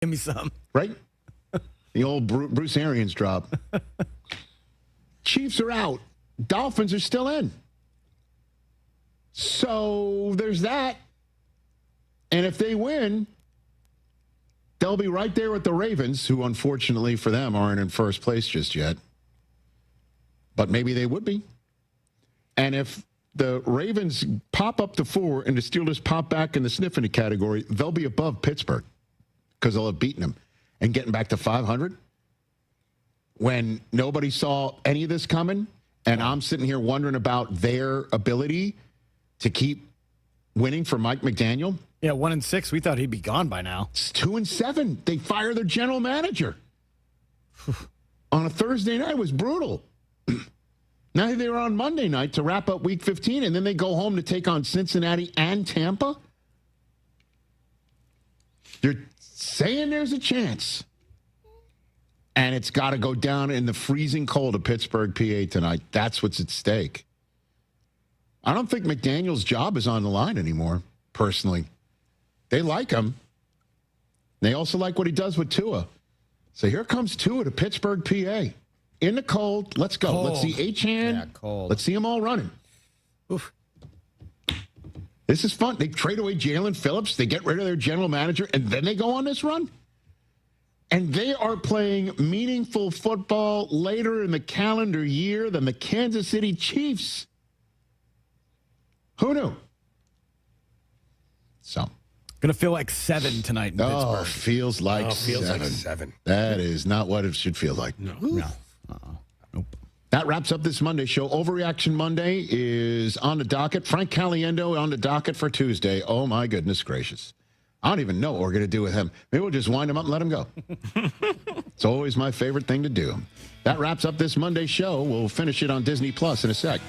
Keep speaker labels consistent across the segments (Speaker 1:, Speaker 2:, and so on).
Speaker 1: Give me some.
Speaker 2: Right? The old Bruce Arians drop. Chiefs are out. Dolphins are still in. So there's that. And if they win, they'll be right there with the Ravens, who unfortunately for them aren't in first place just yet. But maybe they would be. And if the Ravens pop up to 4 and the Steelers pop back in the sniffing category, they'll be above Pittsburgh because they'll have beaten them. And getting back to 500 when nobody saw any of this coming, and I'm sitting here wondering about their ability to keep winning for Mike McDaniel.
Speaker 1: Yeah, 1-6. We thought he'd be gone by now.
Speaker 2: It's 2-7. They fire their general manager on a Thursday night. It was brutal. Now they were on Monday night to wrap up Week 15, and then they go home to take on Cincinnati and Tampa. You're saying there's a chance. And it's got to go down in the freezing cold of Pittsburgh, PA tonight. That's what's at stake. I don't think McDaniel's job is on the line anymore, personally. They like him. They also like what he does with Tua. So here comes Tua to Pittsburgh, PA. In the cold. Let's go.
Speaker 1: Cold.
Speaker 2: Let's see Achane.
Speaker 1: Yeah, cold.
Speaker 2: Let's see them all running. Oof. This is fun. They trade away Jalen Phillips. They get rid of their general manager, and then they go on this run. And they are playing meaningful football later in the calendar year than the Kansas City Chiefs. Who knew? So.
Speaker 1: Going to feel like 7 tonight in Pittsburgh.
Speaker 2: Feels like 7. That is not what it should feel like.
Speaker 1: No. Nope.
Speaker 2: That wraps up this Monday show. Overreaction Monday is on the docket. Frank Caliendo on the docket for Tuesday. Oh, my goodness gracious. I don't even know what we're going to do with him. Maybe we'll just wind him up and let him go. It's always my favorite thing to do. That wraps up this Monday show. We'll finish it on Disney Plus in a sec.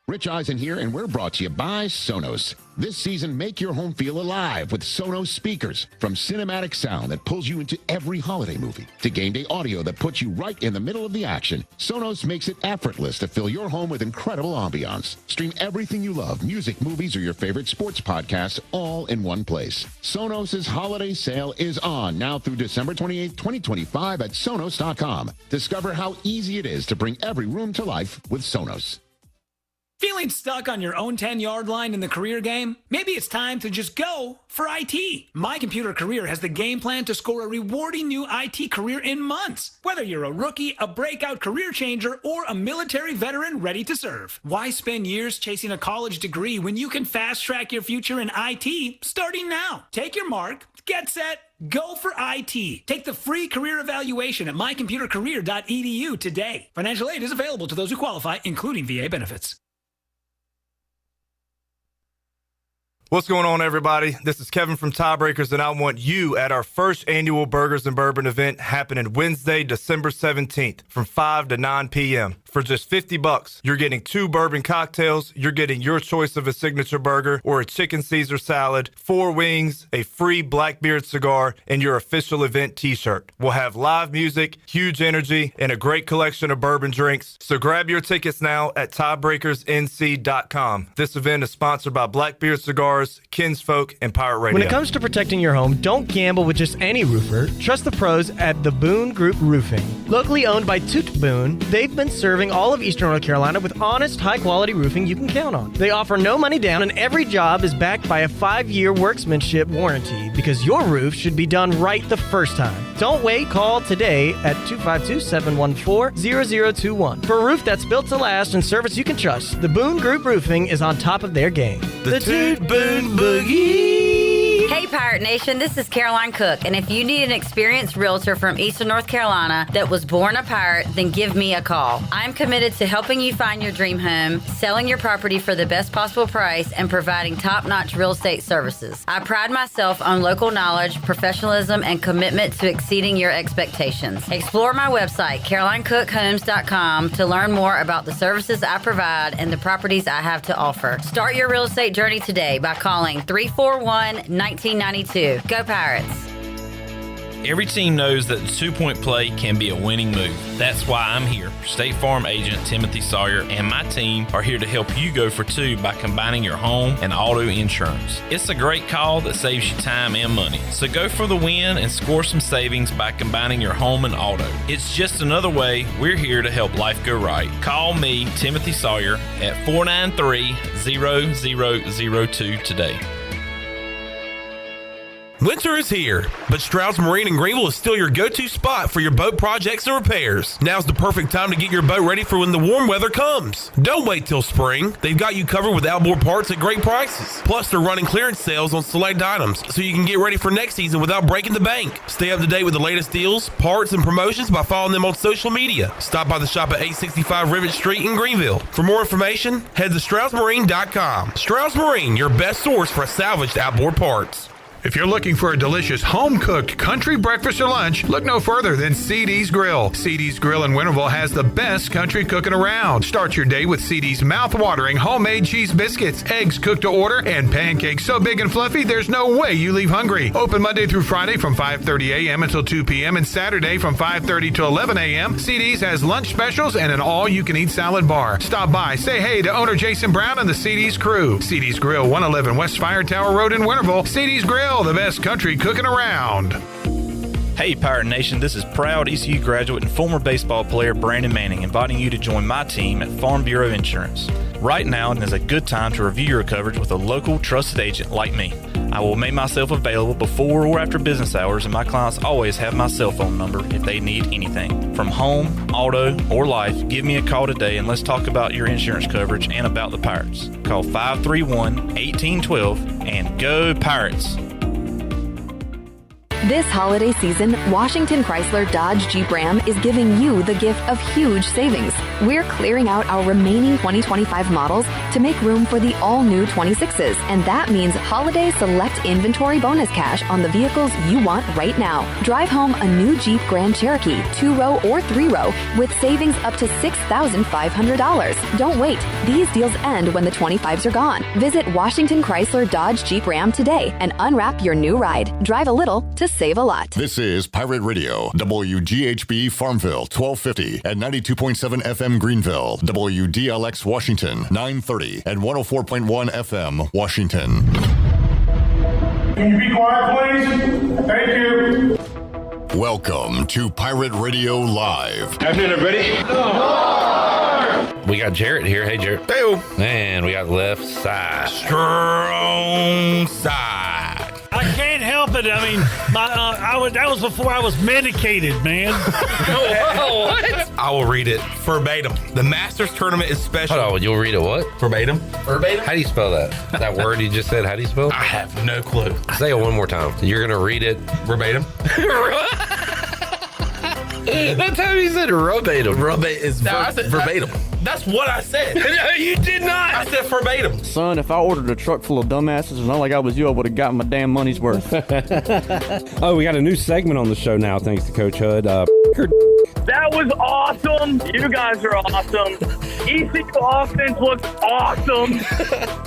Speaker 2: Rich Eisen here, and we're brought to you by Sonos. This season, make your home feel alive with Sonos speakers. From cinematic sound that pulls you into every holiday movie to game day audio that puts you right in the middle of the action, Sonos makes it effortless to fill your home with incredible ambiance. Stream everything you love, music, movies, or your favorite sports podcasts, all in one place. Sonos' holiday sale is on now through December 28, 2025 at Sonos.com. Discover how easy it is to bring every room to life with Sonos.
Speaker 3: Feeling stuck on your own 10-yard line in the career game? Maybe it's time to just go for IT. My Computer Career has the game plan to score a rewarding new IT career in months. Whether you're a rookie, a breakout career changer, or a military veteran ready to serve. Why spend years chasing a college degree when you can fast-track your future in IT starting now? Take your mark, get set, go for IT. Take the free career evaluation at mycomputercareer.edu today. Financial aid is available to those who qualify, including VA benefits.
Speaker 4: What's going on, everybody? This is Kevin from Tiebreakers, and I want you at our first annual Burgers and Bourbon event happening Wednesday, December 17th from 5 to 9 p.m. For just $50, you're getting 2 bourbon cocktails, you're getting your choice of a signature burger or a chicken Caesar salad, 4 wings, a free Blackbeard cigar, and your official event t-shirt. We'll have live music, huge energy, and a great collection of bourbon drinks. So grab your tickets now at tiebreakersnc.com. This event is sponsored by Blackbeard Cigars, Kinsfolk, and Pirate Radio.
Speaker 5: When it comes to protecting your home, don't gamble with just any roofer. Trust the pros at the Boone Group Roofing. Locally owned by Toot Boone, they've been serving all of Eastern North Carolina with honest, high-quality roofing you can count on. They offer no money down, and every job is backed by a 5-year workmanship warranty because your roof should be done right the first time. Don't wait. Call today at 252-714-0021. For a roof that's built to last and service you can trust, the Boone Group Roofing is on top of their game.
Speaker 4: The Toot Boone Boogie!
Speaker 6: Hey Pirate Nation, this is Caroline Cook, and if you need an experienced realtor from Eastern North Carolina that was born a pirate, then give me a call. I'm committed to helping you find your dream home, selling your property for the best possible price, and providing top-notch real estate services. I pride myself on local knowledge, professionalism, and commitment to exceeding your expectations. Explore my website, CarolineCookHomes.com, to learn more about the services I provide and the properties I have to offer. Start your real estate journey today by calling 341-1992. Go Pirates!
Speaker 7: Every team knows that the two-point play can be a winning move. That's why I'm here. State Farm agent Timothy Sawyer and my team are here to help you go for two by combining your home and auto insurance. It's a great call that saves you time and money. So go for the win and score some savings by combining your home and auto. It's just another way we're here to help life go right. Call me, Timothy Sawyer, at 493-0002 today.
Speaker 8: Winter is here, but Stroud's Marine in Greenville is still your go-to spot for your boat projects and repairs. Now's the perfect time to get your boat ready for when the warm weather comes. Don't wait till spring. They've got you covered with outboard parts at great prices. Plus, they're running clearance sales on select items, so you can get ready for next season without breaking the bank. Stay up to date with the latest deals, parts, and promotions by following them on social media. Stop by the shop at 865 Rivet Street in Greenville. For more information, head to StroudsMarine.com. Strouds Marine, your best source for salvaged outboard parts.
Speaker 9: If you're looking for a delicious home-cooked country breakfast or lunch, look no further than CD's Grill. CD's Grill in Winterville has the best country cooking around. Start your day with CD's mouth-watering homemade cheese biscuits, eggs cooked to order, and pancakes so big and fluffy there's no way you leave hungry. Open Monday through Friday from 5:30 a.m. until 2 p.m. and Saturday from 5:30 to 11 a.m. CD's has lunch specials and an all-you-can-eat salad bar. Stop by, say hey to owner Jason Brown and the CD's crew. CD's Grill, 111 West Fire Tower Road in Winterville. CD's Grill, the best country cooking around.
Speaker 7: Hey Pirate Nation, this is proud ECU graduate and former baseball player Brandon Manning inviting you to join my team at Farm Bureau Insurance. Right now is a good time to review your coverage with a local trusted agent like me. I will make myself available before or after business hours, and my clients always have my cell phone number if they need anything. From home, auto, or life, give me a call today and let's talk about your insurance coverage and about the Pirates. Call 531-1812 and go Pirates!
Speaker 10: This holiday season, Washington Chrysler Dodge Jeep Ram is giving you the gift of huge savings. We're clearing out our remaining 2025 models to make room for the all-new 26s, and that means holiday select inventory bonus cash on the vehicles you want right now. Drive home a new Jeep Grand Cherokee, 2-row or 3-row, with savings up to $6,500. Don't wait. These deals end when the 25s are gone. Visit Washington Chrysler Dodge Jeep Ram today and unwrap your new ride. Drive a little to save a lot.
Speaker 11: This is Pirate Radio, WGHB Farmville, 1250 and 92.7 FM Greenville, WDLX Washington, 930 and 104.1 FM Washington.
Speaker 12: Can you be quiet, please? Thank you.
Speaker 11: Welcome to Pirate Radio Live.
Speaker 12: Afternoon, everybody.
Speaker 13: We got Jarrett here. Hey, Jarrett.
Speaker 4: Hey,
Speaker 13: and we got left side.
Speaker 4: strong side.
Speaker 14: I can't help it. I mean, that was before I was medicated, man.
Speaker 13: What?
Speaker 4: I will read it verbatim. The Masters tournament is special.
Speaker 13: Hold on, you'll read it what?
Speaker 4: Verbatim.
Speaker 13: Verbatim? How do you spell that? That word you just said, how do you spell it?
Speaker 4: I have no clue.
Speaker 13: Say it one more time. You're going to read it
Speaker 4: Verbatim.
Speaker 13: That time you said verbatim.
Speaker 4: Verbatim. That's what I said.
Speaker 14: No, you did not.
Speaker 4: I said verbatim.
Speaker 15: Son, if I ordered a truck full of dumbasses and not like I was you, I would have gotten my damn money's worth.
Speaker 16: Oh, we got a new segment on the show now, thanks to Coach Hud.
Speaker 17: That was awesome. You guys are awesome. ECU offense looks awesome.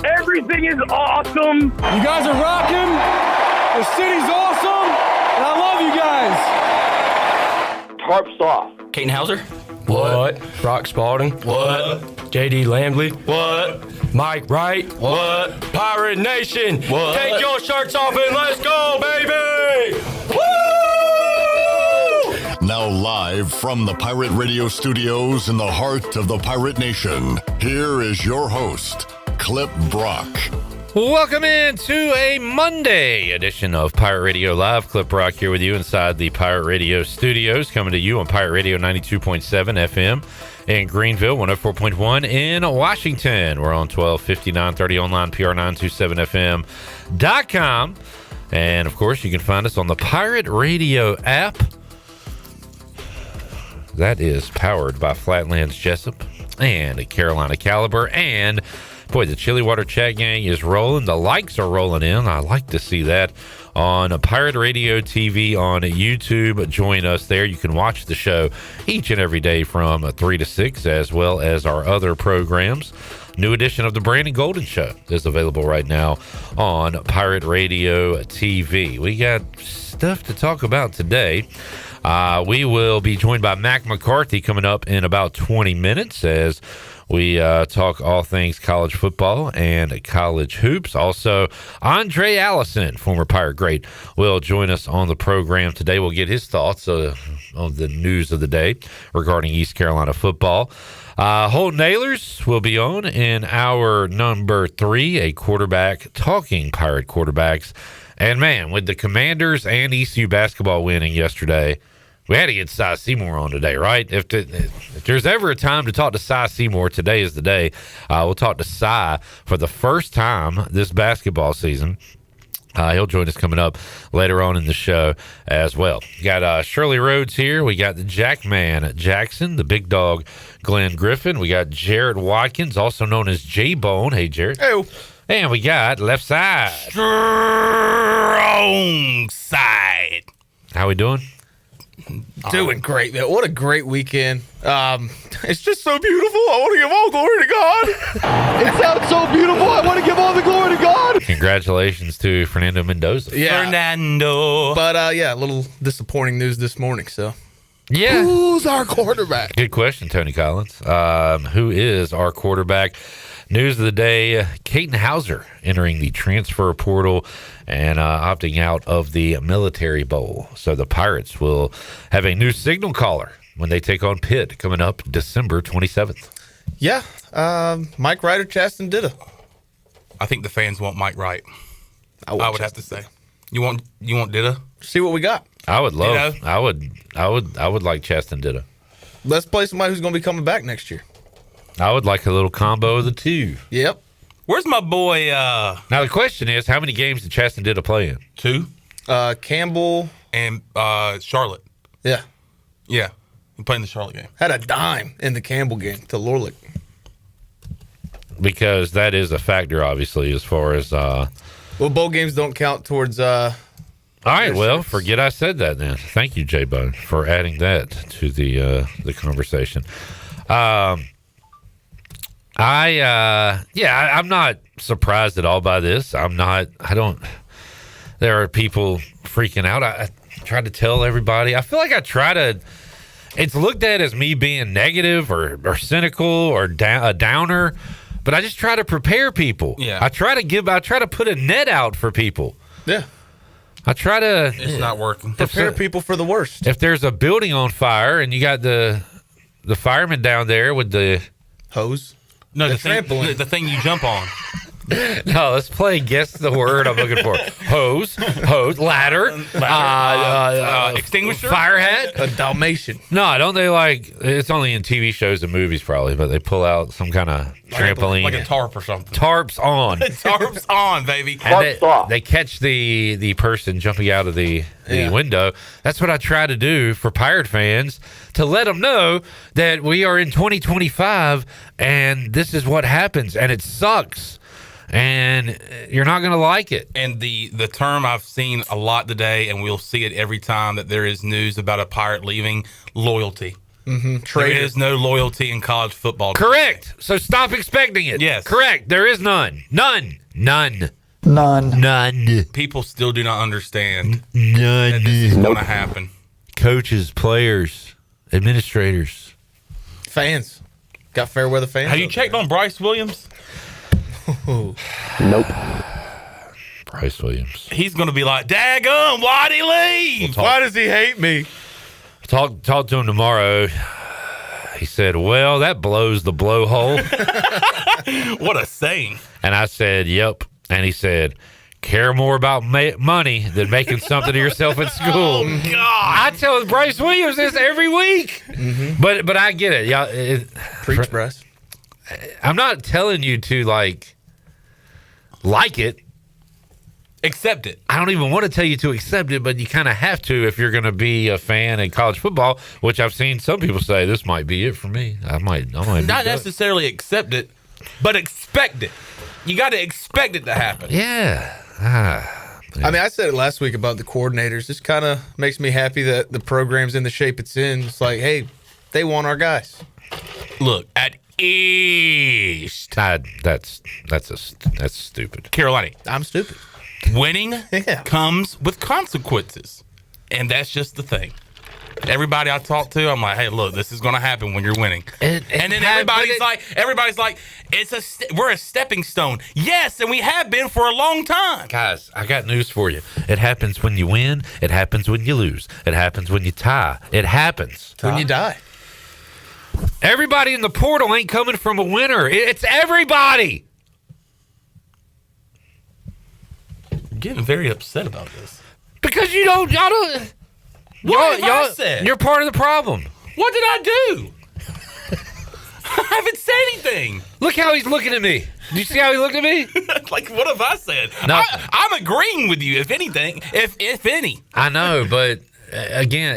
Speaker 17: Everything is awesome.
Speaker 16: You guys are rocking. The city's awesome. And I love you guys.
Speaker 17: Tarp soft.
Speaker 18: Caden Hauser.
Speaker 13: What? Brock Spalding.
Speaker 18: What?
Speaker 13: JD Lambley.
Speaker 18: What?
Speaker 13: Mike Wright.
Speaker 18: What?
Speaker 13: Pirate Nation.
Speaker 18: What?
Speaker 13: Take your shirts off and let's go, baby. Woo!
Speaker 11: Now live from the Pirate Radio studios in the heart of the Pirate Nation, here is your host, Clip Brock.
Speaker 13: Welcome in to a Monday edition of Pirate Radio Live. Clip Brock here with you inside the Pirate Radio studios, coming to you on Pirate Radio 92.7 FM in Greenville, 104.1 in Washington. We're on 1250, 930 online, PR927FM.com. And, of course, you can find us on the Pirate Radio app. That is powered by Flatlands Jessup and a Carolina Caliber. And boy, the Chili Water Chat Gang is rolling. The likes are rolling in. I like to see that on Pirate Radio TV on YouTube. Join us there. You can watch the show each and every day from 3 to 6, as well as our other programs. New edition of the Brandon Golden Show is available right now on Pirate Radio TV. We got stuff to talk about today. We will be joined by Mack McCarthy coming up in about 20 minutes as we talk all things college football and college hoops. Also, Aundrae Allison, former Pirate great, will join us on the program today. We'll get his thoughts on the news of the day regarding East Carolina football. Holton Ahlers will be on in hour number 3, a quarterback talking Pirate quarterbacks. And, man, with the Commanders and ECU basketball winning yesterday, we had to get Seymour on today, right? If there's ever a time to talk to Seymour, today is the day. We'll talk to Cy for the first time this basketball season. He'll join us coming up later on in the show as well. Got Shirley Rhodes here. We got the Jackman Jackson, the big dog Glenn Griffin. We got Jared Watkins, also known as J-Bone. Hey, Jared.
Speaker 18: Hey.
Speaker 13: And we got left side.
Speaker 18: Strong side.
Speaker 13: How we doing?
Speaker 18: Doing great, man. What a great weekend. It's just so beautiful. I want to give all glory to God. It sounds so beautiful. I want to give all the glory to God.
Speaker 13: Congratulations to Fernando Mendoza.
Speaker 18: Yeah. Fernando. But, a little disappointing news this morning, so.
Speaker 13: Yeah.
Speaker 18: Who's our quarterback?
Speaker 13: Good question, Tony Collins. Who is our quarterback? News of the day, Caden Hauser entering the transfer portal and opting out of the Military Bowl. So the Pirates will have a new signal caller when they take on Pitt coming up December 27th.
Speaker 18: Yeah. Mike Wright or Chasten Ditta?
Speaker 19: I think the fans want Mike Wright. I would have to say. You want Ditta?
Speaker 18: See what we got.
Speaker 13: I would love. I would like Chasten Ditta.
Speaker 18: Let's play somebody who's going to be coming back next year.
Speaker 13: I would like a little combo of the two.
Speaker 18: Yep.
Speaker 19: Where's my boy?
Speaker 13: Now the question is, how many games did Chasten Ditta play in?
Speaker 19: 2.
Speaker 18: Campbell
Speaker 19: and Charlotte.
Speaker 18: Yeah.
Speaker 19: Yeah. He played in the Charlotte game.
Speaker 18: Had a dime in the Campbell game to Lorlick.
Speaker 13: Because that is a factor, obviously, as far as.
Speaker 18: Well, bowl games don't count towards. All
Speaker 13: right. Well, forget I said that then. Thank you, J-Bone, for adding that to the conversation. I'm not surprised at all by this. There are people freaking out. I try to tell everybody. I feel like it's looked at as me being negative or cynical or a downer, but I just try to prepare people.
Speaker 19: Yeah.
Speaker 13: I try to put a net out for people.
Speaker 18: Yeah.
Speaker 19: It's not working.
Speaker 18: Prepare people for the worst.
Speaker 13: If there's a building on fire and you got the fireman down there with the
Speaker 18: hose.
Speaker 19: No, the thing you jump on.
Speaker 13: No, let's play guess the word I'm looking for. Hose, ladder,
Speaker 19: extinguisher,
Speaker 13: fire hat,
Speaker 18: a Dalmatian.
Speaker 13: No, don't they it's only in TV shows and movies probably, but they pull out some kind of trampoline.
Speaker 19: Like a tarp or something.
Speaker 13: Tarps on.
Speaker 19: Tarps on, baby.
Speaker 13: And they catch the person jumping out of the window. That's what I try to do for Pirate fans, to let them know that we are in 2025 and this is what happens and it sucks. And you're not going to like it.
Speaker 19: And the term I've seen a lot today, and we'll see it every time that there is news about a Pirate leaving, loyalty.
Speaker 18: Mm-hmm.
Speaker 19: There is no loyalty in college football.
Speaker 13: Correct. So stop expecting it.
Speaker 19: Yes.
Speaker 13: Correct. There is none. None.
Speaker 19: People still do not understand
Speaker 13: that
Speaker 19: this is going to happen.
Speaker 13: Coaches, players, administrators.
Speaker 18: Fans. Got fair weather fans.
Speaker 19: Have you checked on Bryce Williams?
Speaker 13: Nope. Bryce Williams.
Speaker 19: He's going to be like, daggum, why'd he leave?
Speaker 18: Why does he hate me?
Speaker 13: Talk to him tomorrow. He said, well, that blows the blowhole.
Speaker 19: What a saying.
Speaker 13: And I said, yep. And he said, care more about money than making something of yourself at school.
Speaker 19: Oh, God.
Speaker 13: I tell Bryce Williams this every week.
Speaker 18: Mm-hmm.
Speaker 13: But I get it. Y'all,
Speaker 18: Preach, Bryce.
Speaker 13: I'm not telling you to like it.
Speaker 19: Accept it.
Speaker 13: I don't even want to tell you to accept it, but you kind of have to if you're going to be a fan in college football, which I've seen some people say this might be it for me. I might
Speaker 19: not necessarily accept it, but expect it. You got to expect it to happen.
Speaker 13: Yeah.
Speaker 18: I mean, I said it last week about the coordinators. This kind of makes me happy that the program's in the shape it's in. It's like, hey, they want our guys.
Speaker 19: Look, at East.
Speaker 13: That's stupid.
Speaker 19: Carolina.
Speaker 18: I'm stupid.
Speaker 19: Winning comes with consequences. And that's just the thing. Everybody I talk to, I'm like, hey, look, this is going to happen when you're winning. And then everybody's like, we're a stepping stone. Yes, and we have been for a long time.
Speaker 13: Guys, I got news for you. It happens when you win. It happens when you lose. It happens when you tie. It happens
Speaker 18: when you die.
Speaker 13: Everybody in the portal ain't coming from a winner. It's everybody.
Speaker 19: I'm getting very upset about this.
Speaker 13: Because y'all don't.
Speaker 19: What have I said?
Speaker 13: You're part of the problem.
Speaker 19: What did I do? I haven't said anything.
Speaker 13: Look how he's looking at me. Do you see how he looked at me?
Speaker 19: Like, what have I said? I'm agreeing with you, if anything, if any.
Speaker 13: I know, but again,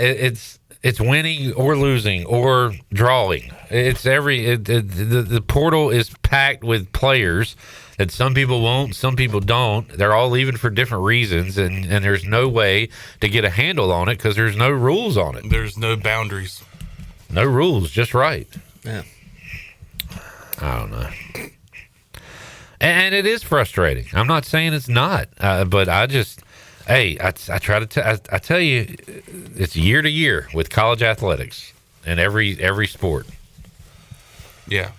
Speaker 13: it's winning or losing or drawing. It's the portal is packed with players that some people won't, some people don't. They're all leaving for different reasons, and there's no way to get a handle on it because there's no rules on it.
Speaker 19: There's no boundaries.
Speaker 13: No rules, just right.
Speaker 18: Yeah.
Speaker 13: I don't know. And it is frustrating. I'm not saying it's not, but I just, I try to I tell you, it's year to year with college athletics and every sport.
Speaker 19: Yeah.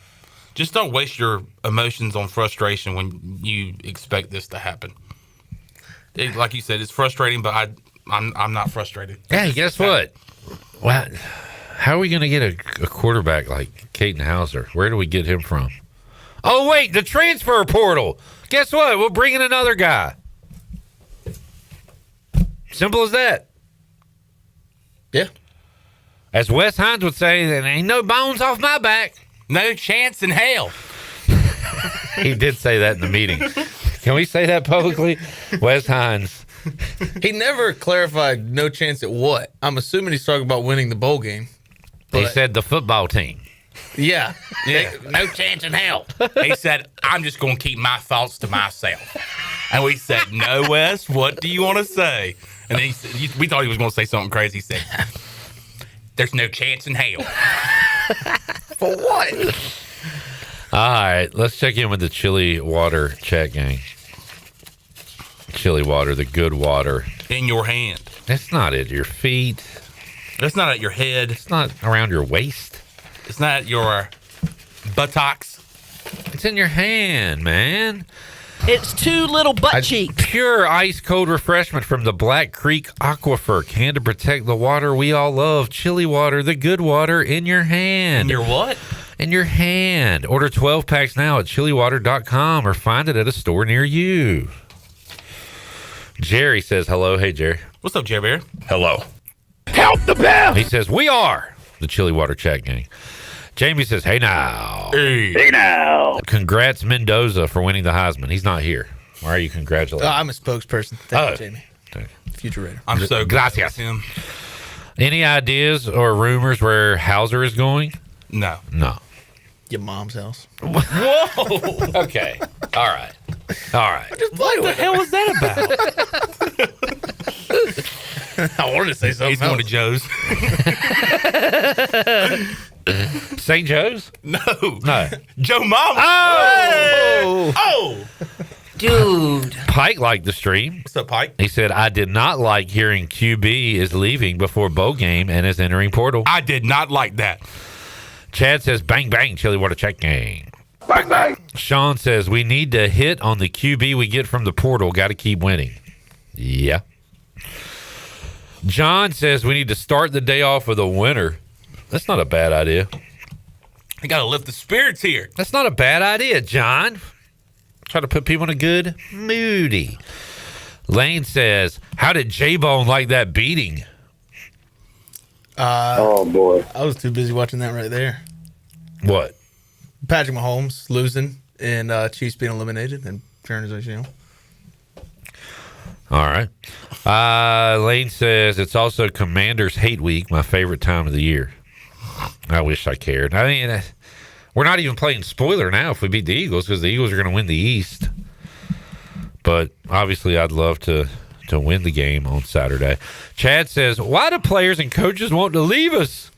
Speaker 19: Just don't waste your emotions on frustration when you expect this to happen. Like you said, it's frustrating, but I'm not frustrated.
Speaker 13: Hey, guess what? Well, how are we going to get a quarterback like Caden Hauser? Where do we get him from? Oh, wait, the transfer portal. Guess what? We'll bring in another guy. Simple as that.
Speaker 18: Yeah.
Speaker 13: As Wes Hines would say, there ain't no bones off my back.
Speaker 19: No chance in hell.
Speaker 13: He did say that in the meeting. Can we say that publicly? Wes Hines.
Speaker 18: He never clarified no chance at what. I'm assuming he's talking about winning the bowl game.
Speaker 13: He said the football team.
Speaker 18: Yeah.
Speaker 19: No chance in hell. He said, I'm just going to keep my thoughts to myself. And we said, no, Wes, what do you want to say? And then we thought he was going to say something crazy. He said, there's no chance in hell.
Speaker 18: For what?
Speaker 13: All right, let's check in with the chili water chat gang. Chili water, the good water.
Speaker 19: In your hand.
Speaker 13: It's not at your feet.
Speaker 19: It's not at your head.
Speaker 13: It's not around your waist.
Speaker 19: It's not at your buttocks.
Speaker 13: It's in your hand, man.
Speaker 14: It's two little butt cheeks.
Speaker 13: Pure ice-cold refreshment from the Black Creek Aquifer. Can to protect the water we all love. Chili water, the good water in your hand.
Speaker 19: In your what?
Speaker 13: In your hand. Order 12 packs now at chiliwater.com or find it at a store near you. Jerry says hello. Hey, Jerry.
Speaker 19: What's up, Jerry Bear?
Speaker 13: Hello. Help the bell. He says, we are the Chili Water Chat Gang. Jamie says, hey now.
Speaker 19: Hey
Speaker 13: now. Congrats, Mendoza, for winning the Heisman. He's not here. Why are you congratulating?
Speaker 18: I'm a spokesperson. Thank you, Jamie. Future Raider.
Speaker 19: I'm so
Speaker 13: gracias.
Speaker 19: Him.
Speaker 13: Any ideas or rumors where Hauser is going?
Speaker 19: No.
Speaker 13: No.
Speaker 18: Your mom's house.
Speaker 19: Whoa.
Speaker 13: Okay. All right. All right.
Speaker 19: What the hell was that about?
Speaker 18: I wanted to say something.
Speaker 19: He's going to Joe's.
Speaker 13: St. Joe's?
Speaker 19: No.
Speaker 13: No.
Speaker 19: Joe Mama.
Speaker 13: Oh!
Speaker 19: Oh!
Speaker 6: Dude.
Speaker 13: Pike liked the stream.
Speaker 19: What's up, Pike?
Speaker 13: He said, I did not like hearing QB is leaving before bowl game and is entering portal.
Speaker 19: I did not like that.
Speaker 13: Chad says, bang, bang, Chili Water Check Gang.
Speaker 19: Bang, bang.
Speaker 13: Sean says, we need to hit on the QB we get from the portal. Got to keep winning. Yeah. John says, we need to start the day off with a winner. That's not a bad idea.
Speaker 19: I got to lift the spirits here.
Speaker 13: That's not a bad idea, John. Try to put people in a good moody. Lane says, how did J-Bone like that beating?
Speaker 18: Oh, boy. I was too busy watching that right there.
Speaker 13: What?
Speaker 18: Patrick Mahomes losing and Chiefs being eliminated and turning his ACL.
Speaker 13: All right. Lane says, it's also Commanders Hate Week, my favorite time of the year. I wish I cared. I mean, we're not even playing spoiler now if we beat the Eagles because the Eagles are going to win the East. But obviously, I'd love to win the game on Saturday. Chad says, why do players and coaches want to leave us?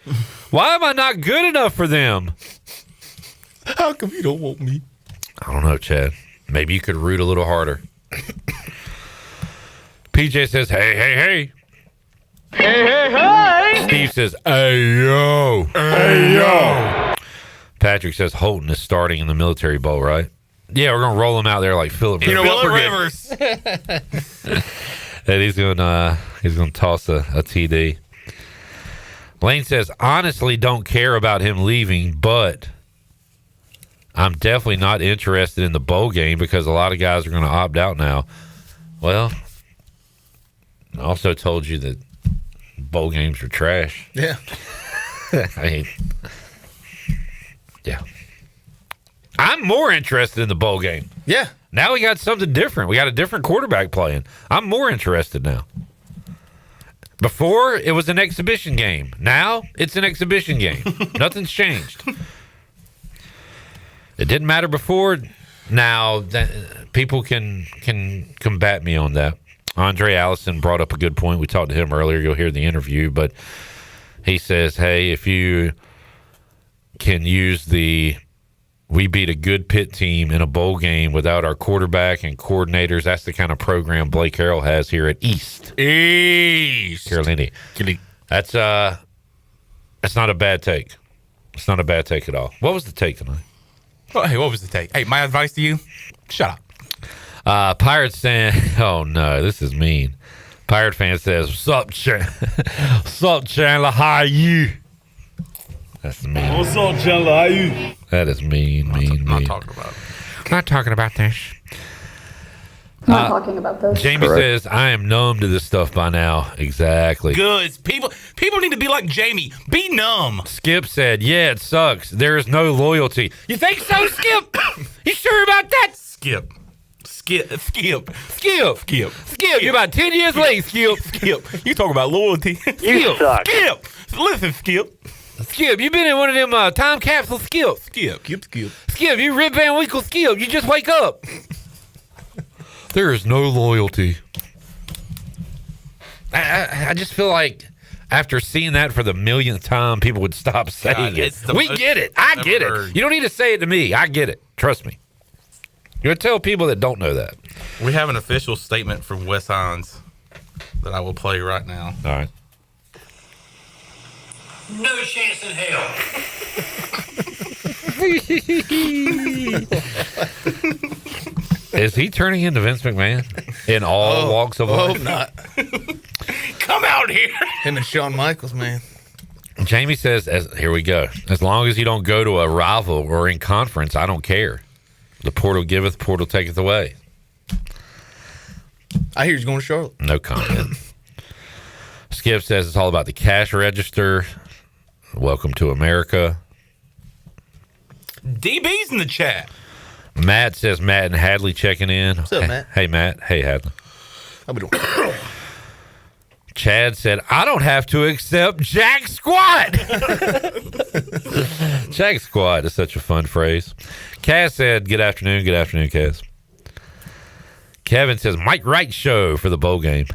Speaker 13: Why am I not good enough for them?
Speaker 18: How come you don't want me?
Speaker 13: I don't know, Chad. Maybe you could root a little harder. PJ says, hey. Steve says, "Hey yo, hey yo." Patrick says Holton is starting in the Military Bowl, right? Yeah, we're gonna roll him out there like Phillip Rivers.
Speaker 19: You know what, Rivers?
Speaker 13: And he's gonna toss a TD. Lane says, honestly, don't care about him leaving, but I'm definitely not interested in the bowl game because a lot of guys are going to opt out now. Well, I also told you that bowl games are trash.
Speaker 18: Yeah.
Speaker 13: I mean, yeah. I'm more interested in the bowl game.
Speaker 18: Yeah.
Speaker 13: Now we got something different. We got a different quarterback playing. I'm more interested now. Before, it was an exhibition game. Now, it's an exhibition game. Nothing's changed. It didn't matter before. Now, people can combat me on that. Aundrae Allison brought up a good point. We talked to him earlier. You'll hear the interview. But he says, hey, if you can use we beat a good Pitt team in a bowl game without our quarterback and coordinators. That's the kind of program Blake Harrell has here at East Carolina. That's not a bad take. It's not a bad take at all. What was the take tonight?
Speaker 19: Oh, hey, what was the take? Hey, my advice to you: shut
Speaker 13: up. Pirates saying, "Oh no, this is mean." Pirate fan says, "What's up, What's up, Chandler? How are you?" That's mean.
Speaker 14: What's up, Chandler? How you?
Speaker 13: That is mean.
Speaker 19: Not talking about it.
Speaker 13: Not talking about this.
Speaker 20: Not talking about this.
Speaker 13: Jamie says, I am numb to this stuff by now. Exactly.
Speaker 19: Good. People need to be like Jamie. Be numb.
Speaker 13: Skip said, yeah, it sucks. There is no loyalty. You think so, Skip? You sure about that?
Speaker 19: Skip.
Speaker 13: You're about 10 years late, Skip.
Speaker 19: You talk about loyalty.
Speaker 13: You suck.
Speaker 19: Skip. Listen, Skip.
Speaker 13: Skip, you been in one of them time capsule, Skip.
Speaker 19: Skip,
Speaker 13: you Rip Van Winkle, Skip. You just wake up. There is no loyalty. I just feel like after seeing that for the millionth time, people would stop saying it. We get it. I get it. You don't need to say it to me. I get it. Trust me. You're going to tell people that don't know that.
Speaker 19: We have an official statement from Wes Hines that I will play right now.
Speaker 13: All right.
Speaker 21: No chance in hell.
Speaker 13: Is he turning into Vince McMahon in all walks of life?
Speaker 18: Hope not.
Speaker 19: Come out here.
Speaker 18: Him and Shawn Michaels, man.
Speaker 13: Jamie says, here we go. As long as you don't go to a rival or in conference, I don't care. The portal giveth, portal taketh away.
Speaker 18: I hear he's going to Charlotte.
Speaker 13: No comment. Skip says it's all about the cash register. Welcome to America.
Speaker 19: DB's in the chat.
Speaker 13: Matt says Matt and Hadley checking in.
Speaker 18: What's up, Matt?
Speaker 13: Hey, Matt. Hey, Hadley.
Speaker 18: How we doing?
Speaker 13: Chad said, I don't have to accept Jack Squat. Jack Squat is such a fun phrase. Cass said, good afternoon, Cass. Kevin says, Mike Wright show for the bowl game.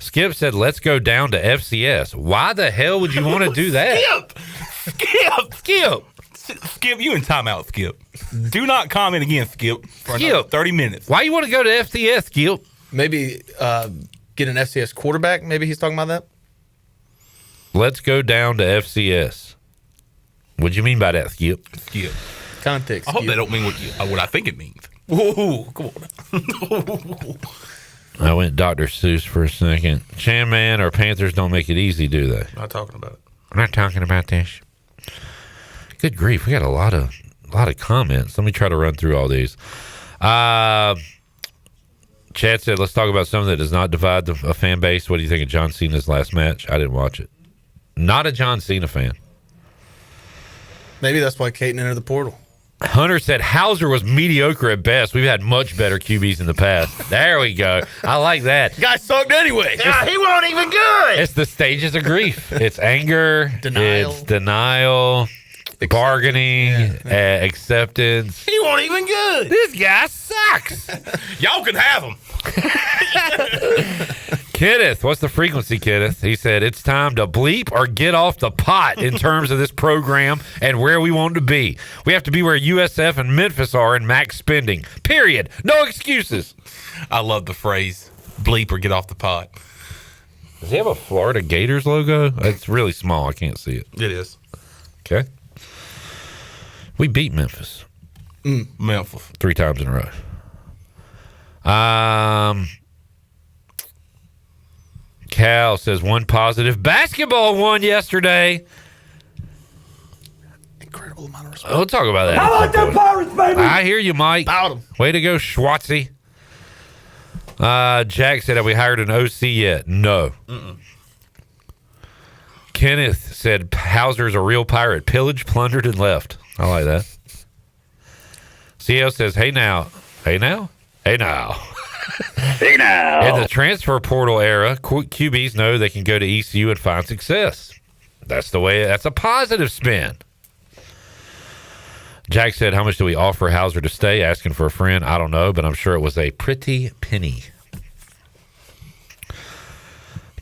Speaker 13: Skip said, let's go down to FCS. Why the hell would you want to do that?
Speaker 19: Skip, you in timeout, Skip. Do not comment again, Skip, for another 30 minutes.
Speaker 13: Why you want to go to FCS, Skip?
Speaker 18: Maybe get an FCS quarterback. Maybe he's talking about that.
Speaker 13: Let's go down to FCS. What do you mean by that, Skip?
Speaker 19: Skip.
Speaker 18: Context.
Speaker 19: I hope they don't mean what I think it means. Whoa, come on.
Speaker 13: I went Dr. Seuss for a second. Chan Man or Panthers don't make it easy, do they?
Speaker 19: Not talking about it.
Speaker 13: I'm not talking about this. Good grief, we got a lot of comments. Let me try to run through all these. Chad said, let's talk about something that does not divide a fan base. What do you think of John Cena's last match? I didn't watch it. Not a John Cena fan.
Speaker 18: Maybe that's why Caton entered the portal.
Speaker 13: Hunter said Hauser was mediocre at best. We've had much better QBs in the past. There we go. I like that.
Speaker 18: Guy sucked anyway.
Speaker 21: Yeah, he wasn't even good.
Speaker 13: It's the stages of grief. It's anger.
Speaker 18: Denial.
Speaker 13: It's denial. Bargaining. Acceptance.
Speaker 21: He wasn't even good.
Speaker 13: This guy sucks.
Speaker 19: Y'all can have him.
Speaker 13: Kenneth, what's the frequency, Kenneth? He said, it's time to bleep or get off the pot in terms of this program and where we want to be. We have to be where USF and Memphis are in max spending. Period. No excuses.
Speaker 19: I love the phrase, bleep or get off the pot.
Speaker 13: Does he have a Florida Gators logo? It's really small. I can't see it.
Speaker 4: It is.
Speaker 13: Okay. We beat Memphis.
Speaker 4: Memphis.
Speaker 13: 3 times in a row. Cal says one positive. Basketball won yesterday.
Speaker 18: Incredible amount of respect.
Speaker 13: We'll talk about that.
Speaker 14: How about them Pirates, baby?
Speaker 13: I hear you, Mike.
Speaker 18: About 'em.
Speaker 13: Way to go, Schwartzy. Jack said, have we hired an OC yet? No. Kenneth said, Hauser's a real pirate. Pillaged, plundered, and left. I like that. CL says, hey now. Hey now? Hey now.
Speaker 17: Hey now.
Speaker 13: In the transfer portal era, QBs know they can go to ECU and find success. That's the way. That's a positive spin. Jack said, how much do we offer Hauser to stay? Asking for a friend. I don't know, but I'm sure it was a pretty penny.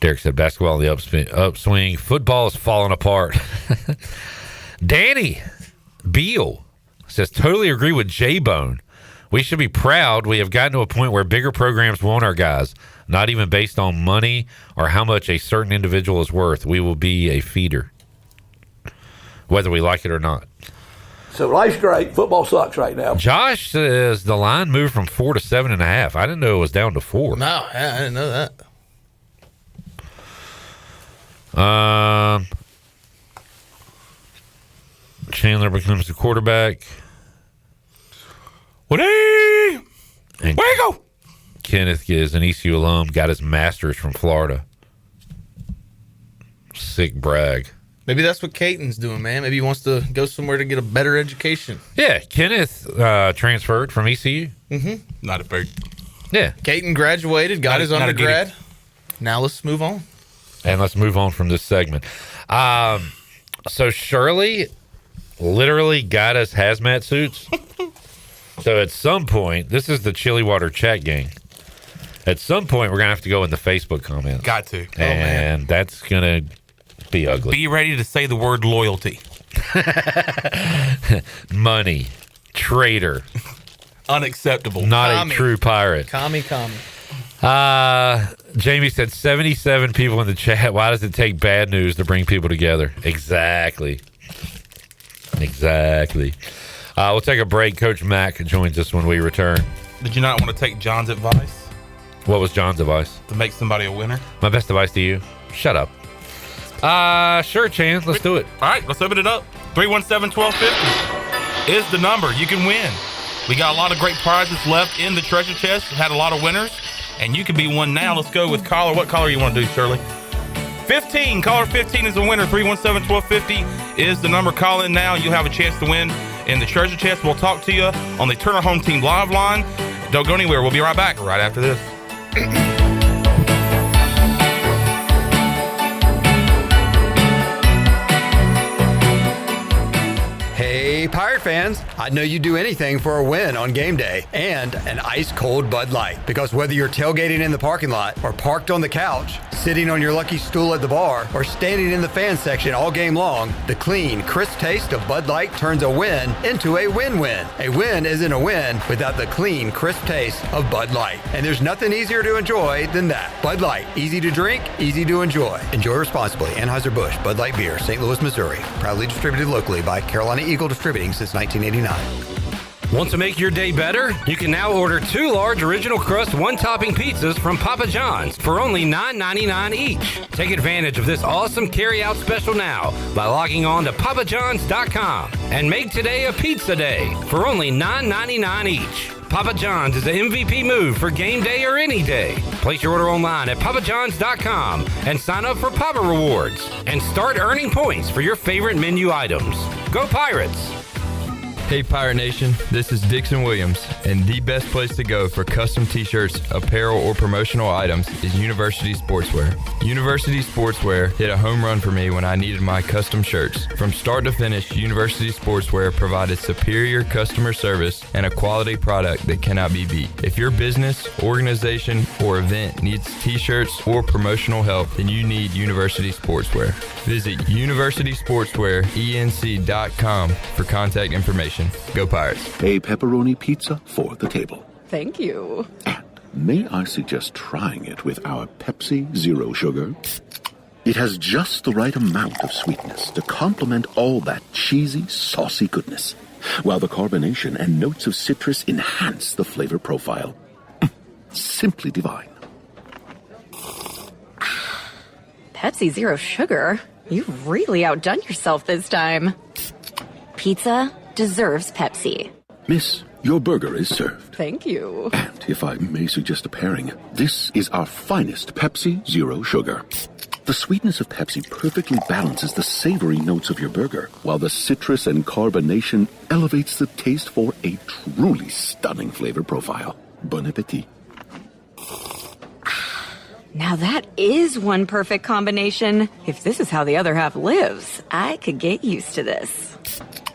Speaker 13: Derek said, basketball in the upswing. Football is falling apart. Danny Beal says, totally agree with J-Bone. We should be proud we have gotten to a point where bigger programs want our guys, not even based on money or how much a certain individual is worth. We will be a feeder, whether we like it or not.
Speaker 21: So life's great. Football sucks right now.
Speaker 13: Josh says the line moved from 4 to 7.5. I didn't know it was down to 4.
Speaker 18: No, I didn't know that.
Speaker 13: Chandler becomes the quarterback.
Speaker 4: Where you go?
Speaker 13: Kenneth is an ECU alum, got his master's from Florida. Sick brag.
Speaker 18: Maybe that's what Caton's doing, man. Maybe he wants to go somewhere to get a better education.
Speaker 13: Yeah, Kenneth transferred from ECU.
Speaker 4: Not a big.
Speaker 13: Yeah.
Speaker 18: Caton graduated, got his undergrad. Now let's move on.
Speaker 13: And let's move on from this segment. So Shirley literally got us hazmat suits. So at some point, this is the Chili Water chat gang. At some point, we're going to have to go in the Facebook comments.
Speaker 4: Got to.
Speaker 13: And that's going to be ugly.
Speaker 4: Be ready to say the word loyalty.
Speaker 13: Money. Traitor.
Speaker 4: Unacceptable.
Speaker 13: Not
Speaker 18: Commie.
Speaker 13: a true pirate.
Speaker 18: Commie.
Speaker 13: Jamie said 77 people in the chat. Why does it take bad news to bring people together? Exactly. We'll take a break. Coach Mack joins us when we return.
Speaker 4: Did you not want to take John's advice?
Speaker 13: What was John's advice?
Speaker 4: To make somebody a winner?
Speaker 13: My best advice to you? Shut up. Sure, Chan. Let's do it.
Speaker 4: All right, let's open it up. 317-1250 is the number. You can win. We got a lot of great prizes left in the treasure chest. Had a lot of winners, and you can be one now. Let's go with caller. What caller you want to do, Shirley? 15. Caller 15 is the winner. 317-1250 is the number. Call in now. You'll have a chance to win in the treasure chest. We'll talk to you on the Turner Home Team live line. Don't go anywhere. We'll be right back right after this.
Speaker 1: Hey, Pirate fans, I know you'd do anything for a win on game day and an ice-cold Bud Light. Because whether you're tailgating in the parking lot or parked on the couch, sitting on your lucky stool at the bar, or standing in the fan section all game long, the clean, crisp taste of Bud Light turns a win into a win-win. A win isn't a win without the clean, crisp taste of Bud Light. And there's nothing easier to enjoy than that. Bud Light, easy to drink, easy to enjoy. Enjoy responsibly. Anheuser-Busch, Bud Light Beer, St. Louis, Missouri. Proudly distributed locally by Carolina Eagle Distributing since 1989.
Speaker 22: Want to make your day better? You can now order 2 large original crust one-topping pizzas from Papa John's for only $9.99 each. Take advantage of this awesome carry-out special now by logging on to papajohns.com and make today a pizza day for only $9.99 each. Papa John's is the MVP move for game day or any day. Place your order online at papajohns.com and sign up for Papa Rewards and start earning points for your favorite menu items. Go Pirates!
Speaker 23: Hey Pirate Nation, this is Dixon Williams, and the best place to go for custom t-shirts, apparel, or promotional items is University Sportswear. University Sportswear hit a home run for me when I needed my custom shirts. From start to finish, University Sportswear provided superior customer service and a quality product that cannot be beat. If your business, organization, or event needs t-shirts or promotional help, then you need University Sportswear. Visit universitysportswearenc.com for contact information. Go Pirates.
Speaker 24: A pepperoni pizza for the table.
Speaker 25: Thank you.
Speaker 2: may I suggest trying it with our Pepsi Zero Sugar? It has just the right amount of sweetness to complement all that cheesy, saucy goodness, while the carbonation and notes of citrus enhance the flavor profile. Simply divine.
Speaker 10: Pepsi Zero Sugar? You've really outdone yourself this time. Pizza deserves Pepsi.
Speaker 2: Miss, your burger is served.
Speaker 10: Thank you.
Speaker 2: And if I may suggest a pairing, this is our finest Pepsi Zero Sugar. The sweetness of Pepsi perfectly balances the savory notes of your burger, while the citrus and carbonation elevates the taste for a truly stunning flavor profile. Bon appetit.
Speaker 10: Now that is one perfect combination. If this is how the other half lives, I could get used to this.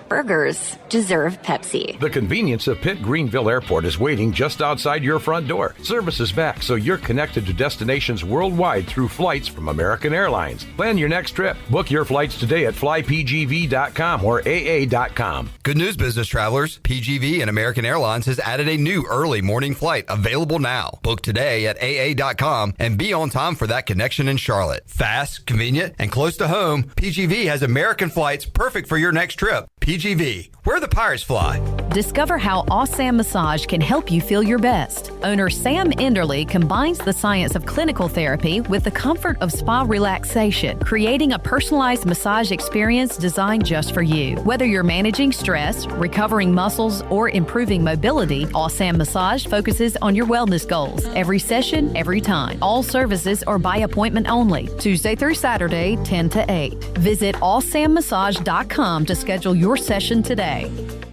Speaker 10: Burgers deserve Pepsi.
Speaker 3: The convenience of Pitt Greenville Airport is waiting just outside your front door. Service is back, so you're connected to destinations worldwide through flights from American Airlines. Plan your next trip. Book your flights today at flypgv.com or aa.com.
Speaker 1: Good news, business travelers. PGV and American Airlines has added a new early morning flight available now. Book today at aa.com and be on time for that connection in Charlotte. Fast, convenient, and close to home, PGV has American flights perfect for your next trip. PGV, where the Pirates fly.
Speaker 5: Discover how Awesam Massage can help you feel your best. Owner Sam Enderly combines the science of clinical therapy with the comfort of spa relaxation, creating a personalized massage experience designed just for you. Whether you're managing stress, recovering muscles, or improving mobility, Awesam Massage focuses on your wellness goals. Every session, every time. All services are by appointment only, Tuesday through Saturday, 10 to 8. Visit awsammassage.com to schedule your session today.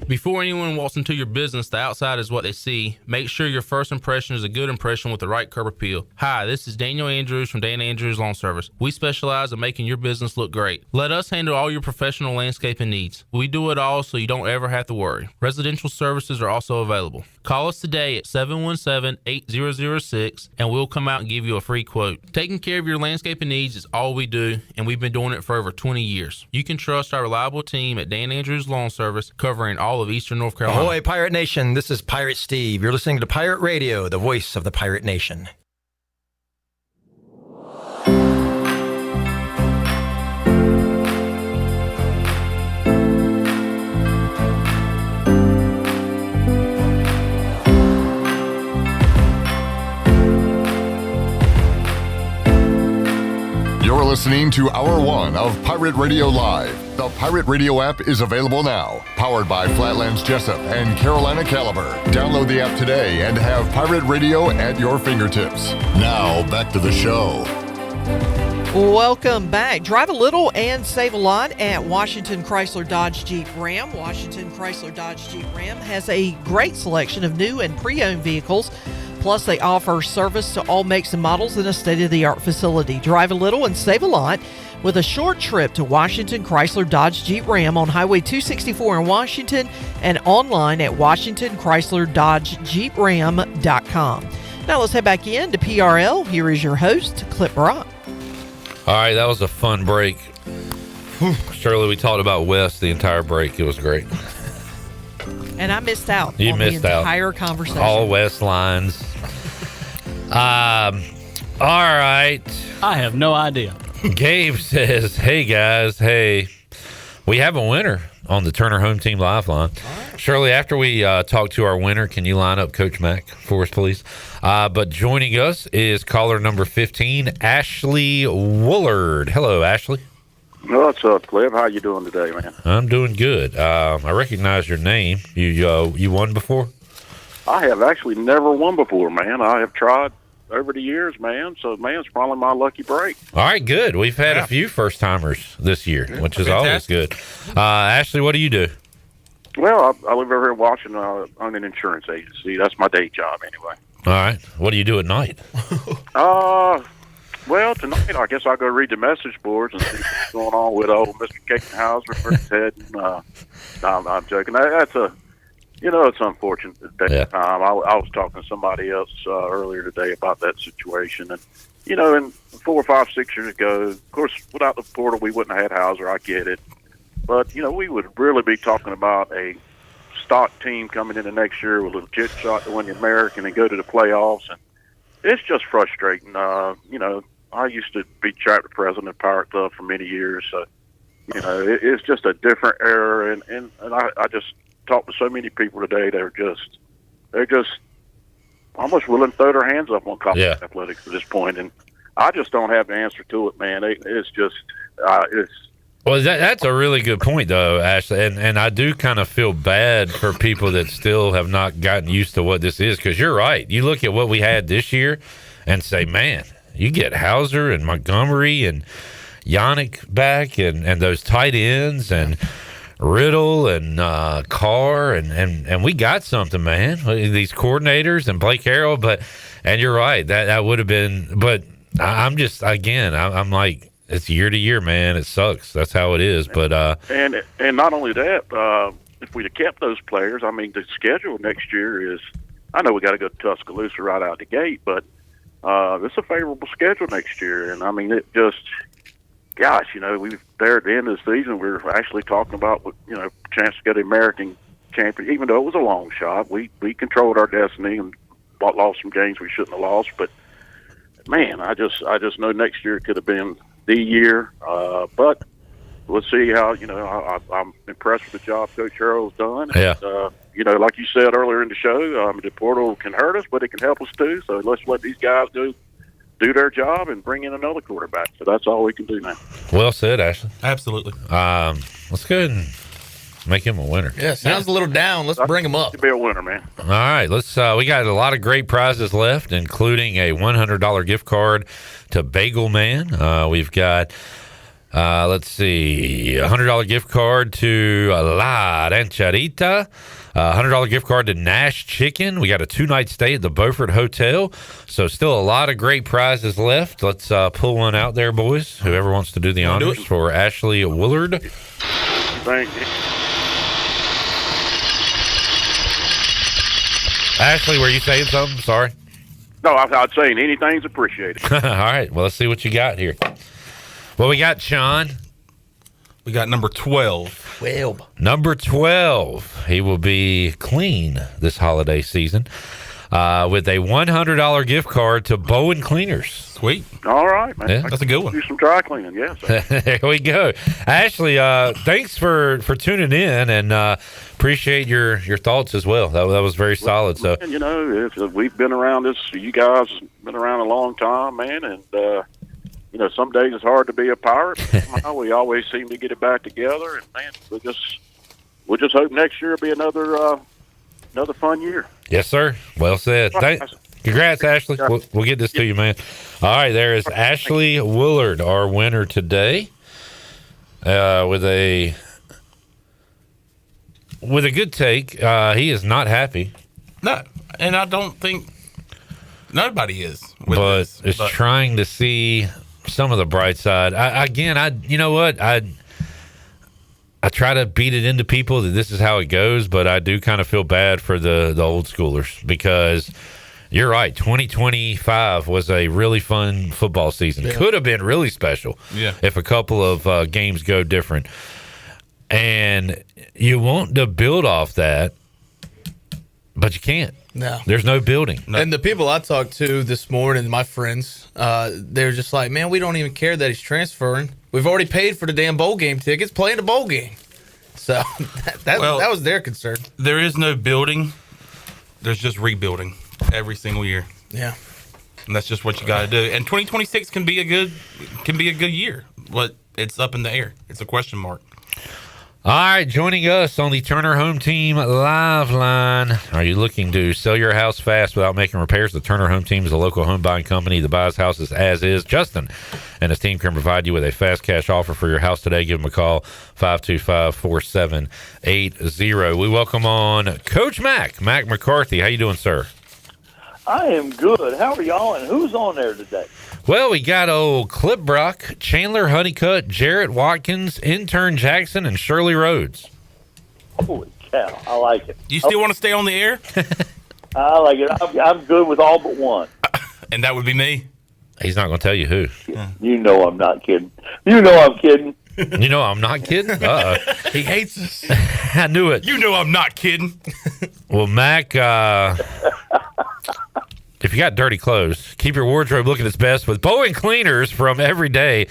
Speaker 24: Before anyone walks into your business, the outside is what they see. Make sure your first impression is a good impression with the right curb appeal. Hi, this is Daniel Andrews from Dan Andrews Lawn Service. We specialize in making your business look great. Let us handle all your professional landscaping needs. We do it all so you don't ever have to worry. Residential services are also available. Call us today at 717-8006 and we'll come out and give you a free quote. Taking care of your landscaping needs is all we do, and we've been doing it for over 20 years. You can trust our reliable team at Dan Andrews Lawn Service, covering all of Eastern North Carolina.
Speaker 25: Ahoy, Pirate Nation. This is Pirate Steve. You're listening to Pirate Radio, the voice of the Pirate Nation.
Speaker 11: You're listening to Hour 1 of Pirate Radio Live. The Pirate Radio app is available now. Powered by Flatlands Jessup and Carolina Caliber. Download the app today and have Pirate Radio at your fingertips. Now, back to the show.
Speaker 26: Welcome back. Drive a little and save a lot at Washington Chrysler Dodge Jeep Ram. Washington Chrysler Dodge Jeep Ram has a great selection of new and pre-owned vehicles. Plus, they offer service to all makes and models in a state-of-the-art facility. Drive a little and save a lot with a short trip to Washington Chrysler Dodge Jeep Ram on Highway 264 in Washington and online at WashingtonChryslerDodgeJeepRam.com. Now let's head back in to PRL. Here is your host, Clip Brock.
Speaker 13: All right, that was a fun break. Shirley, we talked about West the entire break. It was great.
Speaker 26: And I missed out
Speaker 13: You
Speaker 26: on
Speaker 13: missed
Speaker 26: the
Speaker 13: out.
Speaker 26: entire conversation.
Speaker 13: All West lines. All right.
Speaker 14: I have no idea.
Speaker 13: Gabe says, hey, guys, hey, we have a winner on the Turner Home Team Lifeline. Right. Shirley, after we talk to our winner, can you line up Coach Mack for us, please? But joining us is caller number 15, Ashley Woolard. Hello, Ashley.
Speaker 27: What's up, Cliff? How you doing today, man?
Speaker 13: I'm doing good. I recognize your name. You won before?
Speaker 27: I have actually never won before, man. I have tried over the years, man. So, man, it's probably my lucky break.
Speaker 13: All right, good. We've had a few first-timers this year, which is always good. Ashley, what do you do?
Speaker 27: Well, I live over here in Washington on an insurance agency. That's my day job, anyway.
Speaker 13: All right. What do you do at night?
Speaker 27: Well, tonight I guess I'll go read the message boards and see what's going on with old Mr. Kakenhauser, where his head. I'm joking. That's it's unfortunate. I was talking to somebody else earlier today about that situation, and and 4 or 5, 6 years ago, of course, without the portal, we wouldn't have had Hauser. I get it, but we would really be talking about a stock team coming into next year with a legit shot to win the American and go to the playoffs. And it's just frustrating. I used to be chapter president of Pirate Club for many years, so it's just a different era. And I just talked to so many people today. They're just almost willing to throw their hands up on college athletics at this point, and I just don't have the answer to it, man. It's just it's.
Speaker 13: Well, that's a really good point, though, Ashley, and I do kind of feel bad for people that still have not gotten used to what this is, because you're right. You look at what we had this year and say, man, you get Hauser and Montgomery and Yannick back and those tight ends and Riddle and Carr and we got something, man. These coordinators and Blake Harrell, and you're right, that would have been. But I'm just I'm like, it's year to year, man. It sucks. That's how it is. But
Speaker 27: and not only that, if we'd have kept those players, I mean, the schedule next year is. I know we got to go to Tuscaloosa right out the gate, but it's a favorable schedule next year, and I mean, it just. Gosh, we there at the end of the season, we were actually talking about, chance to get the American champion, even though it was a long shot. We controlled our destiny and lost some games we shouldn't have lost. But man, I just know next year could have been the year. But we'll see how. I'm impressed with the job Coach Harrell's done. And, like you said earlier in the show, the portal can hurt us, but it can help us too. So let's let these guys do their job and bring in another quarterback. So that's all we can do now.
Speaker 13: Well said, Ashley.
Speaker 19: Absolutely.
Speaker 13: Let's go ahead and make him a winner.
Speaker 18: Yeah, sounds a little down. Let's bring him up.
Speaker 27: To be a winner, man.
Speaker 13: All right, let's. We got a lot of great prizes left, including a $100 gift card to Bagel Man. We've got, let's see, a $100 gift card to La Rancherita. $100 gift card to Nash Chicken. We got a 2-night stay at the Beaufort Hotel. So still a lot of great prizes left. Let's pull one out there, boys. Whoever wants to do the honors for Ashley Willard.
Speaker 27: Thank you.
Speaker 13: Ashley, were you saying something? Sorry.
Speaker 27: No, I'd saying anything's appreciated.
Speaker 13: All right. Well, let's see what you got here. Well, we got Sean.
Speaker 19: We got number 12.
Speaker 13: Number 12. He will be clean this holiday season with a $100 gift card to Bowen Cleaners.
Speaker 19: Sweet.
Speaker 27: All right, man.
Speaker 13: Yeah.
Speaker 19: That's a good one.
Speaker 27: Do some dry cleaning, yes.
Speaker 13: There we go. Ashley, thanks for tuning in, and appreciate your thoughts as well. That was very solid. So,
Speaker 27: man, we've been around this. You guys have been around a long time, man, and some days it's hard to be a Pirate. Somehow we always seem to get it back together, and man, we'll just hope next year will be another fun year.
Speaker 13: Yes, sir. Well said. Congrats, Ashley. We'll get this to you, man. All right, there is Ashley Willard, our winner today, with a good take. He is not happy.
Speaker 19: No, and I don't think nobody is.
Speaker 13: But is trying to see some of the bright side. You know what? I try to beat it into people that this is how it goes, but I do kind of feel bad for the old schoolers, because you're right. 2025 was a really fun football season.
Speaker 19: Yeah.
Speaker 13: Could have been really special if a couple of games go different. And you want to build off that, but you can't.
Speaker 18: No.
Speaker 13: There's no building.
Speaker 18: No. And the people I talked to this morning, my friends, they're just like, man, we don't even care that he's transferring. We've already paid for the damn bowl game tickets, playing the bowl game. So that was their concern.
Speaker 19: There is no building. There's just rebuilding every single year.
Speaker 18: Yeah.
Speaker 19: And that's just what you got to do. And 2026 can be a good year, but it's up in the air. It's a question mark.
Speaker 13: All right, joining us on the Turner Home Team Live Line. Are you looking to sell your house fast without making repairs? The Turner Home Team is a local home buying company that buys houses as is. Justin and his team can provide you with a fast cash offer for your house today. Give them a call, 525-4780. We welcome on Coach Mack McCarthy. How you doing, sir?
Speaker 21: I am good. How are y'all, and who's on there today?
Speaker 13: Well, we got old Clip Brock, Chandler Honeycutt, Jarrett Watkins, Intern Jackson, and Shirley Rhodes.
Speaker 21: Holy cow, I like it.
Speaker 19: You still want to stay on the air?
Speaker 21: I like it. I'm good with all but one.
Speaker 19: And that would be me?
Speaker 13: He's not going to tell you who.
Speaker 21: You know I'm not kidding. You know I'm kidding.
Speaker 13: You know I'm not kidding?
Speaker 19: He hates us.
Speaker 13: I knew it.
Speaker 19: You know I'm not kidding.
Speaker 13: Well, Mac, if if you got dirty clothes, keep your wardrobe looking its best with Bowen Cleaners. From everyday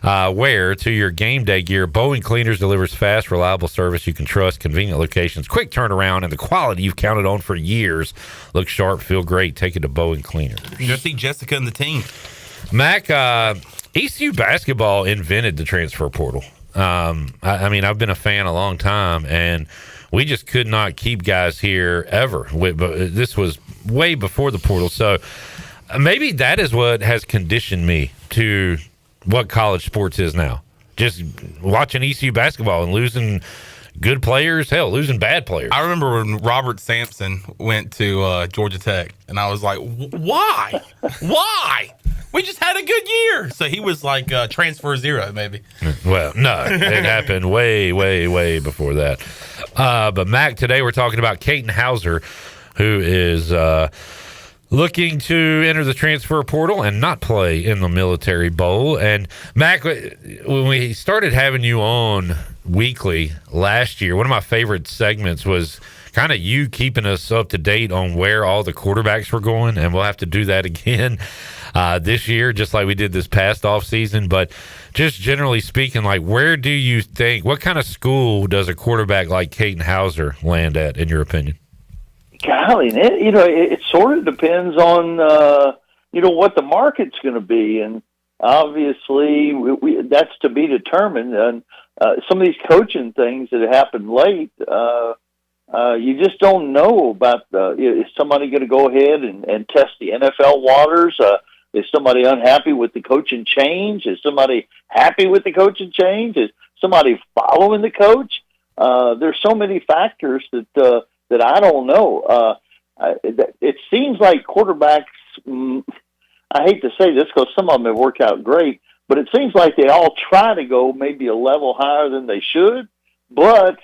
Speaker 13: wear to your game day gear, Bowen Cleaners delivers fast, reliable service you can trust, convenient locations, quick turnaround, and the quality you've counted on for years. Look sharp, feel great. Take it to Bowen Cleaners.
Speaker 19: Go see Jessica and the team.
Speaker 13: Mac, ECU basketball invented the transfer portal. I mean, I've been a fan a long time, and we just could not keep guys here ever. This was way before the portal. So maybe that is what has conditioned me to what college sports is now. Just watching ECU basketball and losing good players, hell, losing bad players.
Speaker 19: I remember when Robert Sampson went to Georgia Tech, and I was like, why? Why? We just had a good year. So he was like transfer zero, maybe.
Speaker 13: Well, no, it happened way, way, way before that. But Mac, today we're talking about Katin Hauser, who is looking to enter the transfer portal and not play in the Military Bowl. And Mac, when we started having you on weekly last year, one of my favorite segments was kind of you keeping us up to date on where all the quarterbacks were going, and we'll have to do that again this year, just like we did this past offseason. But just generally speaking, like, where do you think, what kind of school does a quarterback like Katin Hauser land at, in your opinion?
Speaker 21: Golly, it sort of depends on, what the market's going to be. And obviously, that's to be determined. And some of these coaching things that happen late, you just don't know about, is somebody going to go ahead and test the NFL waters? Is somebody unhappy with the coaching change? Is somebody happy with the coaching change? Is somebody following the coach? There's so many factors that I don't know. It seems like quarterbacks, I hate to say this because some of them have worked out great, but it seems like they all try to go maybe a level higher than they should. But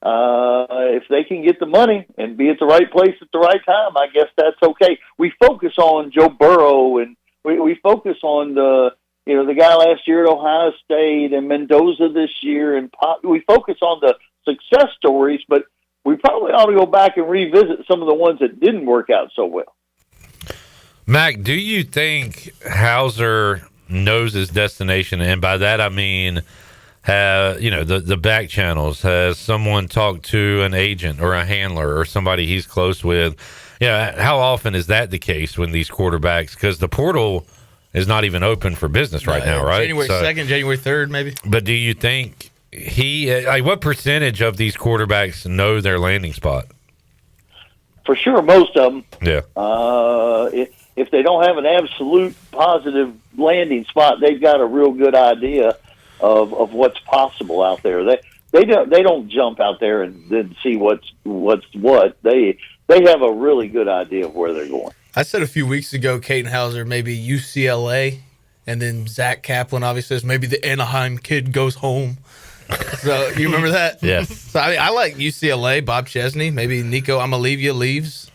Speaker 21: if they can get the money and be at the right place at the right time, I guess that's okay. We focus on Joe Burrow, and we focus on the guy last year at Ohio State and Mendoza this year, and we focus on the success stories, but we probably ought to go back and revisit some of the ones that didn't work out so well.
Speaker 13: Mac, do you think Hauser knows his destination? And by that I mean, the back channels. Has someone talked to an agent or a handler or somebody he's close with? How often is that the case when these quarterbacks? Because the portal is not even open for business right now, right?
Speaker 18: January 2nd, January 3rd, maybe.
Speaker 13: But do you think what percentage of these quarterbacks know their landing spot?
Speaker 21: For sure, most of them.
Speaker 13: Yeah.
Speaker 21: If they don't have an absolute positive landing spot, they've got a real good idea of what's possible out there. They don't jump out there and then see what's what. They have a really good idea of where they're going.
Speaker 18: I said a few weeks ago, Katin Hauser, maybe UCLA, and then Zach Kaplan obviously says maybe the Anaheim kid goes home. So you remember that?
Speaker 13: Yes.
Speaker 18: So I like UCLA, Bob Chesney, maybe Nico Amalivia leaves.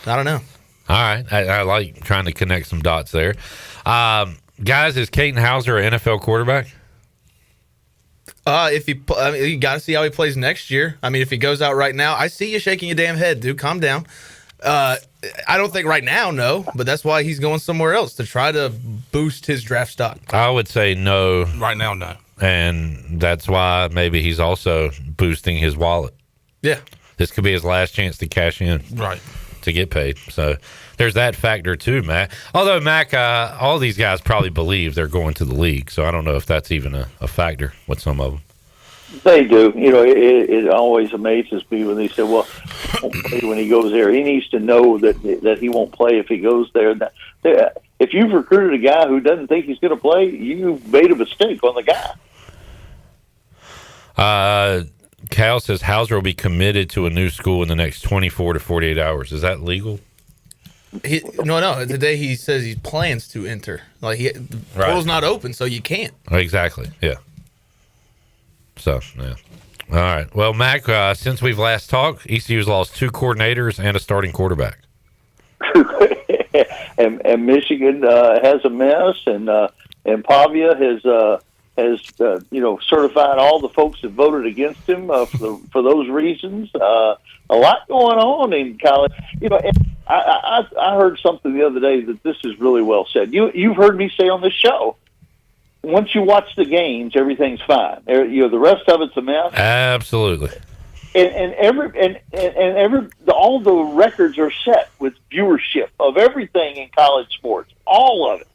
Speaker 18: I don't know.
Speaker 13: All right. I like trying to connect some dots there. Guys, is Katin Hauser an NFL quarterback?
Speaker 18: You got to see how he plays next year. I mean, if he goes out right now, I see you shaking your damn head, dude. Calm down. I don't think right now, no, but that's why he's going somewhere else to try to boost his draft stock.
Speaker 13: I would say no.
Speaker 19: Right now, no.
Speaker 13: And that's why maybe he's also boosting his wallet.
Speaker 18: Yeah.
Speaker 13: This could be his last chance to cash in.
Speaker 19: Right.
Speaker 13: To get paid. So there's that factor too, Mac. Although, Mac, all these guys probably believe they're going to the league. So I don't know if that's even a factor with some of them.
Speaker 21: They do. It always amazes me when they say, well, he won't play when he goes there. He needs to know that he won't play if he goes there. If you've recruited a guy who doesn't think he's going to play, you've made a mistake on the guy.
Speaker 13: Cal says Hauser will be committed to a new school in the next 24 to 48 hours. Is that legal?
Speaker 18: No. Today he says he plans to enter. The portal's not open, so you can't.
Speaker 13: Exactly. Yeah. So, yeah. All right. Well, Mac, since we've last talked, ECU's lost 2 coordinators and a starting quarterback.
Speaker 21: and Michigan has a mess, and Pavia has certified all the folks that voted against him for those reasons. A lot going on in college. And I heard something the other day that this is really well said. You've heard me say on this show, once you watch the games, everything's fine. The rest of it's a mess.
Speaker 13: Absolutely.
Speaker 21: All the records are set with viewership of everything in college sports, all of it.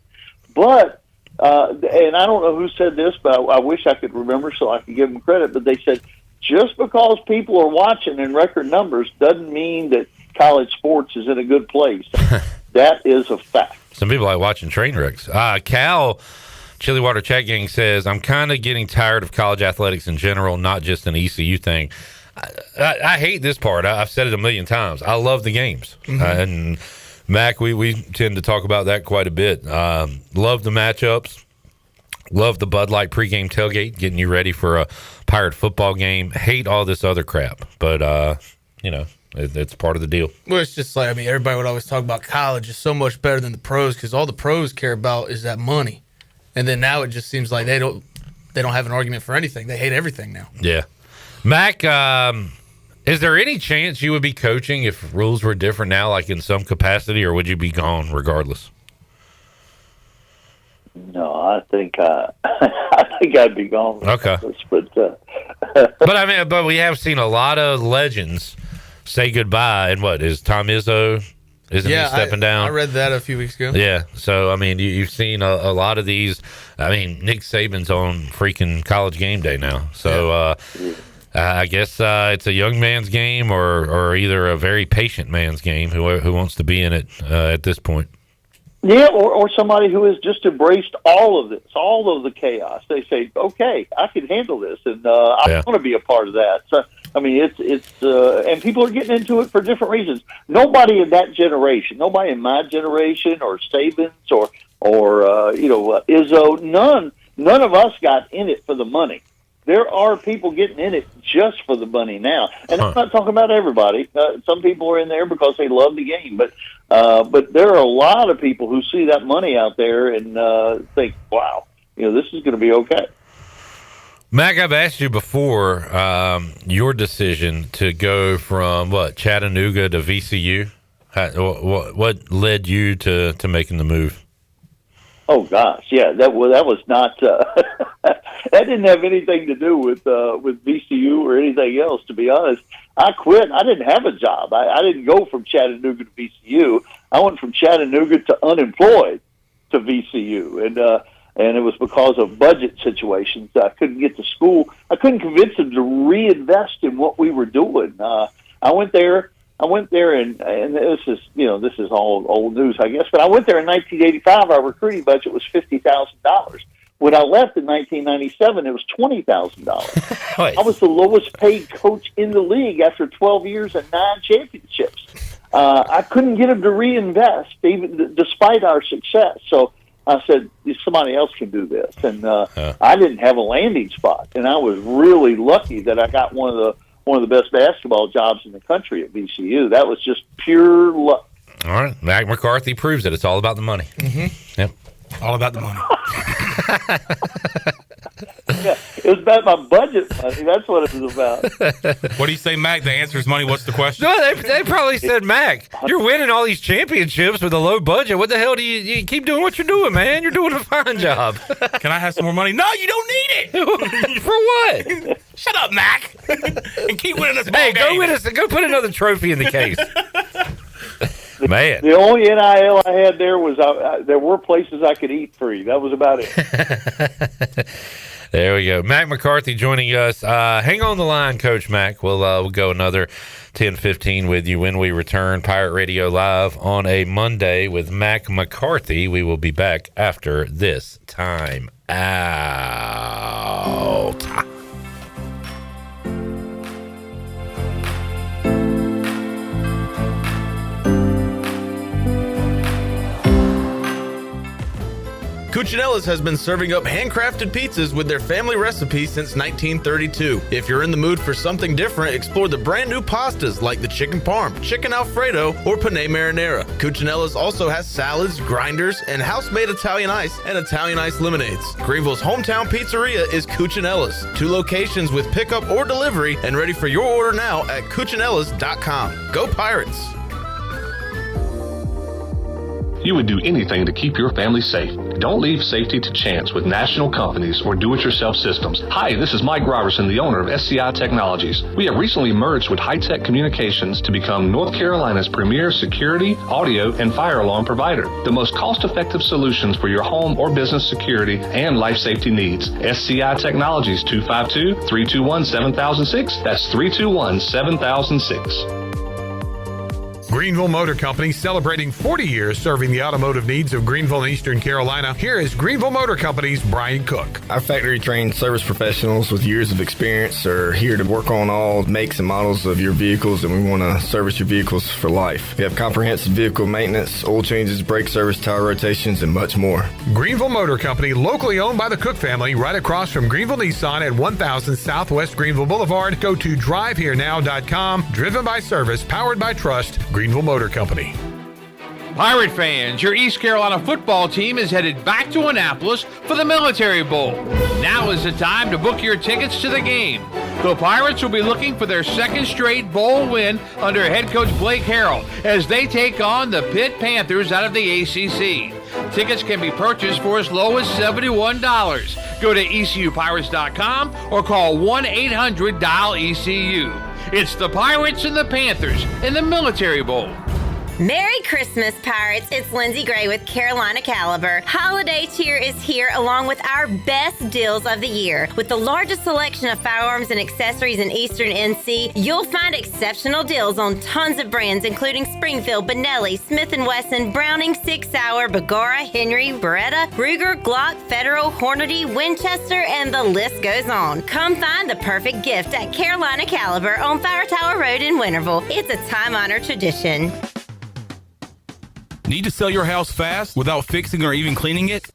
Speaker 21: But and I don't know who said this, but I wish I could remember so I could give them credit. But they said just because people are watching in record numbers doesn't mean that college sports is in a good place. That is a fact.
Speaker 13: Some people like watching train wrecks. Cal, Chili Water Chat Gang says, I'm kind of getting tired of college athletics in general, not just an ECU thing. I hate this part. I've said it a million times. I love the games. And Mac, we tend to talk about that quite a bit. Love the matchups. Love the Bud Light pregame tailgate, getting you ready for a Pirate football game. Hate all this other crap. But, it's part of the deal.
Speaker 18: Well, it's just like, everybody would always talk about college is so much better than the pros because all the pros care about is that money. And then now it just seems like they don't have an argument for anything. They hate everything now.
Speaker 13: Yeah. Mac, is there any chance you would be coaching if rules were different now, like in some capacity, or would you be gone regardless?
Speaker 21: No, I think I'd be gone.
Speaker 13: Okay. But we have seen a lot of legends say goodbye. And what is Tom Izzo? Isn't he stepping down?
Speaker 18: I read that a few weeks ago.
Speaker 13: Yeah. So, you've seen a lot of these. Nick Saban's on freaking College Game Day now. So, I guess it's a young man's game or either a very patient man's game who wants to be in it at this point.
Speaker 21: Yeah, or somebody who has just embraced all of this, all of the chaos. They say, okay, I can handle this, and I want to be a part of that. So, and people are getting into it for different reasons. Nobody in that generation, nobody in my generation or Saban's or Izzo, none of us got in it for the money. There are people getting in it just for the money now. And I'm not talking about everybody. Some people are in there because they love the game. But there are a lot of people who see that money out there and think, wow, this is going to be okay.
Speaker 13: Mac, I've asked you before your decision to go from, Chattanooga to VCU. What led you to making the move?
Speaker 21: Oh gosh, yeah, that was not that didn't have anything to do with VCU or anything else. To be honest, I quit. I didn't have a job. I didn't go from Chattanooga to VCU. I went from Chattanooga to unemployed to VCU, and it was because of budget situations. I couldn't get to school. I couldn't convince them to reinvest in what we were doing. I went there, and this is all old news, I guess. But I went there in 1985. Our recruiting budget was $50,000. When I left in 1997, it was $20,000. I was the lowest paid coach in the league after 12 years and 9 championships. I couldn't get them to reinvest, even despite our success. So I said, somebody else can do this, and I didn't have a landing spot, and I was really lucky that I got one of the best basketball jobs in the country at VCU. That was just pure luck.
Speaker 13: All right. Mac McCarthy proves that it's all about the money.
Speaker 18: Mm-hmm.
Speaker 13: Yep.
Speaker 19: All about the money.
Speaker 21: Yeah, it was about my budget money. That's what it was about.
Speaker 19: What do you say, Mac? The answer is money. What's the question?
Speaker 13: No, they probably said, Mac, you're winning all these championships with a low budget. What the hell do you keep doing what you're doing, man? You're doing a fine job.
Speaker 19: Can I have some more money? No, you don't need it.
Speaker 13: For what?
Speaker 19: Shut up, Mac. And keep winning this ball game.
Speaker 13: Go put another trophy in the case. Man.
Speaker 21: The only NIL I had there was there were places I could eat free. That was about it.
Speaker 13: There we go. Mac McCarthy joining us. Hang on the line, Coach Mac. We'll go another 10-15 with you when we return. Pirate Radio Live on a Monday with Mac McCarthy. We will be back after this time out.
Speaker 18: Cuccinelli's has been serving up handcrafted pizzas with their family recipe since 1932. If you're in the mood for something different, explore the brand new pastas like the chicken parm, chicken alfredo, or penne marinara. Cuccinelli's also has salads, grinders, and house-made Italian ice and Italian ice lemonades. Greenville's hometown pizzeria is Cuccinelli's. 2 locations with pickup or delivery, and ready for your order now at Cuccinellis.com. Go Pirates!
Speaker 6: you would do anything to keep your family safe. Don't leave safety to chance with national companies or do-it-yourself systems. Hi, this is Mike Robertson, the owner of SCI Technologies. We have recently merged with High-Tech Communications to become North Carolina's premier security, audio, and fire alarm provider. The most cost-effective solutions for your home or business security and life safety needs. SCI Technologies, 252-321-7006. That's 321-7006.
Speaker 7: Greenville Motor Company celebrating 40 years serving the automotive needs of Greenville and Eastern Carolina. Here is Greenville Motor Company's Brian Cook.
Speaker 8: Our factory-trained service professionals with years of experience are here to work on all makes and models of your vehicles, and we want to service your vehicles for life. We have comprehensive vehicle maintenance, oil changes, brake service, tire rotations, and much more.
Speaker 7: Greenville Motor Company, locally owned by the Cook family, right across from Greenville Nissan at 1000 Southwest Greenville Boulevard. Go to driveherenow.com. Driven by service, powered by trust. Greenville Motor Company.
Speaker 9: Pirate fans, your East Carolina football team is headed back to Annapolis for the Military Bowl. Now is the time to book your tickets to the game. The Pirates will be looking for their second straight bowl win under head coach Blake Harrell as they take on the Pitt Panthers out of the ACC. Tickets can be purchased for as low as $71. Go to ECUPirates.com or call 1-800-DIAL-ECU. It's the Pirates and the Panthers in the Military Bowl.
Speaker 12: Merry Christmas, Pirates. It's Lindsay Gray with Carolina Caliber. Holiday cheer is here along with our best deals of the year. With the largest selection of firearms and accessories in Eastern NC, you'll find exceptional deals on tons of brands including Springfield, Benelli, Smith & Wesson, Browning, Sig Sauer, Bergara, Henry, Beretta, Ruger, Glock, Federal, Hornady, Winchester, and the list goes on. Come find the perfect gift at Carolina Caliber on Fire Tower Road in Winterville. It's a time-honored tradition.
Speaker 15: Need to sell your house fast without fixing or even cleaning it?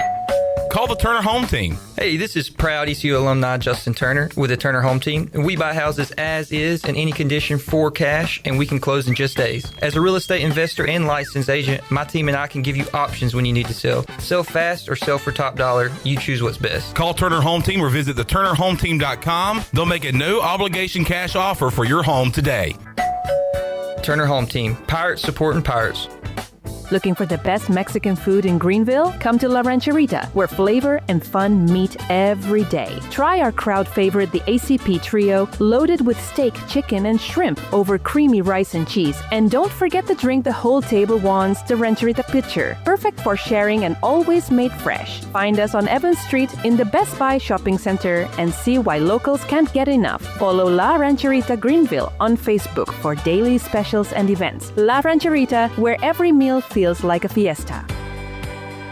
Speaker 15: Call the Turner Home Team.
Speaker 16: Hey, this is proud ECU alumni Justin Turner with the Turner Home Team. We buy houses as is in any condition for cash, and we can close in just days. As a real estate investor and licensed agent, my team and I can give you options when you need to sell. Sell fast or sell for top dollar. You choose what's best.
Speaker 15: Call Turner Home Team or visit theturnerhometeam.com. They'll make a no-obligation cash offer for your home today.
Speaker 16: Turner Home Team. Pirates supporting Pirates.
Speaker 28: Looking for the best Mexican food in Greenville? Come to La Rancherita, where flavor and fun meet every day. Try our crowd favorite, the ACP Trio, loaded with steak, chicken, and shrimp over creamy rice and cheese. And don't forget to drink the whole table wants, the Rancherita Pitcher. Perfect for sharing and always made fresh. Find us on Evans Street in the Best Buy Shopping Center and see why locals can't get enough. Follow La Rancherita Greenville on Facebook for daily specials and events. La Rancherita, where every meal feels like a fiesta.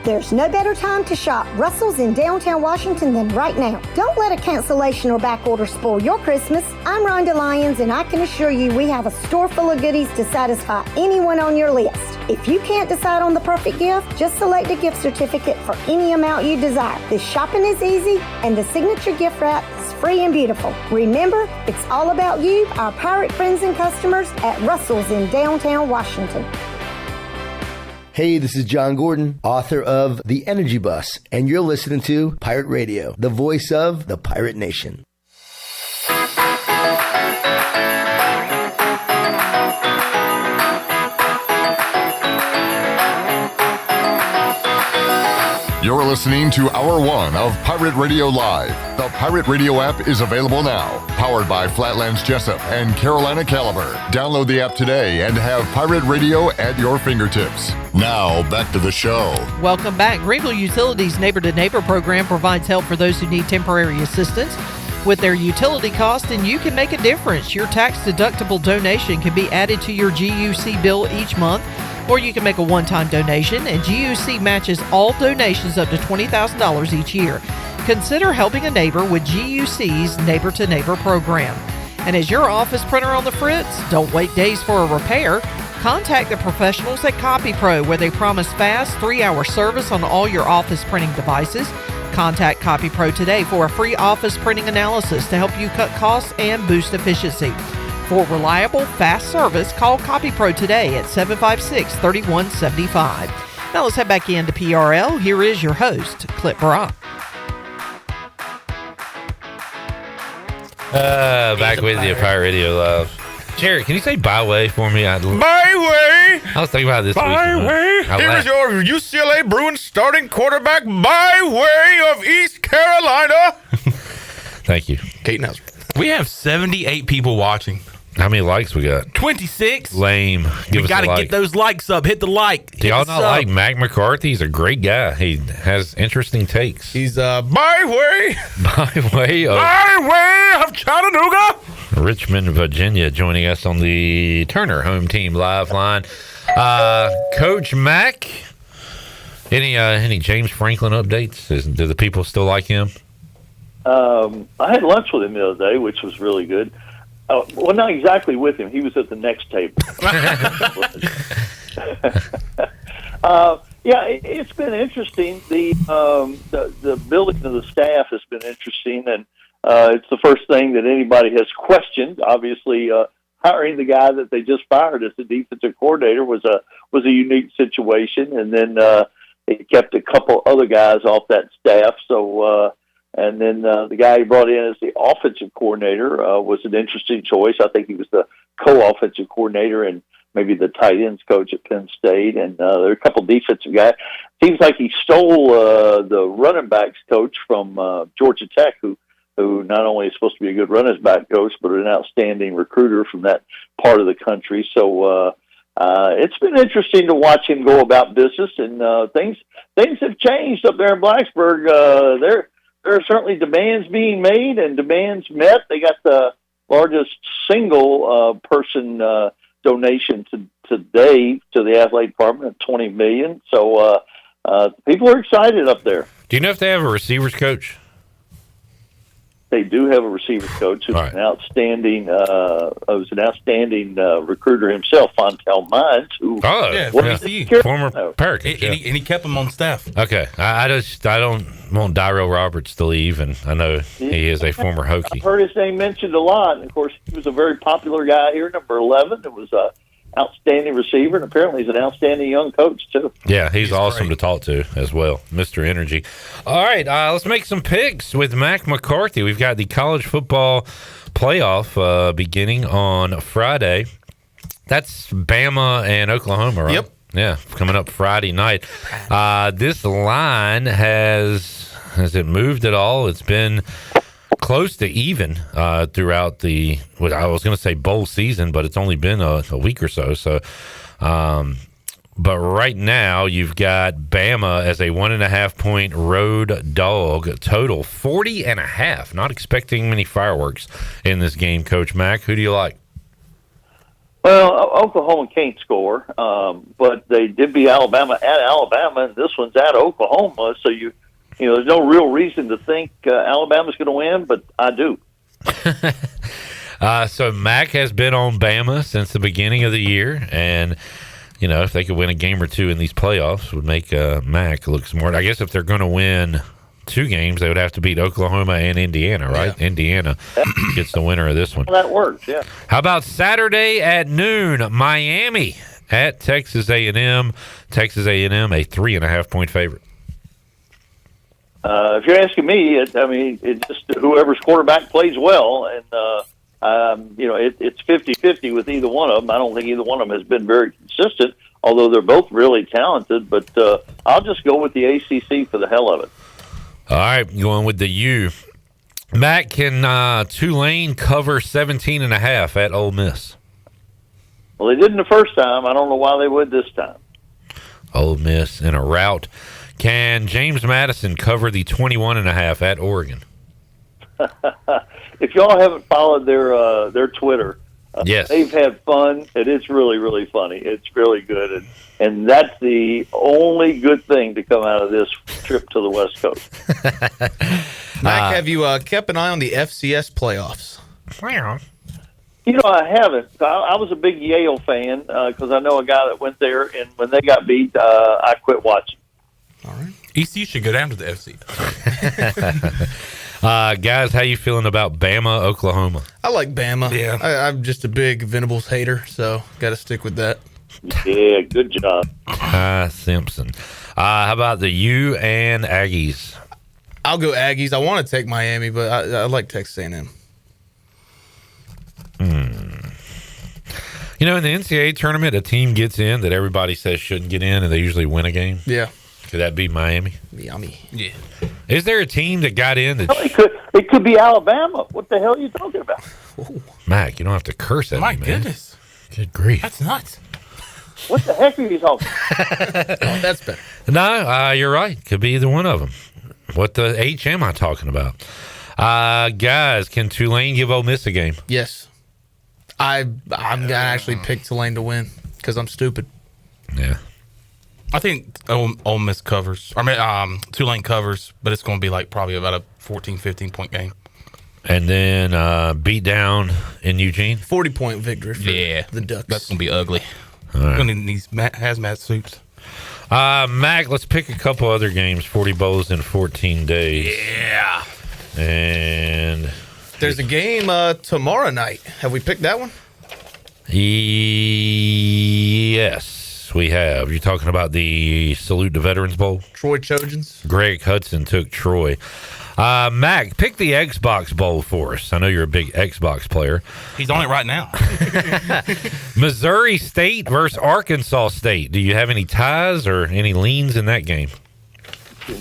Speaker 29: There's no better time to shop Russell's in downtown Washington than right now. Don't let a cancellation or back order spoil your Christmas. I'm Rhonda Lyons, and I can assure you we have a store full of goodies to satisfy anyone on your list. If you can't decide on the perfect gift, just select a gift certificate for any amount you desire. The shopping is easy, and the signature gift wrap is free and beautiful. Remember, it's all about you, our pirate friends and customers at Russell's in downtown Washington.
Speaker 30: Hey, this is John Gordon, author of The Energy Bus, and you're listening to Pirate Radio, the voice of the Pirate Nation.
Speaker 11: You're listening to Hour 1 of Pirate Radio Live. The Pirate Radio app is available now. Powered by Flatlands Jessup and Carolina Caliber. Download the app today and have Pirate Radio at your fingertips. Now, back to the show.
Speaker 26: Welcome back. Greenville Utilities Neighbor to Neighbor program provides help for those who need temporary assistance with their utility costs, and you can make a difference. Your tax-deductible donation can be added to your GUC bill each month, or you can make a one-time donation, and GUC matches all donations up to $20,000 each year. Consider helping a neighbor with GUC's Neighbor to Neighbor program. And is your office printer on the fritz? Don't wait days for a repair. Contact the professionals at CopyPro, where they promise fast 3-hour service on all your office printing devices. Contact CopyPro today for a free office printing analysis to help you cut costs and boost efficiency. For reliable, fast service, call CopyPro today at 756-3175. Now let's head back into PRL. Here is your host, Clip Brock.
Speaker 13: Back with you, Pirate Radio Love. Jared, can you say byway for me?
Speaker 7: Byway.
Speaker 13: I was thinking about this
Speaker 7: Byway.
Speaker 13: weekend.
Speaker 7: Here is your UCLA Bruins starting quarterback by way of East Carolina.
Speaker 13: Thank you.
Speaker 18: Kate knows.
Speaker 19: We have 78 people watching.
Speaker 13: How many likes we got?
Speaker 19: 26.
Speaker 13: Lame.
Speaker 19: We got to get those likes up. Hit the like.
Speaker 13: Do y'all not like Mack McCarthy? He's a great guy. He has interesting takes.
Speaker 18: He's by way
Speaker 13: of
Speaker 7: Chattanooga,
Speaker 13: Richmond, Virginia, joining us on the Turner Home Team Live line. Coach Mack, any James Franklin updates? Do the people still like him?
Speaker 21: I had lunch with him the other day, which was really good. Well, not exactly with him. He was at the next table. Yeah, it's been interesting. The building of the staff has been interesting, and it's the first thing that anybody has questioned. Obviously, hiring the guy that they just fired as the defensive coordinator was a unique situation, and then it kept a couple other guys off that staff. So. And then the guy he brought in as the offensive coordinator was an interesting choice. I think he was the co-offensive coordinator and maybe the tight ends coach at Penn State. And there are a couple defensive guys. Seems like he stole the running backs coach from Georgia Tech, who not only is supposed to be a good running back coach, but an outstanding recruiter from that part of the country. So it's been interesting to watch him go about business. And things have changed up there in Blacksburg. There are certainly demands being made and demands met. They got the largest single person donation today to the athletic department of $20 million. So people are excited up there.
Speaker 13: Do you know if they have a receivers coach?
Speaker 21: They do have a receivers coach who's an outstanding recruiter himself, Fontel Mines, who
Speaker 13: former Pirate,
Speaker 19: and he kept him on staff.
Speaker 13: Okay, I don't want Darrell Roberts to leave, and I know he is a former Hokie.
Speaker 21: I've heard his name mentioned a lot, and of course he was a very popular guy here, number 11. It was a outstanding receiver, and apparently he's an outstanding young coach too.
Speaker 13: Yeah, he's awesome to talk to as well, Mr. Energy. All right, let's make some picks with Mack McCarthy. We've got the college football playoff beginning on Friday. That's Bama and Oklahoma, right?
Speaker 18: Yep.
Speaker 13: Yeah, coming up Friday night. This line has it moved at all? It's been close to even throughout the, I was going to say bowl season, but it's only been a week or so. So, but right now you've got Bama as a 1.5 point road dog, total 40.5. Not expecting many fireworks in this game, Coach Mack. Who do you like?
Speaker 21: Well, Oklahoma can't score, but they did beat Alabama at Alabama, and this one's at Oklahoma. So you know, there's no real reason to think Alabama's going to win, but I do.
Speaker 13: So Mack has been on Bama since the beginning of the year, and you know, if they could win a game or two in these playoffs, would make Mack look smart. I guess if they're going to win 2 games, they would have to beat Oklahoma and Indiana, right? Yeah. Indiana gets the winner of this one.
Speaker 21: Well, that works, yeah.
Speaker 13: How about Saturday at noon, Miami at Texas A&M? Texas A&M, a 3.5 point favorite.
Speaker 21: If you're asking me, it's just whoever's quarterback plays well, and it's 50-50 with either one of them. I don't think either one of them has been very consistent, although they're both really talented. But I'll just go with the ACC for the hell of it.
Speaker 13: All right, going with the U. Matt, can Tulane cover 17.5 at Ole Miss?
Speaker 21: Well, they didn't the first time. I don't know why they would this time.
Speaker 13: Ole Miss in a rout. Can James Madison cover the 21.5 at Oregon?
Speaker 21: If y'all haven't followed their Twitter,
Speaker 13: yes,
Speaker 21: they've had fun, and it's really, really funny. It's really good, and that's the only good thing to come out of this trip to the West Coast.
Speaker 18: Mack, have you kept an eye on the FCS playoffs?
Speaker 21: You know, I haven't. I was a big Yale fan because I know a guy that went there, and when they got beat, I quit watching.
Speaker 19: All right. ECU should go down to the FC.
Speaker 13: Guys, how you feeling about Bama, Oklahoma?
Speaker 18: I like Bama.
Speaker 19: Yeah.
Speaker 18: I'm just a big Venables hater, so got to stick with that.
Speaker 21: Yeah, good job.
Speaker 13: Simpson. How about the U and Aggies?
Speaker 18: I'll go Aggies. I want to take Miami, but I like Texas A&M.
Speaker 13: You know, in the NCAA tournament, a team gets in that everybody says shouldn't get in, and they usually win a game.
Speaker 18: Yeah.
Speaker 13: Could that be Miami?
Speaker 18: Miami.
Speaker 19: Yeah.
Speaker 13: Is there a team that got in that...
Speaker 21: It could be Alabama. What the hell are you talking about?
Speaker 13: Mac, you don't have to curse at
Speaker 19: My
Speaker 13: me, man.
Speaker 19: goodness.
Speaker 13: Good grief.
Speaker 19: That's nuts.
Speaker 21: What the heck are you talking
Speaker 18: about? That's better.
Speaker 13: No, you're right. Could be either one of them. What the H am I talking about? Guys, can Tulane give Ole Miss a game?
Speaker 18: Yes. I'm going to actually pick Tulane to win because I'm stupid.
Speaker 13: Yeah.
Speaker 19: I think Ole Miss covers. Tulane covers, but it's going to be like probably about a 14, 15-point game.
Speaker 13: And then beat down in Eugene?
Speaker 18: 40-point victory for the Ducks.
Speaker 19: That's going to be ugly.
Speaker 13: All right.
Speaker 19: Going to need these hazmat suits.
Speaker 13: Mac, let's pick a couple other games. 40 bowls in 14 days.
Speaker 19: Yeah.
Speaker 13: And
Speaker 18: there's a game tomorrow night. Have we picked that one?
Speaker 13: Yes, we have. You're talking about the Salute the Veterans Bowl?
Speaker 18: Troy Trojans.
Speaker 13: Greg Hudson took Troy. Mac, pick the Xbox Bowl for us. I know you're a big Xbox player.
Speaker 19: He's on it right now.
Speaker 13: Missouri State versus Arkansas State. Do you have any ties or any leans in that game?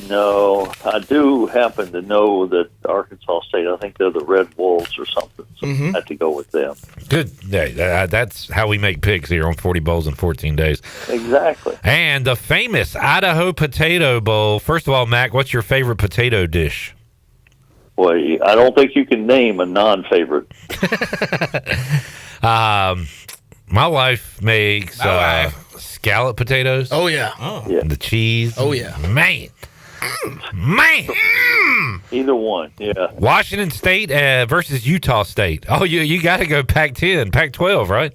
Speaker 21: No, I do happen to know that Arkansas State, I think they're the Red Wolves or something, so I have to go with them.
Speaker 13: Good. That's how we make picks here on 40 Bowls in 14 days.
Speaker 21: Exactly.
Speaker 13: And the famous Idaho Potato Bowl. First of all, Mac, what's your favorite potato dish?
Speaker 21: Boy, I don't think you can name a non-favorite.
Speaker 13: My wife makes scallop potatoes.
Speaker 18: Oh, yeah.
Speaker 13: And the cheese.
Speaker 18: Oh, yeah.
Speaker 13: Man.
Speaker 21: Either one, yeah.
Speaker 13: Washington State versus Utah State. Oh, you got to go Pac-10, Pac-12, right?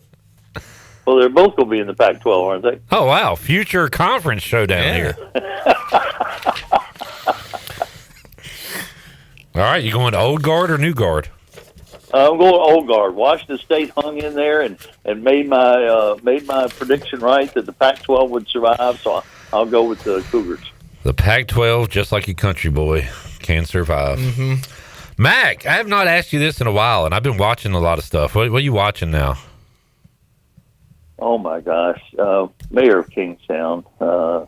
Speaker 21: Well, they're both going to be in the Pac-12, aren't they?
Speaker 13: Oh, wow. Future conference showdown here. All right, you going to Old Guard or New Guard?
Speaker 21: I'm going Old Guard. Washington State hung in there and made my prediction right that the Pac-12 would survive, so I'll go with the Cougars.
Speaker 13: The Pac-12, just like your country boy, can survive.
Speaker 18: Mm-hmm.
Speaker 13: Mac, I have not asked you this in a while, and I've been watching a lot of stuff. What are you watching now?
Speaker 21: Oh my gosh, Mayor of Kingstown. And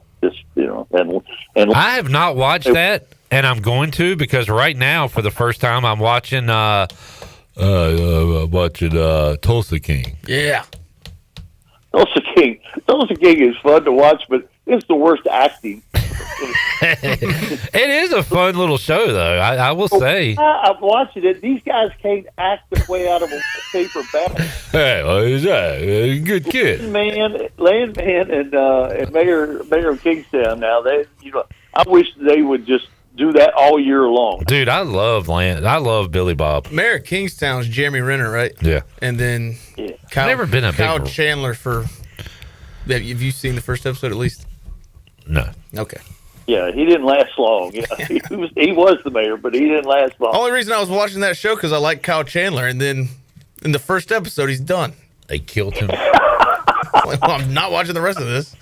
Speaker 13: I have not watched that, and I'm going to because right now, for the first time, I'm watching Tulsa King.
Speaker 18: Yeah.
Speaker 21: Tulsa King is fun to watch, but it's the worst acting.
Speaker 13: It is a fun little show, though. I will say.
Speaker 21: I'm watching it. These guys can't act their way out of a paper bag.
Speaker 13: Hey, a good kid.
Speaker 21: Landman, and Mayor of Kingstown. Now I wish they would just do that all year long.
Speaker 13: Dude, I love Billy Bob.
Speaker 18: Mayor of Kingstown's Jeremy Renner, right?
Speaker 13: Yeah.
Speaker 18: And then
Speaker 13: I've never been a
Speaker 18: Kyle
Speaker 13: big...
Speaker 18: Chandler for. Have you seen the first episode at least?
Speaker 13: No.
Speaker 18: Okay.
Speaker 21: Yeah, he didn't last long. Yeah, he was the mayor, but he didn't last long.
Speaker 18: Only reason I was watching that show because I like Kyle Chandler, and then in the first episode, he's done.
Speaker 13: They killed him.
Speaker 18: Well, I'm not watching the rest of this.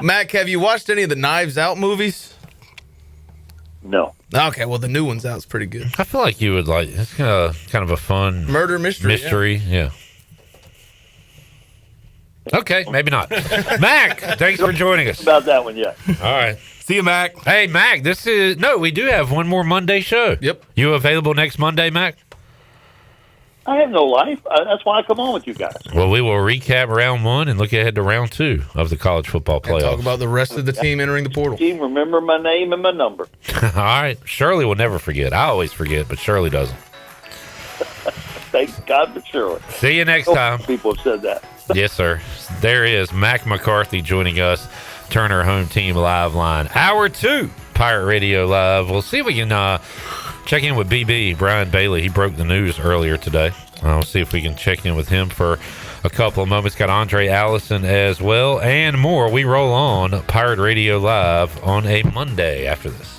Speaker 18: Mac, have you watched any of the Knives Out movies?
Speaker 21: No.
Speaker 18: Okay, well, the new one's out. It's pretty good.
Speaker 13: I feel like you would like. It's kind of a fun
Speaker 18: murder mystery.
Speaker 13: Yeah. Okay, maybe not. Mac, thanks for joining us.
Speaker 21: About that one, yeah.
Speaker 13: All right.
Speaker 19: See you, Mac.
Speaker 13: Hey, Mac, we do have one more Monday show.
Speaker 18: Yep.
Speaker 13: You available next Monday, Mac?
Speaker 21: I have no life. That's why I come on with you guys.
Speaker 13: Well, we will recap round 1 and look ahead to round 2 of the college football playoffs.
Speaker 18: Talk about the rest of the team entering the portal.
Speaker 21: Team, remember my name and my number.
Speaker 13: All right. Shirley will never forget. I always forget, but Shirley doesn't.
Speaker 21: Thank God for Shirley.
Speaker 13: See you next time.
Speaker 21: People have said that.
Speaker 13: Yes, sir. There is Mac McCarthy joining us. Turner Home Team Live Line. Hour 2, Pirate Radio Live. We'll see if we can check in with BB, Brian Bailey. He broke the news earlier today. I'll see if we can check in with him for a couple of moments. Got Aundrae Allison as well and more. We roll on Pirate Radio Live on a Monday after this.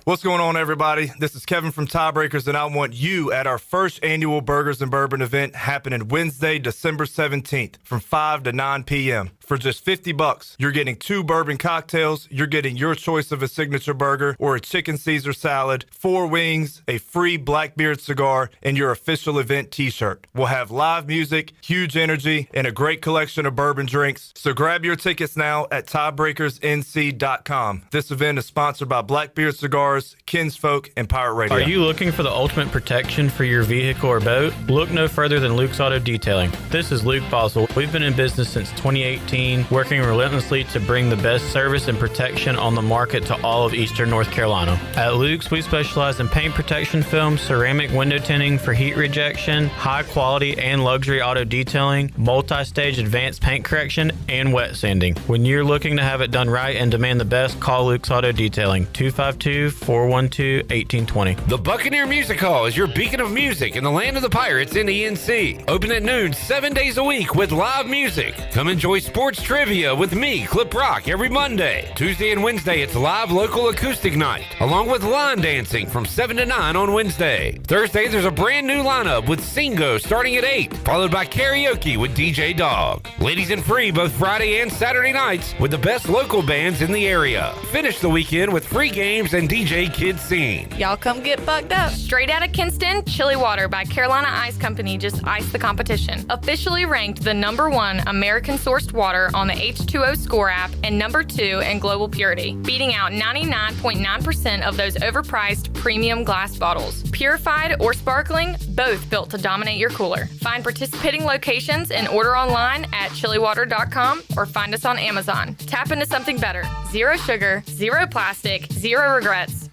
Speaker 8: What's going on, everybody? This is Kevin from Tiebreakers, and I want you at our first annual Burgers and Bourbon event happening Wednesday, December 17th from 5 to 9 p.m.
Speaker 1: For just $50, you're getting 2 bourbon cocktails, you're getting your choice of a signature burger or a chicken Caesar salad, 4 wings, a free Blackbeard cigar, and your official event t-shirt. We'll have live music, huge energy, and a great collection of bourbon drinks. So grab your tickets now at tiebreakersnc.com. This event is sponsored by Blackbeard Cigars, Kinsfolk, and Pirate Radio.
Speaker 2: Are you looking for the ultimate protection for your vehicle or boat? Look no further than Luke's Auto Detailing. This is Luke Boswell. We've been in business since 2018, working relentlessly to bring the best service and protection on the market to all of Eastern North Carolina. At Luke's, we specialize in paint protection film, ceramic window tinting for heat rejection, high quality and luxury auto detailing, multi-stage advanced paint correction, and wet sanding. When you're looking to have it done right and demand the best, call Luke's Auto Detailing, 252-412-1820.
Speaker 3: The Buccaneer Music Hall is your beacon of music in the land of the Pirates in ENC. Open at noon 7 days a week with live music. Come enjoy sports trivia with me, Clip Rock, every Monday. Tuesday and Wednesday, it's live local acoustic night, along with line dancing from 7 to 9 on Wednesday. Thursday, there's a brand new lineup with Singo starting at 8, followed by karaoke with DJ Dog. Ladies and free both Friday and Saturday nights with the best local bands in the area. Finish the weekend with free games and DJ Kids Scene.
Speaker 4: Y'all come get bucked up. Straight out of Kinston, Chili Water by Carolina Ice Company just iced the competition. Officially ranked the #1 American-sourced water on the H2O Score app and #2 in global purity, beating out 99.9% of those overpriced premium glass bottles. Purified or sparkling, both built to dominate your cooler. Find participating locations and order online at chiliwater.com or find us on Amazon. Tap into something better. Zero sugar, zero plastic, zero regrets.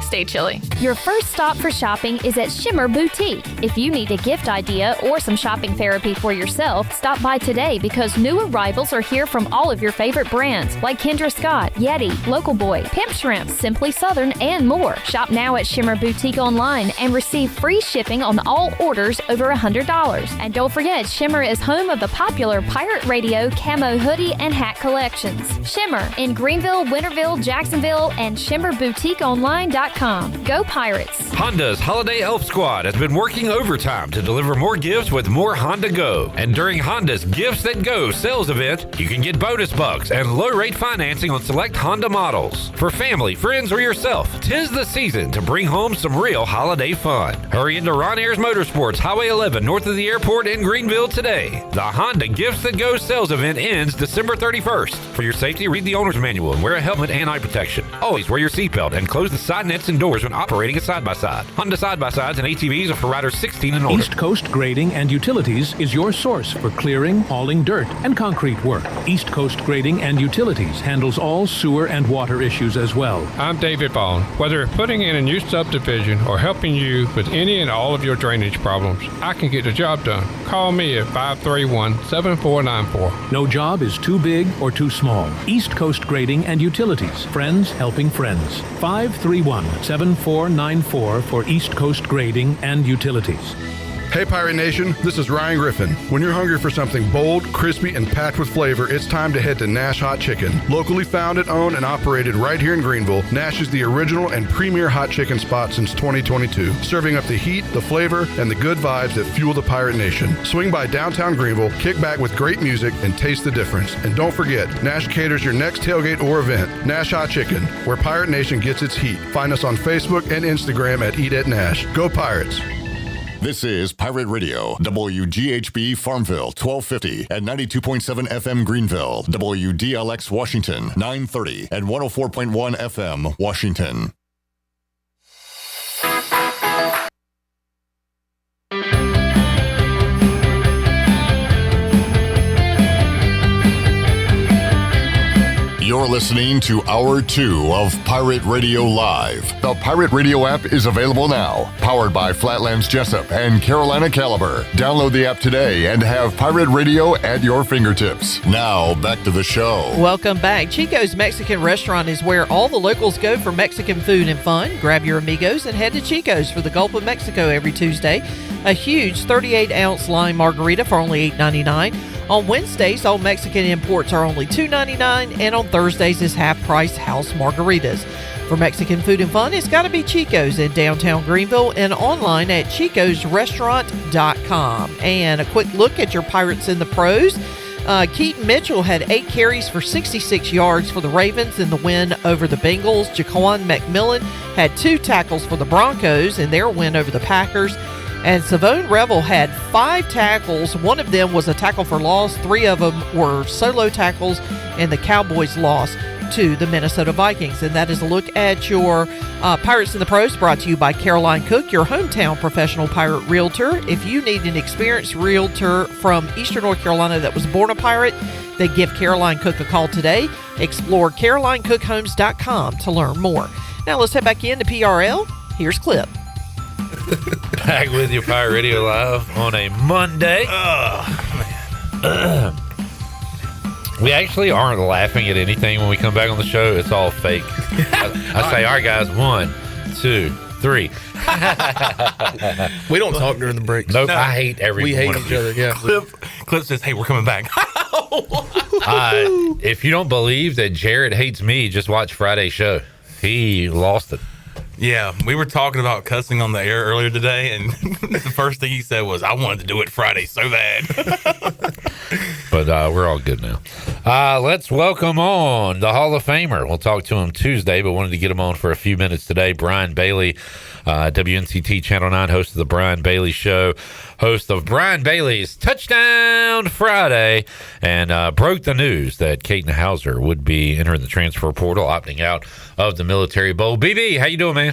Speaker 4: Stay chilly.
Speaker 28: Your first stop for shopping is at Shimmer Boutique. If you need a gift idea or some shopping therapy for yourself, stop by today because new arrivals are here from all of your favorite brands like Kendra Scott, Yeti, Local Boy, Pimp Shrimp, Simply Southern, and more. Shop now at Shimmer Boutique online and receive free shipping on all orders over $100. And don't forget, Shimmer is home of the popular Pirate Radio camo hoodie and hat collections. Shimmer in Greenville, Winterville, Jacksonville, and ShimmerBoutiqueOnline.com. Go Pirates!
Speaker 3: Honda's Holiday Elf Squad has been working overtime to deliver more gifts with more Honda Go. And during Honda's Gifts That Go sales event, you can get bonus bucks and low-rate financing on select Honda models. For family, friends, or yourself, 'tis the season to bring home some real holiday fun. Hurry into Ron Ayers Motorsports, Highway 11, north of the airport in Greenville today. The Honda Gifts That Go sales event ends December 31st. For your safety, read the owner's manual and wear a helmet and eye protection. Always wear your seatbelt and close the side nets and doors when operating a side-by-side. Honda side-by-sides and ATVs are for riders 16 and older.
Speaker 5: East Coast Grading and Utilities is your source for clearing, hauling dirt, and concrete work. East Coast Grading and Utilities handles all sewer and water issues as well.
Speaker 10: I'm David Bond. Whether putting in a new subdivision or helping you with any and all of your drainage problems, I can get the job done. Call me at 531-7494.
Speaker 5: No job is too big or too small. East Coast Grading and Utilities. Friends helping friends. 531-7494 for East Coast Grading and Utilities.
Speaker 17: Hey Pirate Nation, this is Ryan Griffin. When you're hungry for something bold, crispy, and packed with flavor, it's time to head to Nash Hot Chicken. Locally founded, owned, and operated right here in Greenville, Nash is the original and premier hot chicken spot since 2022, serving up the heat, the flavor, and the good vibes that fuel the Pirate Nation. Swing by downtown Greenville, kick back with great music, and taste the difference. And don't forget, Nash caters your next tailgate or event. Nash Hot Chicken, where Pirate Nation gets its heat. Find us on Facebook and Instagram at Eat at Nash. Go Pirates!
Speaker 11: This is Pirate Radio, WGHB Farmville, 1250 and 92.7 FM Greenville, WDLX Washington, 930 and 104.1 FM Washington. You're listening to Hour 2 of Pirate Radio Live. The Pirate Radio app is available now. Powered by Flatlands Jessup and Carolina Caliber. Download the app today and have Pirate Radio at your fingertips. Now, back to the show.
Speaker 26: Welcome back. Chico's Mexican Restaurant is where all the locals go for Mexican food and fun. Grab your amigos and head to Chico's for the Gulf of Mexico every Tuesday. A huge 38-ounce lime margarita for only $8.99. On Wednesdays, all Mexican imports are only $2.99, and on Thursdays is half-price house margaritas. For Mexican food and fun, it's got to be Chico's in downtown Greenville and online at chicosrestaurant.com. And a quick look at your Pirates in the Pros. Keaton Mitchell had 8 carries for 66 yards for the Ravens in the win over the Bengals. Jaquan McMillan had 2 tackles for the Broncos in their win over the Packers. And Savone Revel had 5 tackles. One of them was a tackle for loss. 3 of them were solo tackles, and the Cowboys lost to the Minnesota Vikings. And that is a look at your Pirates in the Pros, brought to you by Caroline Cook, your hometown professional pirate realtor. If you need an experienced realtor from Eastern North Carolina that was born a pirate, then give Caroline Cook a call today. Explore CarolineCookHomes.com to learn more. Now let's head back into PRL. Here's Clip.
Speaker 13: Back with you, Pirate Radio Live on a Monday. We actually aren't laughing at anything when we come back on the show. It's all fake. I say, all right, guys, 1, 2, 3.
Speaker 18: We don't talk during the breaks.
Speaker 13: Nope, no. I hate everyone.
Speaker 18: We hate each other, yeah.
Speaker 19: Clip says, hey, we're coming back.
Speaker 13: If you don't believe that Jared hates me, just watch Friday's show. He lost it.
Speaker 19: Yeah, we were talking about cussing on the air earlier today, and the first thing he said was, I wanted to do it Friday so bad.
Speaker 13: But we're all good now. Let's welcome on the Hall of Famer. We'll talk to him Tuesday, but wanted to get him on for a few minutes today. Brian Bailey, WNCT Channel 9, host of the Brian Bailey Show, host of Brian Bailey's Touchdown Friday, and broke the news that Caden Hauser would be entering the transfer portal, opting out of the Military Bowl. BB, how you doing, man?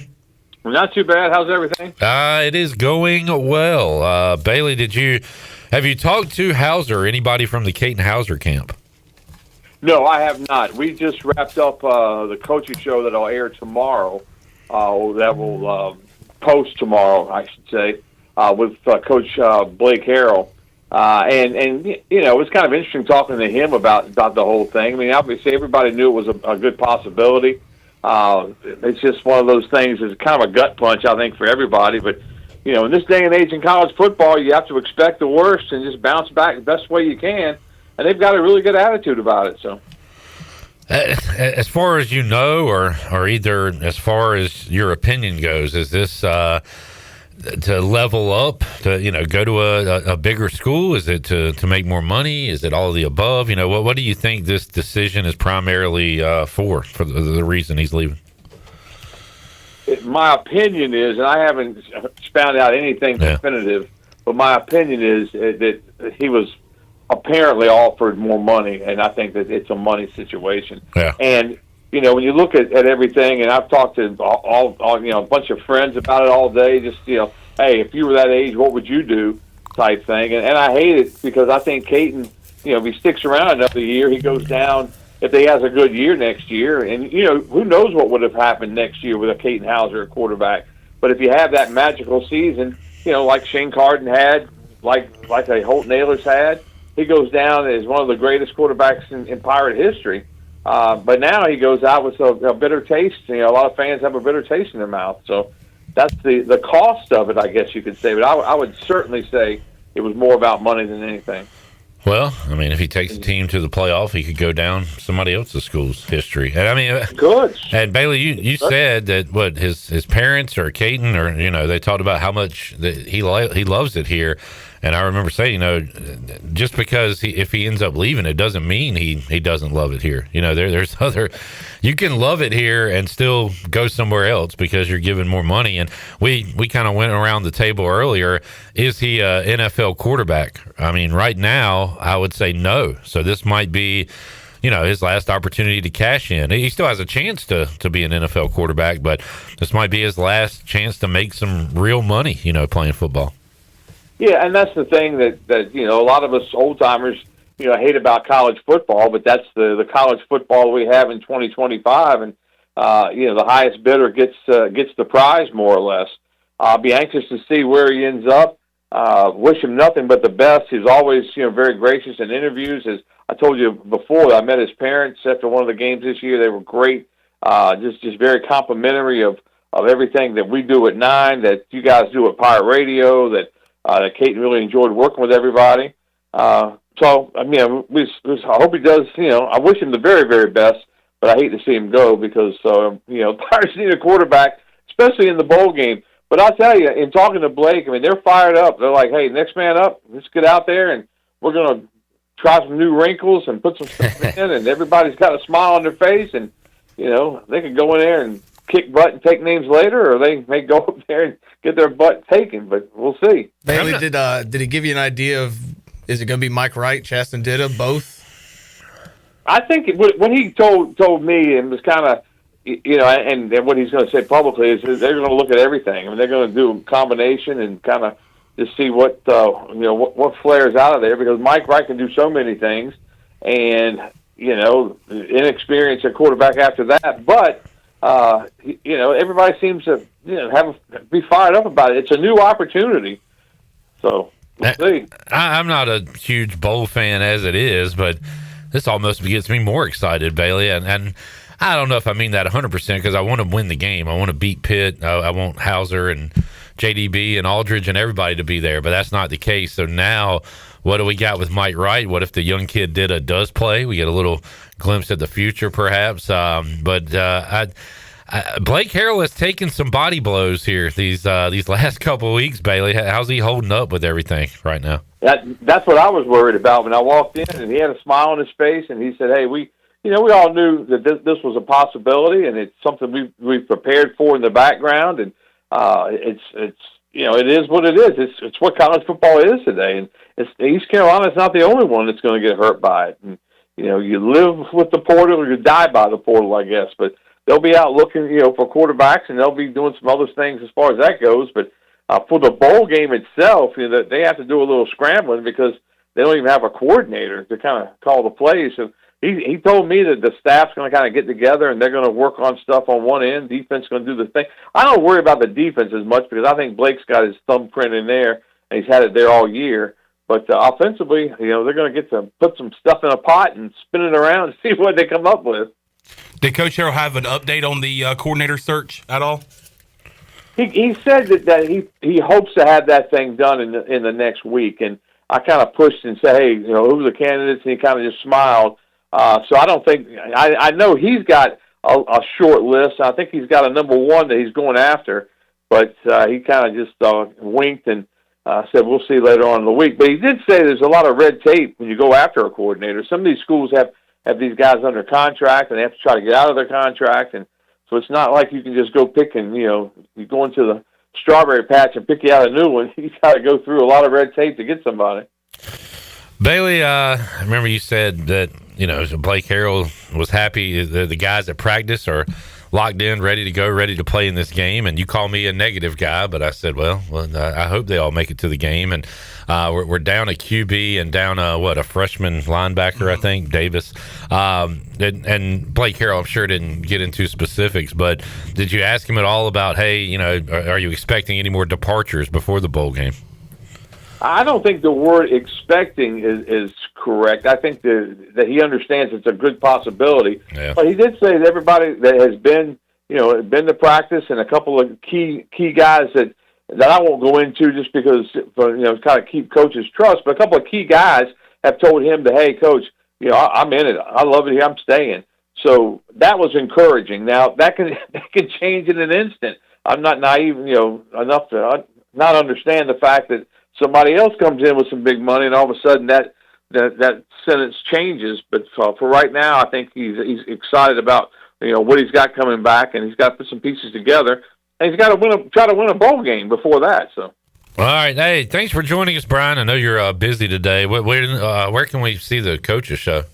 Speaker 6: Not too bad. How's everything?
Speaker 13: It is going well. Bailey, have you talked to Hauser, anybody from the Caden Hauser camp?
Speaker 6: No, I have not. We just wrapped up the coaching show that'll air tomorrow. That will post tomorrow, I should say, with Coach Blake Harrell. And you know, it was kind of interesting talking to him about the whole thing. I mean, obviously everybody knew it was a good possibility. It's just one of those things. It's kind of a gut punch, I think, for everybody. But you know, in this day and age in college football, you have to expect the worst and just bounce back the best way you can. And they've got a really good attitude about it. So,
Speaker 13: as far as you know, or either as far as your opinion goes, is this to level up, to go to a bigger school? Is it to make more money? Is it all of the above? What do you think this decision is primarily for the reason he's leaving?
Speaker 6: My opinion is, and I haven't found out anything definitive, but my opinion is that he was apparently offered more money, and I think that it's a money situation.
Speaker 13: Yeah.
Speaker 6: And when you look at everything, and I've talked to all a bunch of friends about it all day, just hey, if you were that age, what would you do, type thing. And I hate it because I think Caden, if he sticks around another year, he goes down. If he has a good year next year, and who knows what would have happened next year with a Caden Hauser at quarterback. But if you have that magical season, like Shane Carden had, like a Holton Ahlers had, he goes down as one of the greatest quarterbacks in Pirate history. But now he goes out with a bitter taste. A lot of fans have a bitter taste in their mouth. So that's the cost of it, I guess you could say. But I would certainly say it was more about money than anything.
Speaker 13: Well, I mean, if he takes the team to the playoff, he could go down somebody else's school's history. And I mean,
Speaker 6: good.
Speaker 13: And Bailey, you said that his parents or Caden or they talked about how much that he loves it here. And I remember saying, just because if he ends up leaving, it doesn't mean he doesn't love it here. There's you can love it here and still go somewhere else because you're given more money. And we kind of went around the table earlier. Is he a NFL quarterback? I mean, right now, I would say no. So this might be, his last opportunity to cash in. He still has a chance to be an NFL quarterback, but this might be his last chance to make some real money, playing football.
Speaker 6: Yeah, and that's the thing that a lot of us old timers hate about college football, but that's the college football we have in 2025, and the highest bidder gets the prize more or less. I'll be anxious to see where he ends up. Wish him nothing but the best. He's always very gracious in interviews. As I told you before, I met his parents after one of the games this year. They were great, just very complimentary of everything that we do at 9, that you guys do at Pirate Radio, that Caden really enjoyed working with everybody. So, I mean, I hope he does, I wish him the very, very best, but I hate to see him go because, Pirates need a quarterback, especially in the bowl game. But I'll tell you, in talking to Blake, I mean, they're fired up. They're like, hey, next man up, let's get out there, and we're going to try some new wrinkles and put some stuff in, and everybody's got a smile on their face, and they can go in there and kick butt and take names later, or they may go up there and get their butt taken. But we'll see.
Speaker 18: Bailey, did he give you an idea of, is it going to be Mike Wright, Chaston Ditta, both?
Speaker 6: I think what he told me, and was kind of, and what he's going to say publicly is they're going to look at everything. I mean, they're going to do a combination and kind of just see what flares out of there, because Mike Wright can do so many things, and inexperienced at quarterback after that. But everybody seems to be fired up about it. It's a new opportunity, so we'll see.
Speaker 13: I'm not a huge bowl fan as it is, but this almost gets me more excited, Bailey, and I don't know if I mean that 100% because I want to win the game. I want to beat Pitt. I want Hauser and JDB and Aldridge and everybody to be there, but that's not the case. So now what do we got with Mike Wright? What if the young kid does play? We get a little glimpse at the future perhaps. But Blake Harrell has taken some body blows here these last couple of weeks, Bailey. How's he holding up with everything right now?
Speaker 6: That's what I was worried about when I walked in, and he had a smile on his face, and he said, hey, we all knew that this was a possibility, and it's something we've prepared for in the background, and it is what it is. It's what college football is today, and East Carolina's not the only one that's going to get hurt by it. And you live with the portal or you die by the portal, I guess. But they'll be out looking, for quarterbacks, and they'll be doing some other things as far as that goes. But for the bowl game itself, they have to do a little scrambling because they don't even have a coordinator to kind of call the plays. So he told me that the staff's going to kind of get together and they're going to work on stuff on one end. Defense is going to do the thing. I don't worry about the defense as much because I think Blake's got his thumbprint in there and he's had it there all year. But offensively, they're going to get to put some stuff in a pot and spin it around and see what they come up with.
Speaker 19: Did Coach Harrell have an update on the coordinator search at all?
Speaker 6: He said that he hopes to have that thing done in the next week. And I kind of pushed and said, hey, who are the candidates? And he kind of just smiled. So I don't think I know he's got a short list. I think he's got a number one that he's going after, but he kind of just winked and said we'll see later on in the week. But he did say there's a lot of red tape when you go after a coordinator. Some of these schools have these guys under contract and they have to try to get out of their contract, and so it's not like you can just go pick and you go into the strawberry patch and pick you out a new one. You got to go through a lot of red tape to get somebody.
Speaker 13: Bailey, I remember you said that Blake Harrell was happy. The guys at practice are locked in, ready to go, ready to play in this game. And you call me a negative guy, but I said, well, I hope they all make it to the game. And we're down a QB and down a freshman linebacker, I think, Davis. And Blake Harrell, I'm sure, didn't get into specifics, but did you ask him at all about, hey, are you expecting any more departures before the bowl game?
Speaker 6: I don't think the word expecting is correct. I think that he understands it's a good possibility. Yeah. But he did say that everybody that has been to practice and a couple of key guys that I won't go into just because kind of keep coach's trust, but a couple of key guys have told him that, hey, coach, I'm in it. I love it here. I'm staying. So that was encouraging. Now that can change in an instant. I'm not naive, enough to not understand the fact that somebody else comes in with some big money, and all of a sudden that sentence changes. But for right now, I think he's excited about what he's got coming back, and he's got to put some pieces together, and he's got to try to win a bowl game before that. So,
Speaker 13: all right, hey, thanks for joining us, Brian. I know you're busy today. Where can we see the coach's show?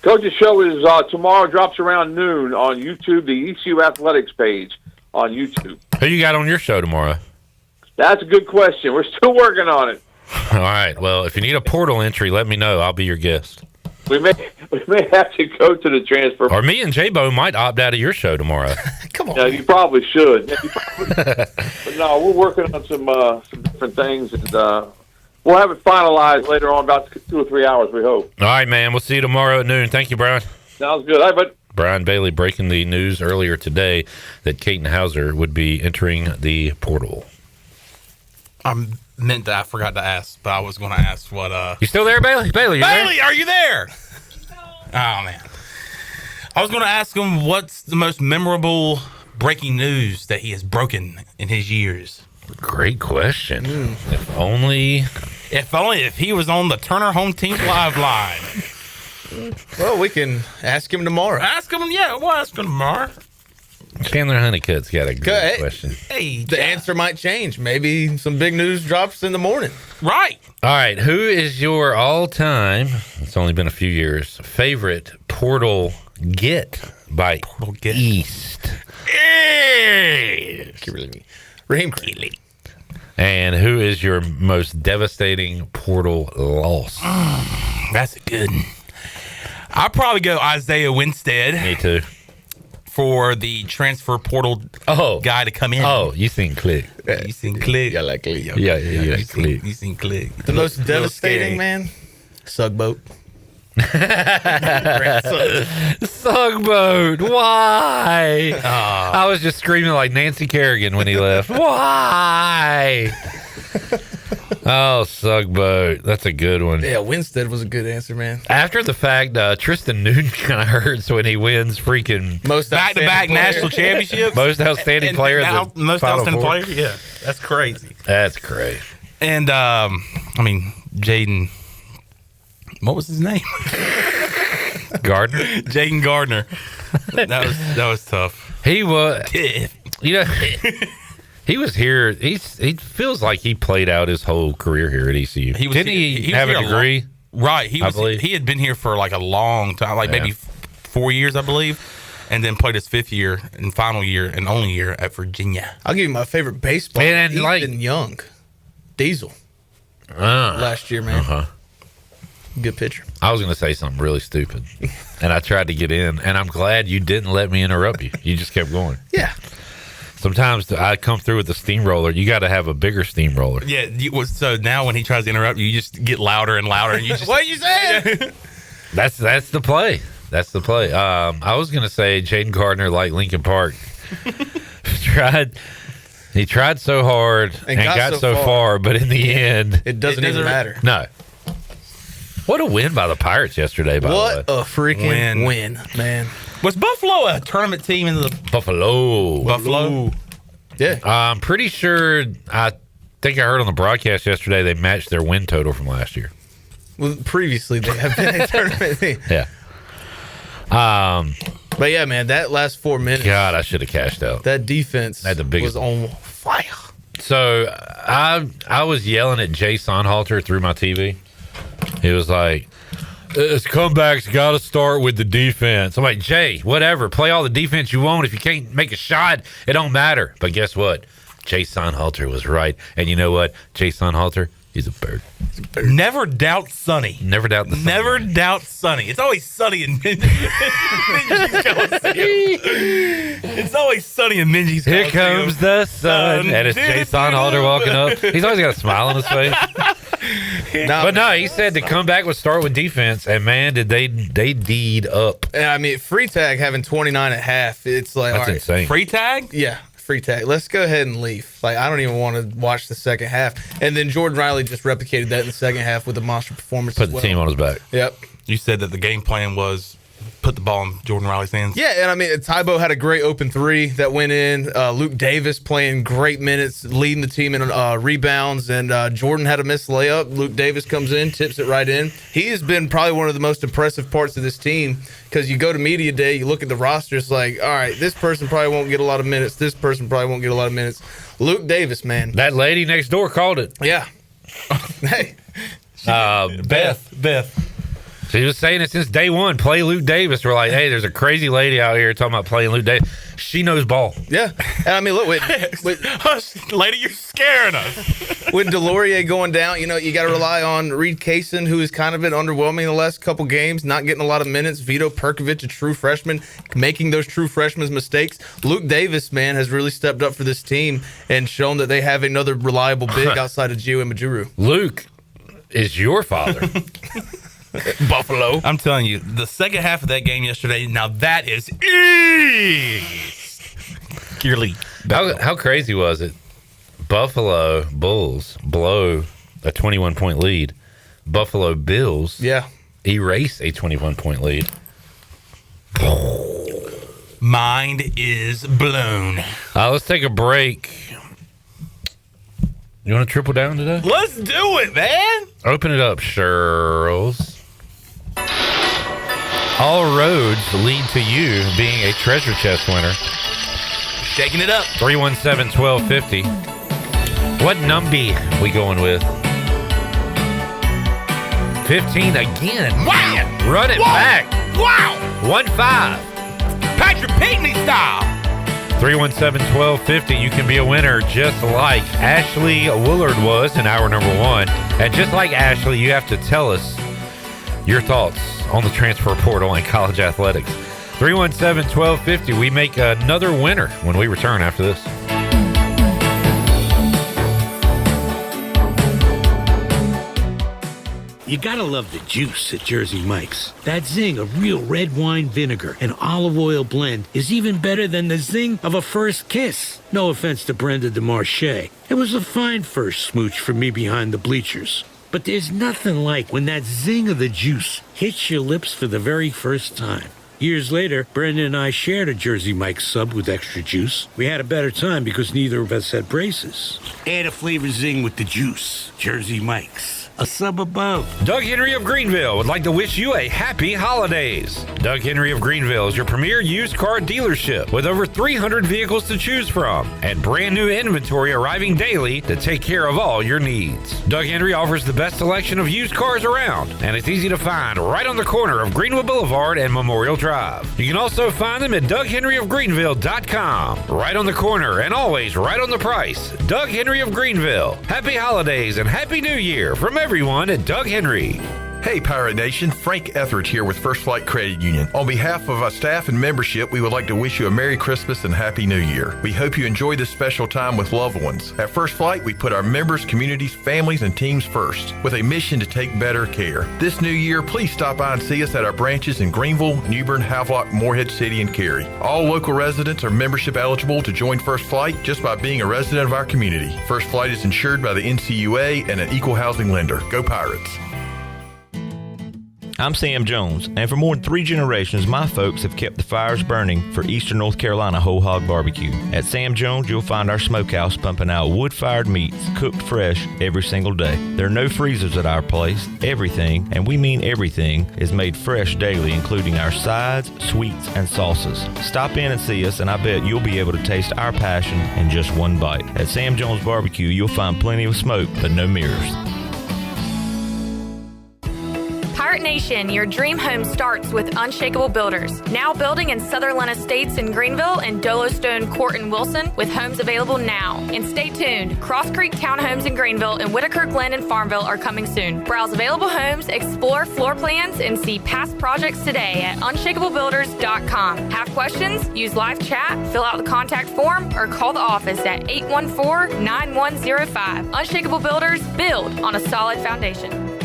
Speaker 6: Coach's show is tomorrow. Drops around noon on YouTube, the ECU Athletics page on YouTube.
Speaker 13: Who you got on your show tomorrow?
Speaker 6: That's a good question. We're still working on it.
Speaker 13: All right. Well, if you need a portal entry, let me know. I'll be your guest.
Speaker 6: We may have to go to the transfer.
Speaker 13: Or me and J-Bo might opt out of your show tomorrow.
Speaker 18: Come on.
Speaker 6: No, you probably should. But no, we're working on some different things, and we'll have it finalized later on, about 2 or 3 hours, we hope.
Speaker 13: All right, man. We'll see you tomorrow at noon. Thank you, Brian.
Speaker 6: Sounds good. All right, bud.
Speaker 13: Brian Bailey breaking the news earlier today that Caton Hauser would be entering the portal.
Speaker 19: I forgot to ask, but I was going to ask what.
Speaker 13: You still there, Bailey? Bailey,
Speaker 19: are you there? Oh, man. I was going to ask him what's the most memorable breaking news that he has broken in his years.
Speaker 13: Great question. If only
Speaker 19: If he was on the Turner Home Team live line.
Speaker 18: Well, we can ask him tomorrow.
Speaker 19: Ask him, yeah, we'll ask him tomorrow.
Speaker 13: Chandler Honeycutt's got a good question.
Speaker 19: Hey,
Speaker 18: the answer might change. Maybe some big news drops in the morning.
Speaker 19: Right.
Speaker 13: All right. Who is your all-time, it's only been a few years, favorite portal get by East?
Speaker 18: Raheem.
Speaker 13: And who is your most devastating portal loss?
Speaker 19: That's a good one. I'll probably go Isaiah Winstead.
Speaker 13: Me too.
Speaker 19: For the transfer portal guy to come in.
Speaker 13: Oh, you seen Click.
Speaker 19: You seen Click.
Speaker 18: Yeah, like Click.
Speaker 13: Yeah, Click.
Speaker 19: You seen Click.
Speaker 18: The most devastating, man? Sugboat.
Speaker 13: Sugboat. Why? I was just screaming like Nancy Kerrigan when he left. Why? Oh, Sugboat. That's a good one.
Speaker 18: Yeah, Winstead was a good answer, man.
Speaker 13: After the fact, Tristan Newton kind of hurts when he wins freaking
Speaker 18: most
Speaker 19: back-to-back national championships.
Speaker 13: Most outstanding player.
Speaker 19: Most outstanding player. Yeah, that's crazy.
Speaker 13: That's great.
Speaker 19: And I mean, Jaden. What was his name?
Speaker 13: Gardner.
Speaker 19: Jaden Gardner. That was tough.
Speaker 13: He was. You know. He was here. He feels like he played out his whole career here at ECU. Didn't he have a degree?
Speaker 19: Right. He had been here for like a long time, like maybe 4 years, I believe, and then played his fifth year and final year and only year at Virginia.
Speaker 18: I'll give you my favorite baseball.
Speaker 13: And
Speaker 18: Ethan
Speaker 13: like
Speaker 18: Young, Diesel. Last year, man. Good pitcher.
Speaker 13: I was going to say something really stupid, and I tried to get in, and I'm glad you didn't let me interrupt you. You just kept going.
Speaker 18: Yeah.
Speaker 13: Sometimes I come through with the steamroller. You got to have a bigger steamroller.
Speaker 19: Yeah. So now when he tries to interrupt you, you just get louder and louder. And you just,
Speaker 18: what are you saying?
Speaker 13: That's the play. That's the play. I was going to say Jaden Gardner, like Lincoln Park, He tried so hard and got so far, but in the end,
Speaker 18: it doesn't even matter.
Speaker 13: No. What a win by the Pirates yesterday, by the way.
Speaker 18: What a freaking win, man.
Speaker 19: Was Buffalo a tournament team in the
Speaker 13: Buffalo?
Speaker 18: Yeah.
Speaker 13: I'm pretty sure, I think I heard on the broadcast yesterday they matched their win total from last year.
Speaker 18: Well, previously they have been a tournament team.
Speaker 13: Yeah.
Speaker 18: But yeah, man, that last 4 minutes.
Speaker 13: God, I should have cashed out.
Speaker 18: That defense was on fire.
Speaker 13: So I was yelling at Jay Sonhalter through my TV. He was like, this comeback's got to start with the defense. I'm like, Jay, whatever. Play all the defense you want. If you can't make a shot, it don't matter. But guess what? Jay Sonhalter was right. And you know what? Jay Sonhalter, he's a bird.
Speaker 19: Never doubt Sonny.
Speaker 13: Never doubt the Sonny.
Speaker 19: Never doubt Sonny. It's always Sonny in Minji's Coliseum. It's always Sonny in Minji's Coliseum.
Speaker 13: Here comes the sun. And it's Jay Sonhalter walking up. He's always got a smile on his face. But no, he said the comeback would start with defense, and man, did they D'd up.
Speaker 18: And I mean, free tag having 29 at half, it's like,
Speaker 13: that's
Speaker 18: all right,
Speaker 13: insane.
Speaker 19: Free tag?
Speaker 18: Yeah, free tag. Let's go ahead and leave. Like, I don't even want to watch the second half. And then Jordan Riley just replicated that in the second half with a monster performance.
Speaker 13: Put the team on his back.
Speaker 18: Yep.
Speaker 19: You said that the game plan was put the ball in Jordan Riley's hands.
Speaker 18: Yeah, and I mean, Tybo had a great open three that went in. Luke Davis playing great minutes, leading the team in rebounds, and Jordan had a missed layup. Luke Davis comes in, tips it right in. He has been probably one of the most impressive parts of this team because you go to media day, you look at the roster, it's like, all right, this person probably won't get a lot of minutes. This person probably won't get a lot of minutes. Luke Davis, man.
Speaker 13: That lady next door called it.
Speaker 18: Yeah. Hey.
Speaker 19: Beth.
Speaker 13: She was saying it since day one. Play Luke Davis. We're like, hey, there's a crazy lady out here talking about playing Luke Davis. She knows ball.
Speaker 18: Yeah. And I mean, look,
Speaker 19: lady, you're scaring us.
Speaker 18: With Delorier going down, you know, you got to rely on Reed Kaysen, who has kind of been underwhelming the last couple games, not getting a lot of minutes. Vito Perkovic, a true freshman, making those true freshmen's mistakes. Luke Davis, man, has really stepped up for this team and shown that they have another reliable big outside of Gio and Majuru.
Speaker 13: Luke is your father.
Speaker 19: Buffalo. I'm telling you, the second half of that game yesterday, now that is your league.
Speaker 13: How crazy was it? Buffalo Bulls blow a 21-point lead. Buffalo Bills erase a 21-point lead.
Speaker 19: Mind is blown.
Speaker 13: Let's take a break. You want to triple down today?
Speaker 19: Let's do it, man.
Speaker 13: Open it up, Shirls. All roads lead to you being a treasure chest winner.
Speaker 19: Shaking it up.
Speaker 13: 317-1250. What numby we going with? 15 again.
Speaker 19: Wow.
Speaker 13: Man, run it back.
Speaker 19: Wow.
Speaker 13: 1-5.
Speaker 19: Patrick Pinkney style.
Speaker 13: 317-1250. You can be a winner just like Ashley Woolard was in hour number 1. And just like Ashley, you have to tell us your thoughts on the transfer portal and college athletics. 317-1250. We make another winner when we return after this.
Speaker 9: You gotta love the juice at Jersey Mike's. That zing of real red wine vinegar and olive oil blend is even better than the zing of a first kiss. No offense to Brenda DeMarche. It was a fine first smooch for me behind the bleachers. But there's nothing like when that zing of the juice hits your lips for the very first time. Years later, Brenda and I shared a Jersey Mike's sub with extra juice. We had a better time because neither of us had braces. Add a flavor zing with the juice. Jersey Mike's. A sub above.
Speaker 13: Doug Henry of Greenville would like to wish you a happy holidays. Doug Henry of Greenville is your premier used car dealership with over 300 vehicles to choose from and brand new inventory arriving daily to take care of all your needs. Doug Henry offers the best selection of used cars around, and it's easy to find right on the corner of Greenwood Boulevard and Memorial Drive. You can also find them at DougHenryofGreenville.com. Right on the corner and always right on the price. Doug Henry of Greenville. Happy holidays and Happy New Year from everyone at Doug Henry.
Speaker 12: Hey Pirate Nation, Frank Etheridge here with First Flight Credit Union. On behalf of our staff and membership, we would like to wish you a Merry Christmas and Happy New Year. We hope you enjoy this special time with loved ones. At First Flight, we put our members, communities, families, and teams first with a mission to take better care. This new year, please stop by and see us at our branches in Greenville, Newbern, Havelock, Morehead City, and Cary. All local residents are membership eligible to join First Flight just by being a resident of our community. First Flight is insured by the NCUA and an equal housing lender. Go Pirates!
Speaker 14: I'm Sam Jones, and for more than 3 generations, my folks have kept the fires burning for Eastern North Carolina Whole Hog Barbecue. At Sam Jones, you'll find our smokehouse pumping out wood-fired meats, cooked fresh every single day. There are no freezers at our place. Everything, and we mean everything, is made fresh daily, including our sides, sweets, and sauces. Stop in and see us, and I bet you'll be able to taste our passion in just one bite. At Sam Jones Barbecue, you'll find plenty of smoke, but no mirrors.
Speaker 4: Pirate Nation, your dream home starts with Unshakable Builders. Now building in Sutherland Estates in Greenville and Dolostone Court in Wilson with homes available now. And stay tuned, Cross Creek Townhomes in Greenville and Whitaker Glen in Farmville are coming soon. Browse available homes, explore floor plans, and see past projects today at unshakablebuilders.com. Have questions? Use live chat, fill out the contact form, or call the office at 814-9105. Unshakable Builders, build on a solid foundation.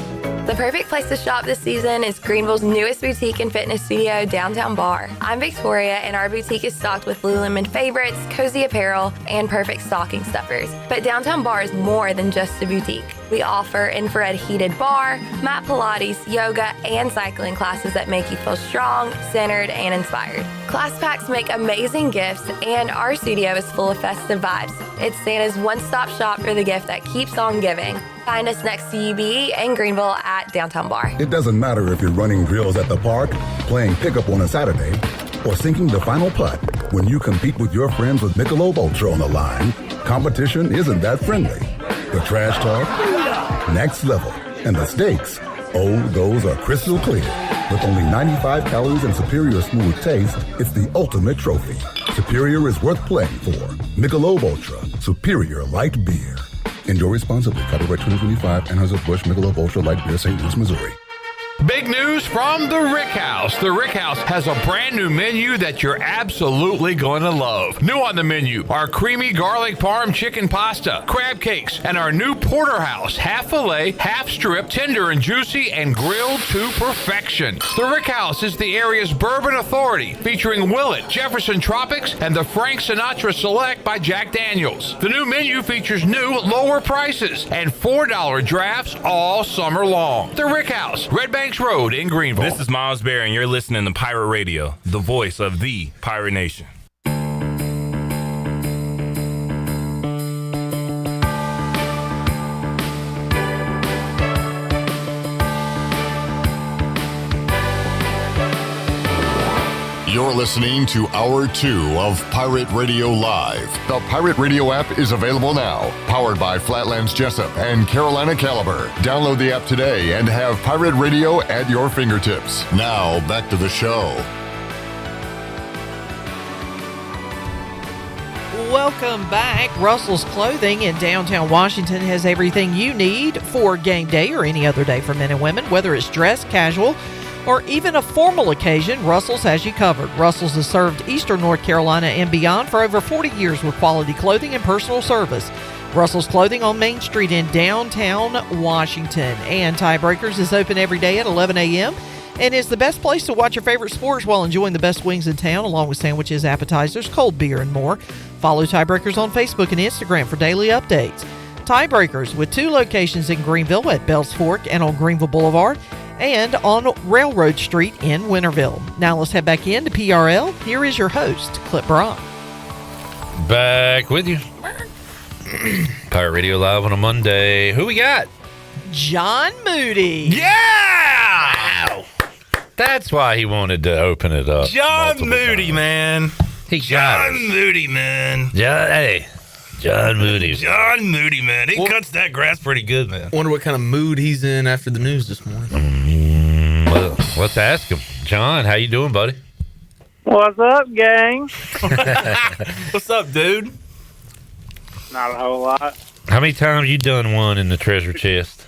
Speaker 15: The perfect place to shop this season is Greenville's newest boutique and fitness studio, Downtown Bar. I'm Victoria, and our boutique is stocked with Lululemon favorites, cozy apparel, and perfect stocking stuffers. But Downtown Bar is more than just a boutique. We offer infrared heated bar, mat Pilates, yoga, and cycling classes that make you feel strong, centered, and inspired. Class packs make amazing gifts, and our studio is full of festive vibes. It's Santa's one-stop shop for the gift that keeps on giving. Find us next to UB and Greenville at Downtown Bar.
Speaker 20: It doesn't matter if you're running drills at the park, playing pickup on a Saturday, or sinking the final putt. When you compete with your friends with Michelob Ultra on the line, competition isn't that friendly. The trash talk, next level, and the stakes, oh, those are crystal clear. With only 95 calories and superior smooth taste, it's the ultimate trophy. Superior is worth playing for. Michelob Ultra, superior light beer. Enjoy responsibly. Copyright 2025, Anheuser-Busch Michelob Ultra Light Beer, St. Louis, Missouri.
Speaker 7: Big news from the Rick House. The Rick House has a brand new menu that you're absolutely going to love. New on the menu are creamy garlic parm chicken pasta, crab cakes, and our new porterhouse, half filet, half strip, tender and juicy, and grilled to perfection. The Rick House is the area's bourbon authority, featuring Willet, Jefferson Tropics, and the Frank Sinatra Select by Jack Daniels. The new menu features new, lower prices and $4 drafts all summer long. The Rick House, Red Banks Road in Greenville.
Speaker 19: This is Miles Berry, and you're listening to Pirate Radio, the voice of the Pirate Nation.
Speaker 11: You're listening to Hour 2 of Pirate Radio Live. The Pirate Radio app is available now, powered by Flatlands Jessup and Carolina Caliber. Download the app today and have Pirate Radio at your fingertips. Now, back to the show.
Speaker 26: Welcome back. Russell's Clothing in downtown Washington has everything you need for game day or any other day for men and women, whether it's dress, casual, or even a formal occasion. Russell's has you covered. Russell's has served Eastern North Carolina and beyond for over 40 years with quality clothing and personal service. Russell's Clothing on Main Street in downtown Washington. And Tiebreakers is open every day at 11 a.m. and is the best place to watch your favorite sports while enjoying the best wings in town, along with sandwiches, appetizers, cold beer, and more. Follow Tiebreakers on Facebook and Instagram for daily updates. Tiebreakers with 2 locations in Greenville at Bells Fork and on Greenville Boulevard, and on Railroad Street in Winterville. Now let's head back into PRL. Here is your host, Clip Brock.
Speaker 13: Back with you. Pirate Radio Live on a Monday. Who we got?
Speaker 26: John Moody.
Speaker 19: Yeah!
Speaker 13: Wow. That's why he wanted to open it up.
Speaker 19: John Moody, man.
Speaker 13: He got
Speaker 19: John Moody, man.
Speaker 13: John Moody.
Speaker 19: John Moody, man. He cuts that grass pretty good, man.
Speaker 18: Wonder what kind of mood he's in after the news this morning.
Speaker 13: Well, let's ask him. John, how you doing, buddy?
Speaker 8: What's up, gang?
Speaker 19: What's up, dude?
Speaker 8: Not a whole lot.
Speaker 13: How many times you done one in the treasure chest?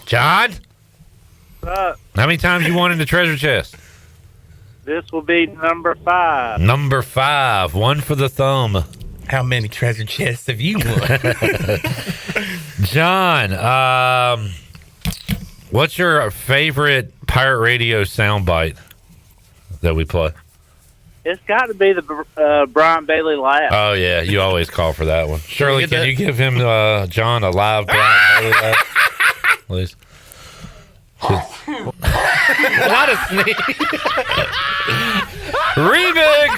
Speaker 13: John?
Speaker 8: What's up?
Speaker 13: How many times you won in the treasure chest?
Speaker 8: This will be number 5.
Speaker 13: Number 5. One for the thumb.
Speaker 19: How many treasure chests have you won?
Speaker 13: John, what's your favorite Pirate Radio soundbite that we play?
Speaker 8: It's got to be the Brian Bailey laugh.
Speaker 13: Oh, yeah. You always call for that one. Shirley, can you give him, John, a live Brian Bailey laugh? Please.
Speaker 19: Not a sneeze.
Speaker 13: Remix!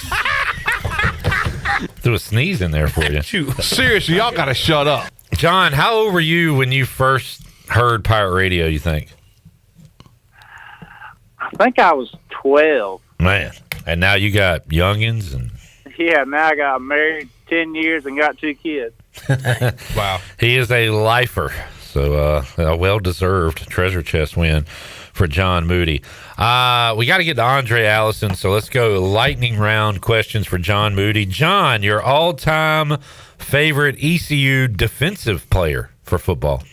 Speaker 13: Threw a sneeze in there for you.
Speaker 7: Seriously, y'all got to shut up.
Speaker 13: John, how old were you when you first heard Pirate Radio, you think?
Speaker 8: I think I was 12.
Speaker 13: Man. And now you got youngins and...
Speaker 8: Yeah, now I got married 10 years and got 2 kids.
Speaker 13: Wow. He is a lifer. So a well-deserved treasure chest win for John Moody. We got to get to Aundrae Allison, so let's go lightning round questions for John Moody. John, your all-time favorite ECU defensive player for football?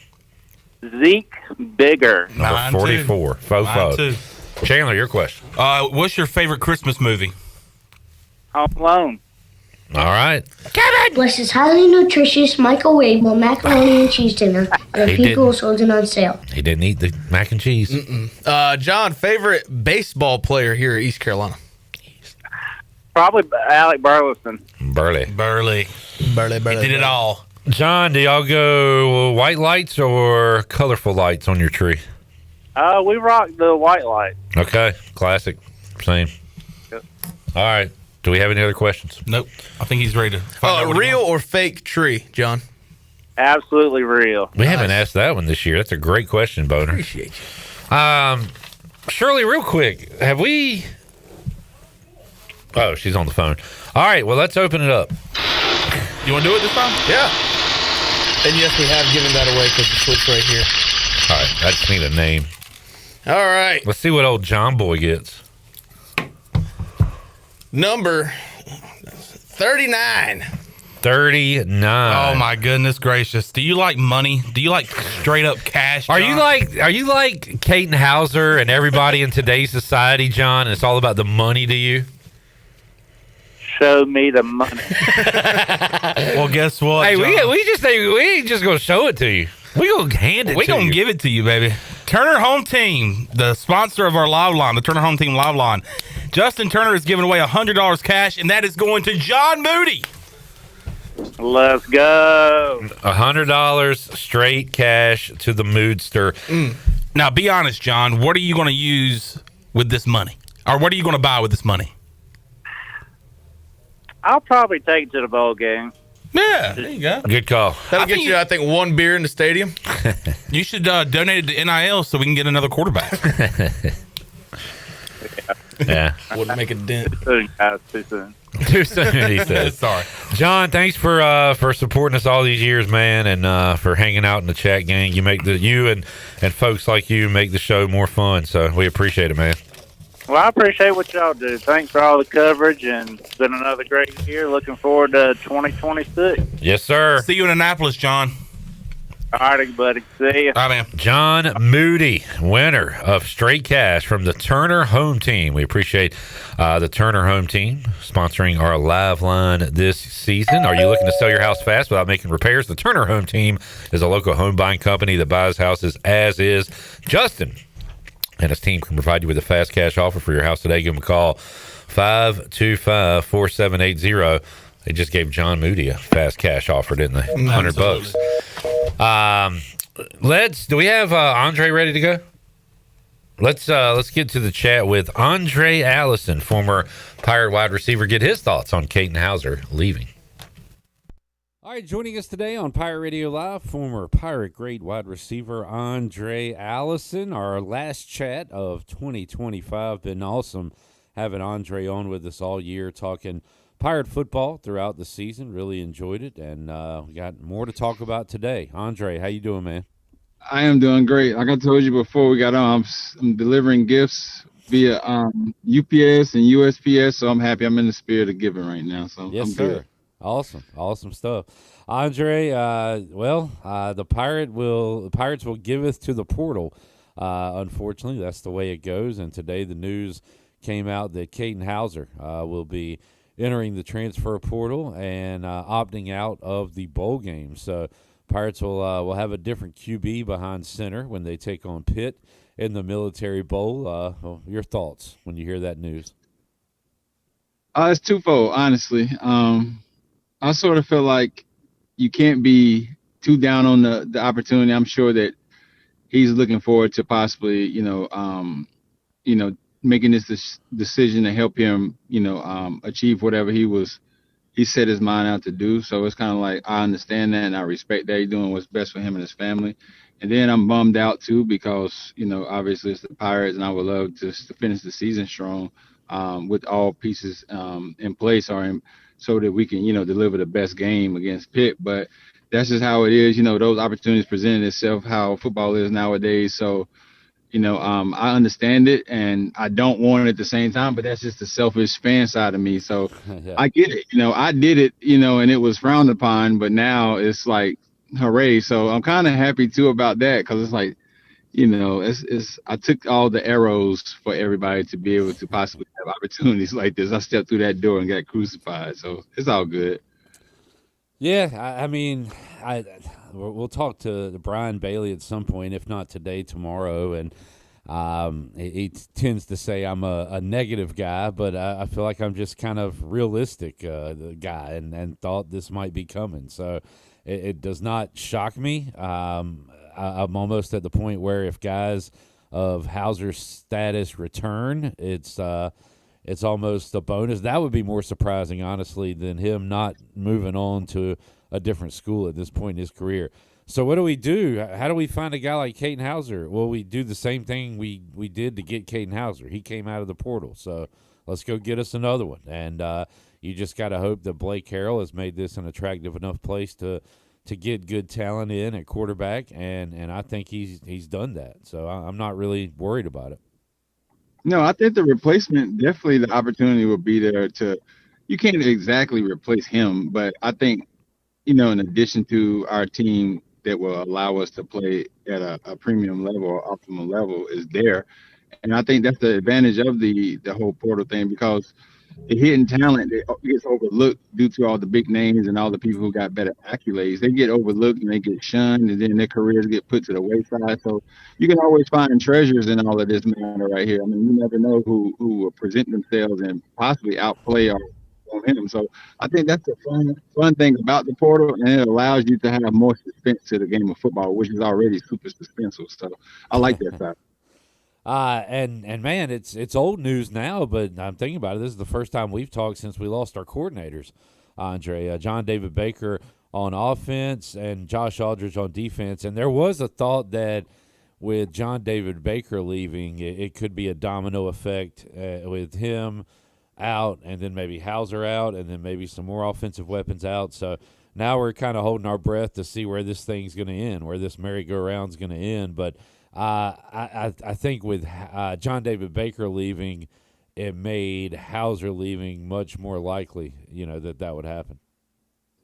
Speaker 8: Zeke Bigger.
Speaker 13: Number 44. Fofo. Chandler, your question.
Speaker 19: What's your favorite Christmas movie?
Speaker 8: Home Alone.
Speaker 13: All right.
Speaker 16: Kevin! Bless his highly nutritious microwavable macaroni and cheese dinner at a Pickles Holton on sale.
Speaker 13: He didn't eat the mac and cheese.
Speaker 18: John, favorite baseball player here at East Carolina?
Speaker 8: Probably Alec Burleson.
Speaker 13: Burley.
Speaker 19: He did it all.
Speaker 13: John, do y'all go white lights or colorful lights on your tree?
Speaker 8: We rock the white light.
Speaker 13: Okay. Classic. Same.
Speaker 8: Yep.
Speaker 13: All right. Do we have any other questions?
Speaker 19: Nope. I think he's ready to find out.
Speaker 18: Real or fake tree, John?
Speaker 8: Absolutely real.
Speaker 13: We haven't asked that one this year. That's a great question, Boner.
Speaker 18: Appreciate you.
Speaker 13: Shirley, real quick, have we... Oh, she's on the phone. All right, well, let's open it up.
Speaker 19: You want to do it this time?
Speaker 18: Yeah. And yes, we have given that away because the switch right here.
Speaker 13: All right, I just need a name.
Speaker 18: All right.
Speaker 13: Let's see what old John Boy gets.
Speaker 18: Number 39.
Speaker 13: 39.
Speaker 19: Oh my goodness gracious! Do you like money? Do you like straight up cash? John?
Speaker 13: Are you like Kate Hauser and everybody in today's society, John? And it's all about the money to you.
Speaker 8: Show me the money.
Speaker 19: Well, guess what?
Speaker 13: Hey,
Speaker 19: John?
Speaker 13: we ain't just gonna show it to you. We gonna hand it.
Speaker 19: We
Speaker 13: to
Speaker 19: gonna
Speaker 13: you.
Speaker 19: give it to you, baby. Turner Home Team, the sponsor of our live line, the Turner Home Team live line. Justin Turner is giving away $100 cash, and that is going to John Moody.
Speaker 8: Let's go.
Speaker 13: $100 straight cash to the Moodster.
Speaker 19: Now, be honest, John. What are you going to use with this money? Or what are you going to buy with this money?
Speaker 8: I'll probably take it to the bowl game.
Speaker 19: Yeah, there you go.
Speaker 13: Good call.
Speaker 18: That'll get you, I think, one beer in the stadium.
Speaker 19: You should donate it to NIL so we can get another quarterback.
Speaker 13: Yeah.
Speaker 18: Wouldn't make a dent.
Speaker 8: Too soon, guys. Too soon.
Speaker 13: Too soon, he says.
Speaker 19: Sorry.
Speaker 13: John, thanks for supporting us all these years, man, and for hanging out in the chat gang. You and folks like you make the show more fun, so we appreciate it, man.
Speaker 8: Well, I appreciate what y'all do. Thanks for all the coverage, and it's been another great year. Looking forward to 2026.
Speaker 13: Yes, sir.
Speaker 19: See you in Annapolis, John.
Speaker 8: All right, buddy. See you.
Speaker 19: All right, man.
Speaker 13: John Moody, winner of Straight Cash from the Turner Home Team. We appreciate the Turner Home Team sponsoring our live line this season. Are you looking to sell your house fast without making repairs? The Turner Home Team is a local home buying company that buys houses as is. Justin and his team can provide you with a fast cash offer for your house today. Give them a call, 525-4780. They just gave John Moody a fast cash offer, didn't they? $100 bucks. Do we have Aundrae ready to go? Let's get to the chat with Aundrae Allison, former Pirate wide receiver, get his thoughts on Katin Houser leaving. All right, joining us today on Pirate Radio Live, former Pirate great wide receiver Aundrae Allison. Our last chat of 2025. Been awesome having Aundrae on with us all year, talking Pirate football throughout the season. Really enjoyed it, and we got more to talk about today. Aundrae, how you doing, man?
Speaker 1: I am doing great. Like I told you before we got on, I'm delivering gifts via UPS and USPS, so I'm happy. I'm in the spirit of giving right now, so
Speaker 13: Yes,
Speaker 1: I'm
Speaker 13: sir.
Speaker 1: good.
Speaker 13: Awesome stuff. Aundrae, the Pirates will giveth to the portal. Unfortunately, that's the way it goes, and today the news came out that Katin Houser will be entering the transfer portal and opting out of the bowl game. So Pirates will have a different QB behind center when they take on Pitt in the Military Bowl. Your thoughts when you hear that news?
Speaker 1: It's twofold, honestly. I sort of feel like you can't be too down on the opportunity. I'm sure that he's looking forward to possibly, making this decision to help him, achieve whatever he set his mind out to do. So it's kind of like, I understand that and I respect that he's doing what's best for him and his family. And then I'm bummed out too, because, obviously it's the Pirates and I would love to finish the season strong, with all pieces, in place so that we can, deliver the best game against Pitt. But that's just how it is. Those opportunities present itself, how football is nowadays. So, I understand it and I don't want it at the same time, but that's just the selfish fan side of me. So
Speaker 13: Yeah.
Speaker 1: I get it. I did it, and it was frowned upon, but now it's like, hooray. So I'm kind of happy too about that, because it's like, I took all the arrows for everybody to be able to possibly have opportunities like this. I stepped through that door and got crucified. So it's all good.
Speaker 13: Yeah, we'll talk to Brian Bailey at some point, if not today, tomorrow. And he tends to say I'm a negative guy, but I feel like I'm just kind of realistic guy and thought this might be coming. So it does not shock me. I'm almost at the point where if guys of Houser's status return, it's almost a bonus. That would be more surprising, honestly, than him not moving on to a different school at this point in his career. So what do we do? How do we find a guy like Katin Houser? Well, we do the same thing we did to get Katin Houser. He came out of the portal, so let's go get us another one. And you just got to hope that Blake Harrell has made this an attractive enough place to get good talent in at quarterback, and I think he's done that. So I'm not really worried about it.
Speaker 1: No, I think the replacement, definitely the opportunity will be there you can't exactly replace him, but I think, in addition to our team that will allow us to play at a premium level or optimal level is there. And I think that's the advantage of the whole portal thing, because the hidden talent that gets overlooked due to all the big names and all the people who got better accolades. They get overlooked and they get shunned, and then their careers get put to the wayside. So you can always find treasures in all of this matter right here. I mean, you never know who will present themselves and possibly outplay or on him. So I think that's the fun thing about the portal, and it allows you to have more suspense to the game of football, which is already super suspenseful. So I like that side.
Speaker 13: And man, it's old news now, but I'm thinking about it. This is the first time we've talked since we lost our coordinators, Aundrae. John David Baker on offense and Josh Aldridge on defense. And there was a thought that with John David Baker leaving, it could be a domino effect with him out, and then maybe Hauser out, and then maybe some more offensive weapons out. So now we're kind of holding our breath to see where this thing's going to end, where this merry-go-round's going to end. But I think with John David Baker leaving, it made Hauser leaving much more likely, that would happen.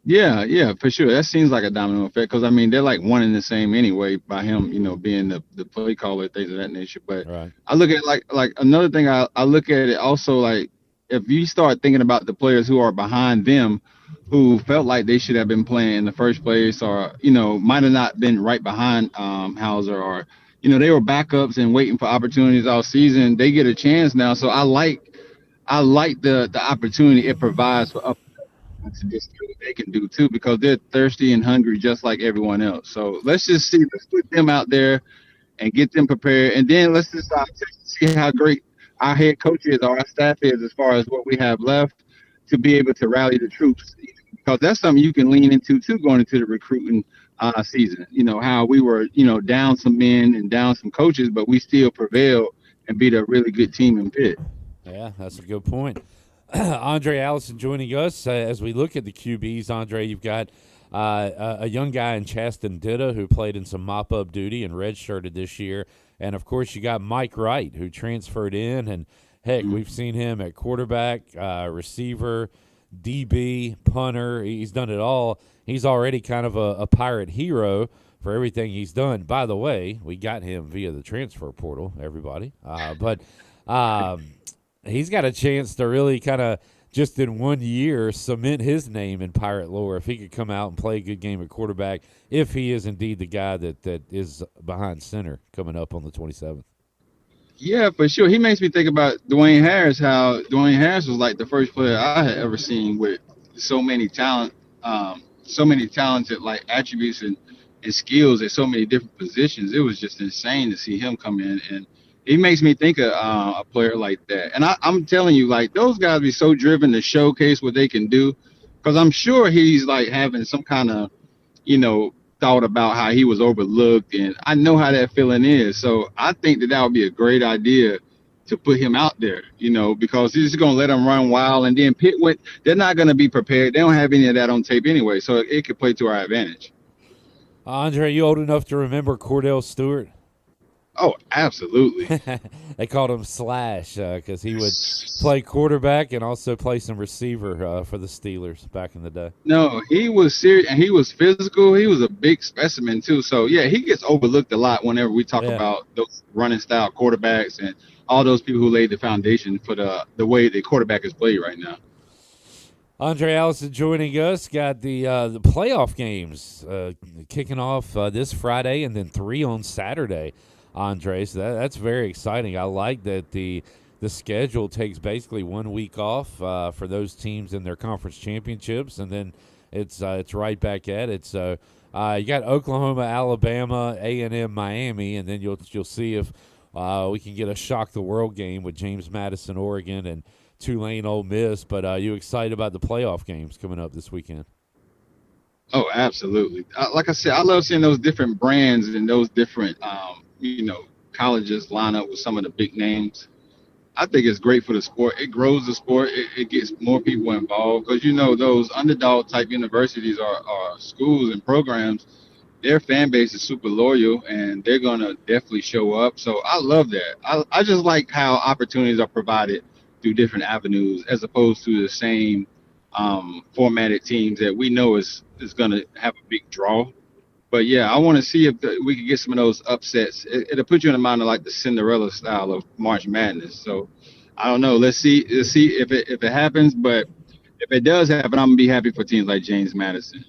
Speaker 1: Yeah, for sure. That seems like a domino effect because, I mean, they're like one and the same anyway by him, being the play caller, things of that nature. But
Speaker 13: right.
Speaker 1: I look at like another thing, I look at it also like if you start thinking about the players who are behind them who felt like they should have been playing in the first place or, might have not been right behind Hauser or, they were backups and waiting for opportunities all season. They get a chance now. So I like the opportunity it provides for up to just see what they can do too, because they're thirsty and hungry just like everyone else. So let's put them out there and get them prepared, and then let's just see how great our head coach is or our staff is as far as what we have left to be able to rally the troops, because that's something you can lean into too going into the recruiting season. How we were down some men and down some coaches, but we still prevailed and beat a really good team in Pitt.
Speaker 13: Yeah, that's a good point. Aundrae Allison joining us as we look at the QBs. Aundrae, you've got a young guy in Chasten Ditta who played in some mop-up duty and redshirted this year. And, of course, you got Mike Wright who transferred in. And, heck, we've seen him at quarterback, receiver, DB, punter. He's done it all. He's already kind of a Pirate hero for everything he's done. By the way, we got him via the transfer portal, everybody. But he's got a chance to really kind of just in 1 year cement his name in Pirate lore if he could come out and play a good game at quarterback, if he is indeed the guy that is behind center coming up on the 27th.
Speaker 1: Yeah, for sure. He makes me think about Dwayne Harris, how Dwayne Harris was like the first player I had ever seen with so many talented like attributes and skills at so many different positions. It was just insane to see him come in, and he makes me think of a player like that. And I'm telling you, like, those guys be so driven to showcase what they can do, because I'm sure he's like having some kind of, thought about how he was overlooked, and I know how that feeling is. So I think that would be a great idea to put him out there, because he's just going to let him run wild. And then Pitt they're not going to be prepared. They don't have any of that on tape anyway, so it could play to our advantage.
Speaker 13: Aundrae, you old enough to remember Cordell Stewart?
Speaker 1: Oh, absolutely.
Speaker 13: They called him Slash because he would play quarterback and also play some receiver for the Steelers back in the day.
Speaker 1: No, he was serious, and he was physical. He was a big specimen, too. So, yeah, he gets overlooked a lot whenever we talk about those running-style quarterbacks and all those people who laid the foundation for the way the quarterback is played right now.
Speaker 13: Aundrae Allison joining us. Got the playoff games kicking off this Friday and then 3 on Saturday. Aundrae, so that's very exciting. I like that the schedule takes basically 1 week off for those teams in their conference championships, and then it's right back at it. So you got Oklahoma, Alabama, A&M, Miami, and then you'll see if we can get a shock the world game with James Madison, Oregon, and Tulane, Ole Miss. But you excited about the playoff games coming up this weekend?
Speaker 1: Oh, absolutely. Like I said, I love seeing those different brands and those different colleges line up with some of the big names. I think it's great for the sport. It grows the sport. It gets more people involved because, those underdog type universities are schools and programs. Their fan base is super loyal, and they're going to definitely show up. So I love that. I just like how opportunities are provided through different avenues as opposed to the same formatted teams that we know is going to have a big draw. But, yeah, I want to see if we can get some of those upsets. It'll put you in the mind of, like, the Cinderella style of March Madness. So, I don't know. Let's see if it happens. But if it does happen, I'm going to be happy for teams like James Madison.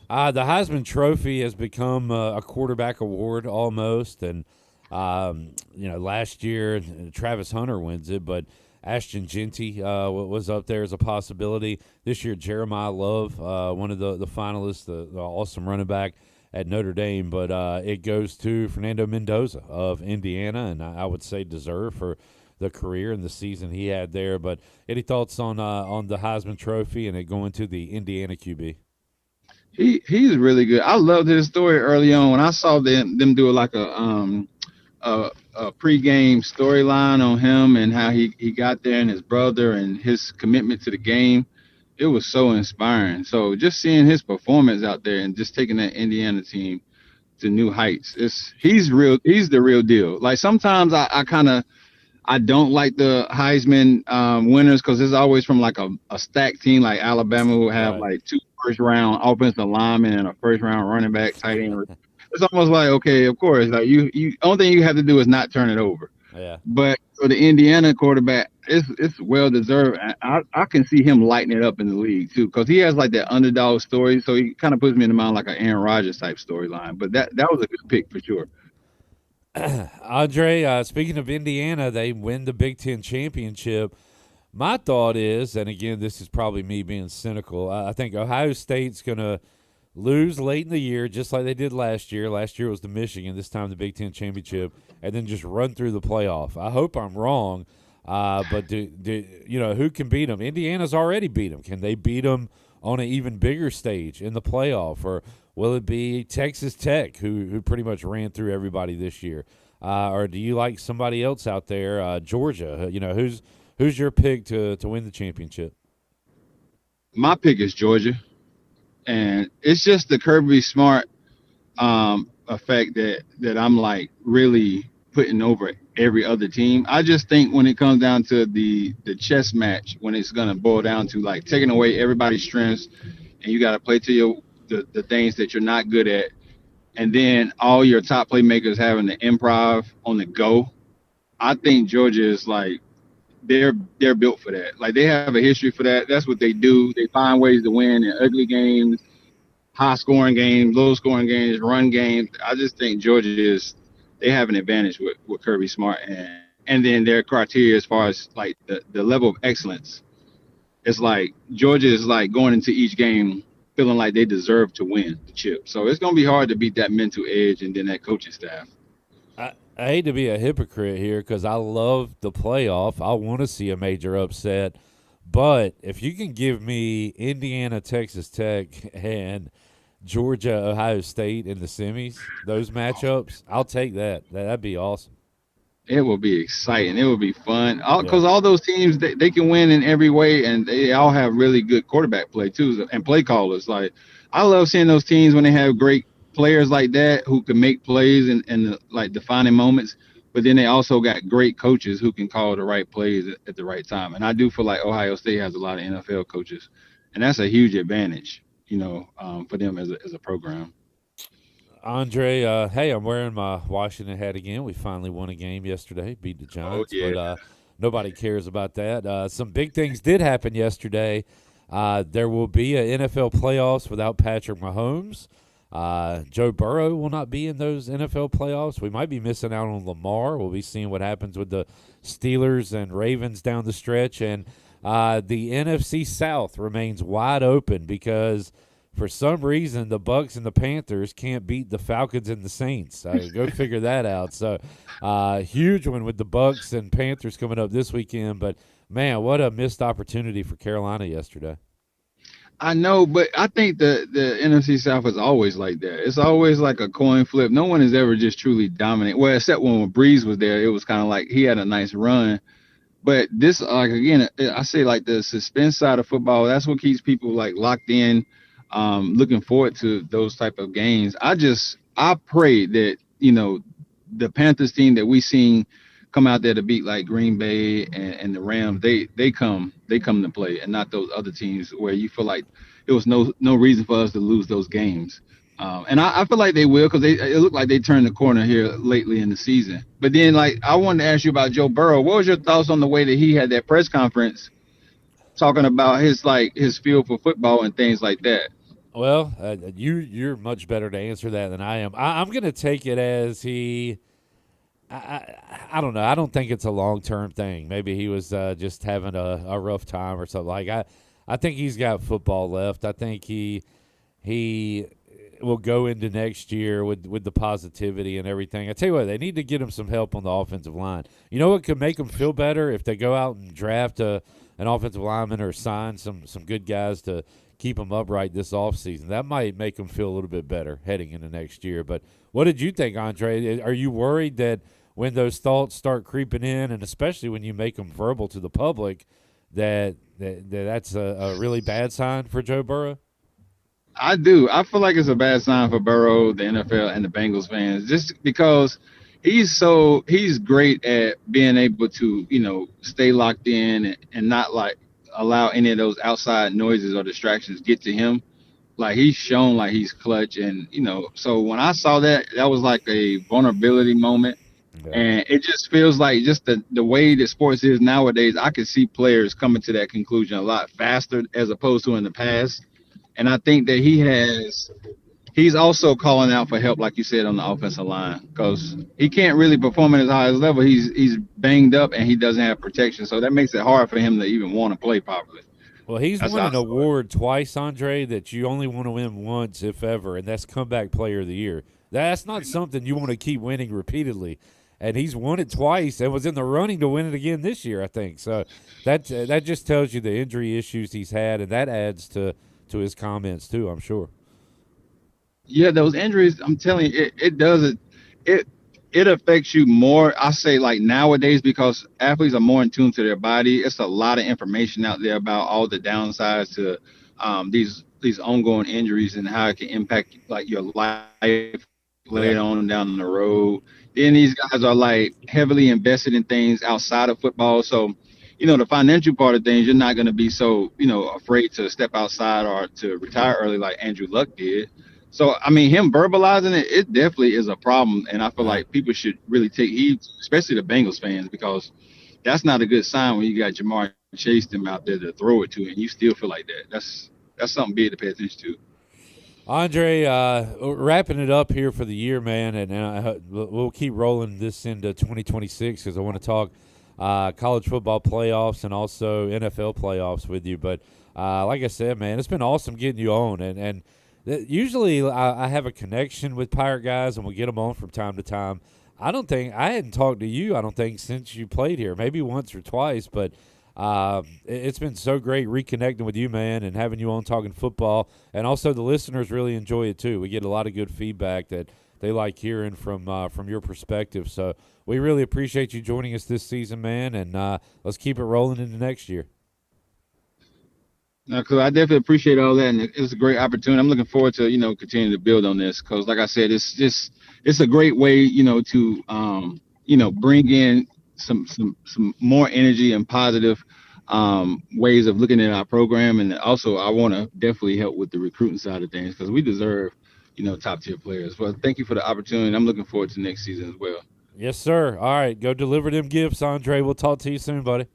Speaker 13: The Heisman Trophy has become a quarterback award almost. And, last year Travis Hunter wins it, but Ashton Genty was up there as a possibility. This year, Jeremiah Love, one of the finalists, the awesome running back at Notre Dame. But it goes to Fernando Mendoza of Indiana, and I would say deserved for the career and the season he had there. But any thoughts on the Heisman Trophy and it going to the Indiana QB?
Speaker 1: He's really good. I loved his story early on when I saw them do like a pregame storyline on him and how he got there and his brother and his commitment to the game. It was so inspiring. So just seeing his performance out there and just taking that Indiana team to new heights. He's real. He's the real deal. Like sometimes I don't like the Heisman winners because it's always from like a stacked team like Alabama who have like 2 first-round offensive linemen and a first-round running back, tight end. It's almost like, okay, of course, like you only thing you have to do is not turn it over.
Speaker 2: Yeah.
Speaker 1: But for the Indiana quarterback, it's well deserved. I can see him lighting it up in the league too because he has like that underdog story. So he kind of puts me in the mind like an Aaron Rodgers type storyline. But that was a good pick for sure.
Speaker 2: Aundrae, speaking of Indiana, they win the Big Ten championship. My thought is, and again, this is probably me being cynical, I think Ohio State's going to lose late in the year, just like they did last year. Last year was the Michigan, this time the Big Ten championship, and then just run through the playoff. I hope I'm wrong, but who can beat them? Indiana's already beat them. Can they beat them on an even bigger stage in the playoff, or will it be Texas Tech, who pretty much ran through everybody this year? Or do you like somebody else out there, Georgia? Who's your pick to win the championship?
Speaker 1: My pick is Georgia. And it's just the Kirby Smart effect that I'm like really putting over every other team. I just think when it comes down to the chess match, when it's going to boil down to like taking away everybody's strengths and you got to play to the things that you're not good at. And then all your top playmakers having the improv on the go. I think Georgia is like, they're built for that. Like they have a history for that. That's what they do. They find ways to win in ugly games, high scoring games, low scoring games, run games. I just think Georgia they have an advantage with Kirby Smart and then their criteria as far as like the level of excellence. It's like Georgia is like going into each game feeling like they deserve to win the chip. So it's gonna be hard to beat that mental edge and then that coaching staff.
Speaker 2: I hate to be a hypocrite here because I love the playoff. I want to see a major upset. But if you can give me Indiana, Texas Tech, and Georgia, Ohio State in the semis, those matchups, I'll take that. That'd be awesome.
Speaker 1: It will be exciting. It will be fun. Because all those teams, they can win in every way, and they all have really good quarterback play, too, and play callers. Like, I love seeing those teams when they have great players like that who can make plays and like defining moments, but then they also got great coaches who can call the right plays at the right time. And I do feel like Ohio State has a lot of NFL coaches, and that's a huge advantage, for them as a program.
Speaker 2: Aundrae, hey, I'm wearing my Washington hat again. We finally won a game yesterday, beat the Giants, but nobody cares about that. Some big things did happen yesterday. There will be an NFL playoffs without Patrick Mahomes. Joe Burrow will not be in those NFL playoffs. We might be missing out on Lamar. We'll be seeing what happens with the Steelers and Ravens down the stretch. And the NFC South remains wide open because for some reason the Bucs and the Panthers can't beat the Falcons and the Saints. Go figure that out. So huge one with the Bucs and Panthers coming up this weekend. But, man, what a missed opportunity for Carolina yesterday.
Speaker 1: I know, but I think the NFC South is always like that. It's always like a coin flip. No one is ever just truly dominant. Well, except when Breeze was there, it was kind of like he had a nice run. But this, like, again, I say like the suspense side of football, that's what keeps people like locked in, looking forward to those type of games. I pray that, the Panthers team that we seen come out there to beat like Green Bay and the Rams, they come to play, and not those other teams where you feel like it was no reason for us to lose those games. And I feel like they will because it looked like they turned the corner here lately in the season. But then, like, I wanted to ask you about Joe Burrow. What was your thoughts on the way that he had that press conference talking about his feel for football and things like that?
Speaker 2: Well, you're much better to answer that than I am. I'm going to take it as I don't know. I don't think it's a long-term thing. Maybe he was just having a rough time or something. Like I think he's got football left. I think he will go into next year with the positivity and everything. I tell you what, they need to get him some help on the offensive line. You know what could make him feel better if they go out and draft an offensive lineman or sign some good guys to keep him upright this offseason. That might make him feel a little bit better heading into next year. But what did you think, Aundrae? Are you worried that when those thoughts start creeping in, and especially when you make them verbal to the public, that's a really bad sign for Joe Burrow?
Speaker 1: I do. I feel like it's a bad sign for Burrow, the NFL, and the Bengals fans, just because he's great at being able to, stay locked in and not like allow any of those outside noises or distractions get to him. Like, he's shown like he's clutch, and so when I saw that was like a vulnerability moment. Yeah. And it just feels like just the way that sports is nowadays, I could see players coming to that conclusion a lot faster as opposed to in the past. And I think that he's also calling out for help, like you said, on the offensive line, because he can't really perform at his highest level. He's banged up and he doesn't have protection. So that makes it hard for him to even want to play properly.
Speaker 2: Well, he's won an award twice, Aundrae, that you only want to win once, if ever, and that's Comeback Player of the Year. That's not something you want to keep winning repeatedly. And he's won it twice and was in the running to win it again this year, I think. So that just tells you the injury issues he's had, and that adds to his comments too, I'm sure.
Speaker 1: Yeah, those injuries, I'm telling you, it affects you more, I say, like nowadays, because athletes are more in tune to their body. It's a lot of information out there about all the downsides to these ongoing injuries and how it can impact like your life later on down the road. Then these guys are like heavily invested in things outside of football. So, the financial part of things, you're not going to be so, afraid to step outside or to retire early like Andrew Luck did. So, I mean, him verbalizing it definitely is a problem. And I feel like people should really take heed, especially the Bengals fans, because that's not a good sign when you got Jamar Chase them out there to throw it to, and you still feel like that. That's something big to pay attention to.
Speaker 2: Aundrae, wrapping it up here for the year, man, and we'll keep rolling this into 2026 because I want to talk college football playoffs and also NFL playoffs with you. But like I said, man, it's been awesome getting you on. And usually I have a connection with Pirate guys, and we get them on from time to time. I hadn't talked to you, since you played here, maybe once or twice, but it's been so great reconnecting with you, man, and having you on talking football. And also the listeners really enjoy it too. We get a lot of good feedback that they like hearing from your perspective. So we really appreciate you joining us this season, man, and let's keep it rolling into next year.
Speaker 1: No, because I definitely appreciate all that, and it's a great opportunity. I'm looking forward to continuing to build on this, because like I said, it's a great way to bring in some more energy and positive ways of looking at our program. And also I want to definitely help with the recruiting side of things, because we deserve top tier players. Well, thank you for the opportunity. I'm looking forward to next season as well.
Speaker 2: Yes, sir. All right, go deliver them gifts, Aundrae. We'll talk to you soon, buddy.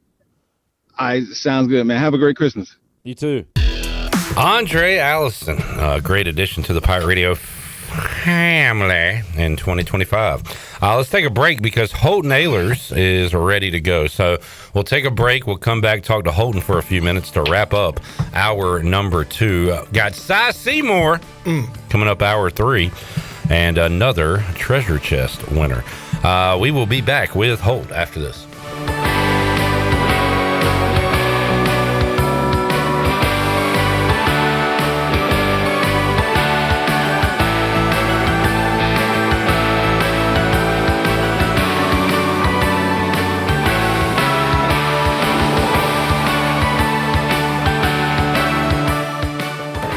Speaker 1: All right, sounds good, man. Have a great Christmas.
Speaker 2: You too.
Speaker 13: Aundrae Allison, a great addition to the Pirate Radio family in 2025. Let's take a break because Holton Ahlers is ready to go. So we'll take a break. We'll come back, talk to Holton for a few minutes to wrap up hour number 2. Got Seymour coming up hour 3 and another treasure chest winner. We will be back with Holt after this.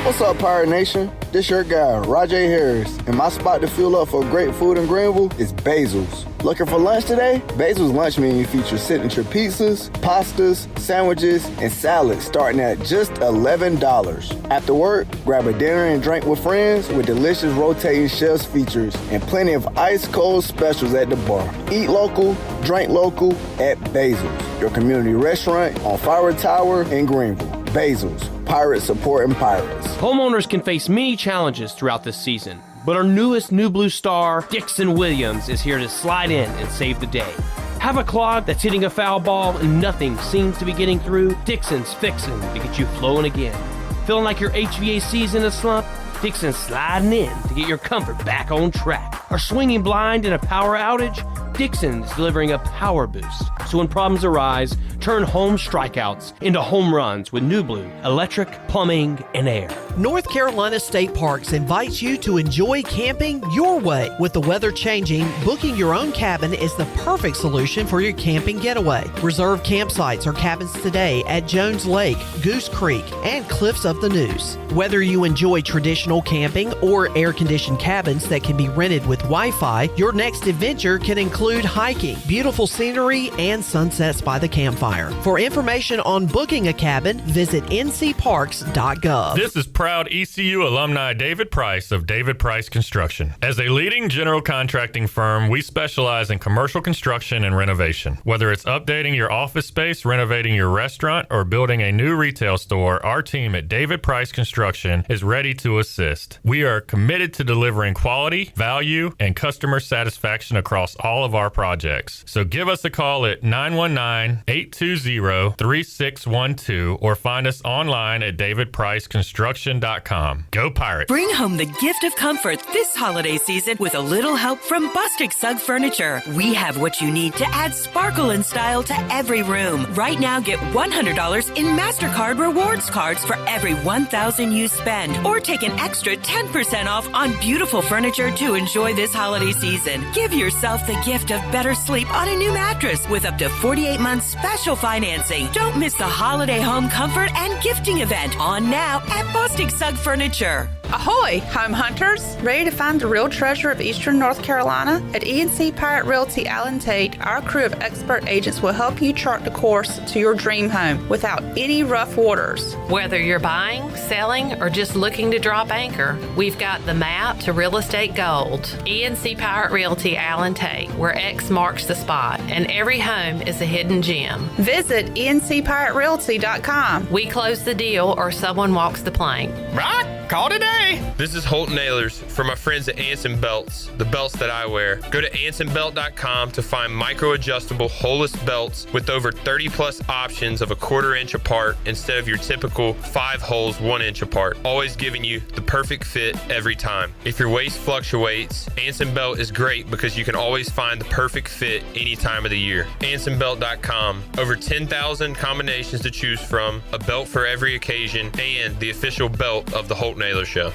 Speaker 3: What's up, Pirate Nation? This your guy, Rajay Harris, and my spot to fuel up for great food in Greenville is Basil's. Looking for lunch today? Basil's lunch menu features signature pizzas, pastas, sandwiches, and salads starting at just $11. After work, grab a dinner and drink with friends with delicious rotating chefs features and plenty of ice-cold specials at the bar. Eat local, drink local at Basil's, your community restaurant on Fire Tower in Greenville. Basil's, pirates supporting pirates.
Speaker 21: Homeowners can face many challenges throughout this season, but our newest New Blue star, Dixon Williams, is here to slide in and save the day. Have a clog that's hitting a foul ball and nothing seems to be getting through? Dixon's fixing to get you flowing again. Feeling like your HVAC's in a slump? Dixon's sliding in to get your comfort back on track. Are swinging blind in a power outage? Dixon's delivering a power boost, so when problems arise, turn home strikeouts into home runs with New Blue Electric, Plumbing, and Air.
Speaker 26: North Carolina State Parks invites you to enjoy camping your way. With the weather changing, booking your own cabin is the perfect solution for your camping getaway. Reserve campsites or cabins today at Jones Lake, Goose Creek, and Cliffs of the Neuse. Whether you enjoy traditional camping or air-conditioned cabins that can be rented with Wi-Fi, your next adventure can include hiking, beautiful scenery, and sunsets by the campfire. For information on booking a cabin, visit ncparks.gov.
Speaker 5: This is proud ECU alumni David Price of David Price Construction. As a leading general contracting firm, we specialize in commercial construction and renovation. Whether it's updating your office space, renovating your restaurant, or building a new retail store, our team at David Price Construction is ready to assist. We are committed to delivering quality, value, and customer satisfaction across all of our projects. So give us a call at 919-820-3612 or find us online at davidpriceconstruction.com. Go Pirates!
Speaker 10: Bring home the gift of comfort this holiday season with a little help from Bostic Sugg Furniture. We have what you need to add sparkle and style to every room. Right now, get $100 in MasterCard rewards cards for every $1,000 you spend, or take an extra 10% off on beautiful furniture to enjoy this holiday season. Give yourself the gift of better sleep on a new mattress with up to 48 months special financing. Don't miss the holiday home comfort and gifting event on now at Bostic Sugg Furniture.
Speaker 22: Ahoy, home hunters! Ready to find the real treasure of Eastern North Carolina? At ENC Pirate Realty Allen Tate, our crew of expert agents will help you chart the course to your dream home without any rough waters.
Speaker 23: Whether you're buying, selling, or just looking to drop anchor, we've got the map to real estate gold. ENC Pirate Realty Allen Tate, where X marks the spot, and every home is a hidden gem.
Speaker 22: Visit encpiraterealty.com.
Speaker 23: We close the deal or someone walks the plank.
Speaker 24: Right? Call today. This is Holton Ailers for my friends at Anson Belts, the belts that I wear. Go to ansonbelt.com to find micro-adjustable holeless belts with over 30 plus options of a 1/4 inch apart instead of your typical 5 holes 1 inch apart, always giving you the perfect fit every time. If your waist fluctuates, Anson Belt is great because you can always find the perfect fit any time of the year. ansonbelt.com. Over 10,000 combinations to choose from, a belt for every occasion, and the official belt of the Holton Ailers Show.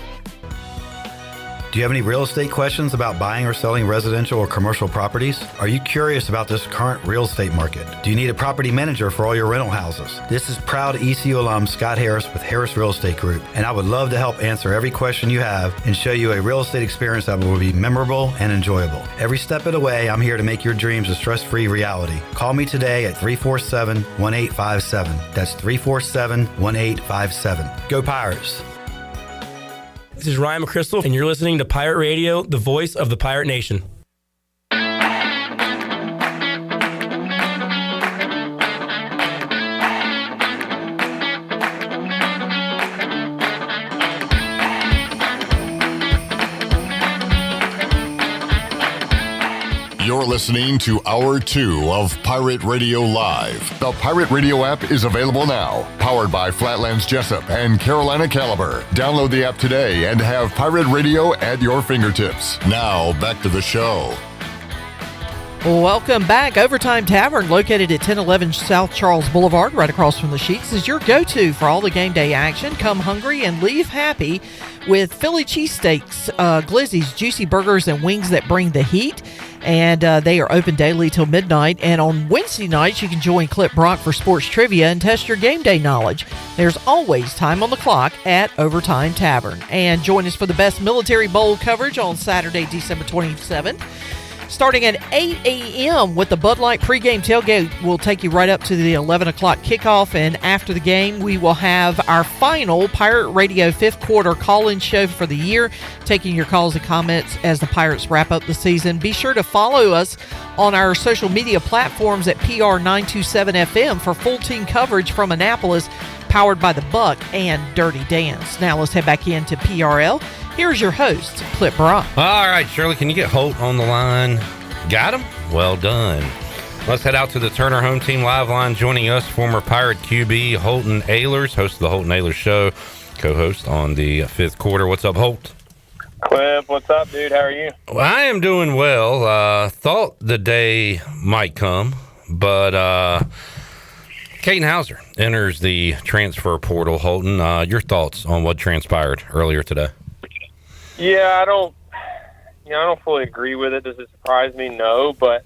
Speaker 25: Do you have any real estate questions about buying or selling residential or commercial properties? Are you curious about this current real estate market? Do you need a property manager for all your rental houses? This is proud ECU alum Scott Harris with Harris Real Estate Group, and I would love to help answer every question you have and show you a real estate experience that will be memorable and enjoyable. Every step of the way, I'm here to make your dreams a stress-free reality. Call me today at 347-1857. That's 347-1857. Go Pirates!
Speaker 27: This is Ryan McChrystal, and you're listening to Pirate Radio, the voice of the Pirate Nation.
Speaker 11: You're listening to Hour 2 of Pirate Radio Live. The Pirate Radio app is available now. Powered by Flatlands Jessup and Carolina Caliber. Download the app today and have Pirate Radio at your fingertips. Now, back to the show.
Speaker 26: Welcome back. Overtime Tavern, located at 1011 South Charles Boulevard, right across from the Sheets, is your go-to for all the game day action. Come hungry and leave happy with Philly cheesesteaks, glizzies, juicy burgers, and wings that bring the heat. And they are open daily till midnight. And on Wednesday nights, you can join Clip Brock for sports trivia and test your game day knowledge. There's always time on the clock at Overtime Tavern. And join us for the best Military Bowl coverage on Saturday, December 27th. Starting at 8 a.m. with the Bud Light pregame tailgate, we'll take you right up to the 11 o'clock kickoff. And after the game, we will have our final Pirate Radio 5th quarter call-in show for the year, taking your calls and comments as the Pirates wrap up the season. Be sure to follow us on our social media platforms at PR927FM for full team coverage from Annapolis, powered by the Buck and Dirty Dance. Now let's head back into PRL. Here's your host, Clip Brock.
Speaker 13: All right, Shirley, can you get Holt on the line? Got him? Well done. Let's head out to the Turner Home Team Live line. Joining us, former Pirate QB Holton Ailers, host of the Holton Ailers Show, co-host on the 5th quarter. What's up, Holt?
Speaker 4: Clip, what's up, dude? How are you?
Speaker 13: Well, I am doing well. Thought the day might come, but Caden Hauser enters the transfer portal. Holton, your thoughts on what transpired earlier today?
Speaker 4: Yeah, I don't fully agree with it. Does it surprise me? No, but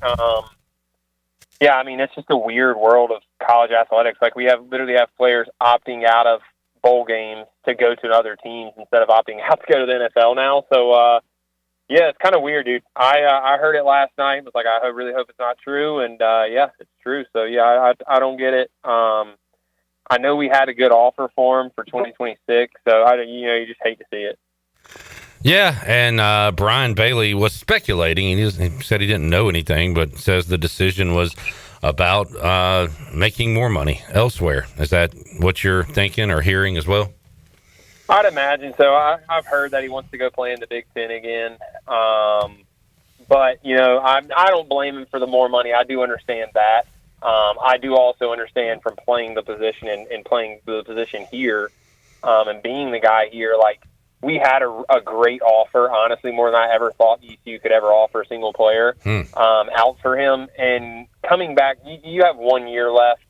Speaker 4: yeah, I mean, it's just a weird world of college athletics. Like, we literally have players opting out of bowl games to go to other teams instead of opting out to go to the NFL now. So, yeah, it's kind of weird, dude. I heard it last night. It was like, I really hope it's not true. And, yeah, it's true. So, yeah, I don't get it. I know we had a good offer for him for 2026. So, you just hate to see it.
Speaker 13: Yeah, and Brian Bailey was speculating. He said he didn't know anything, but says the decision was about making more money elsewhere. Is that what you're thinking or hearing as well?
Speaker 4: I'd imagine so. I've heard that he wants to go play in the Big Ten again. But, I don't blame him for the more money. I do understand that. I do also understand from playing the position and playing the position here and being the guy here, like, we had a great offer, honestly, more than I ever thought ECU could ever offer a single player out for him. And coming back, you have 1 year left.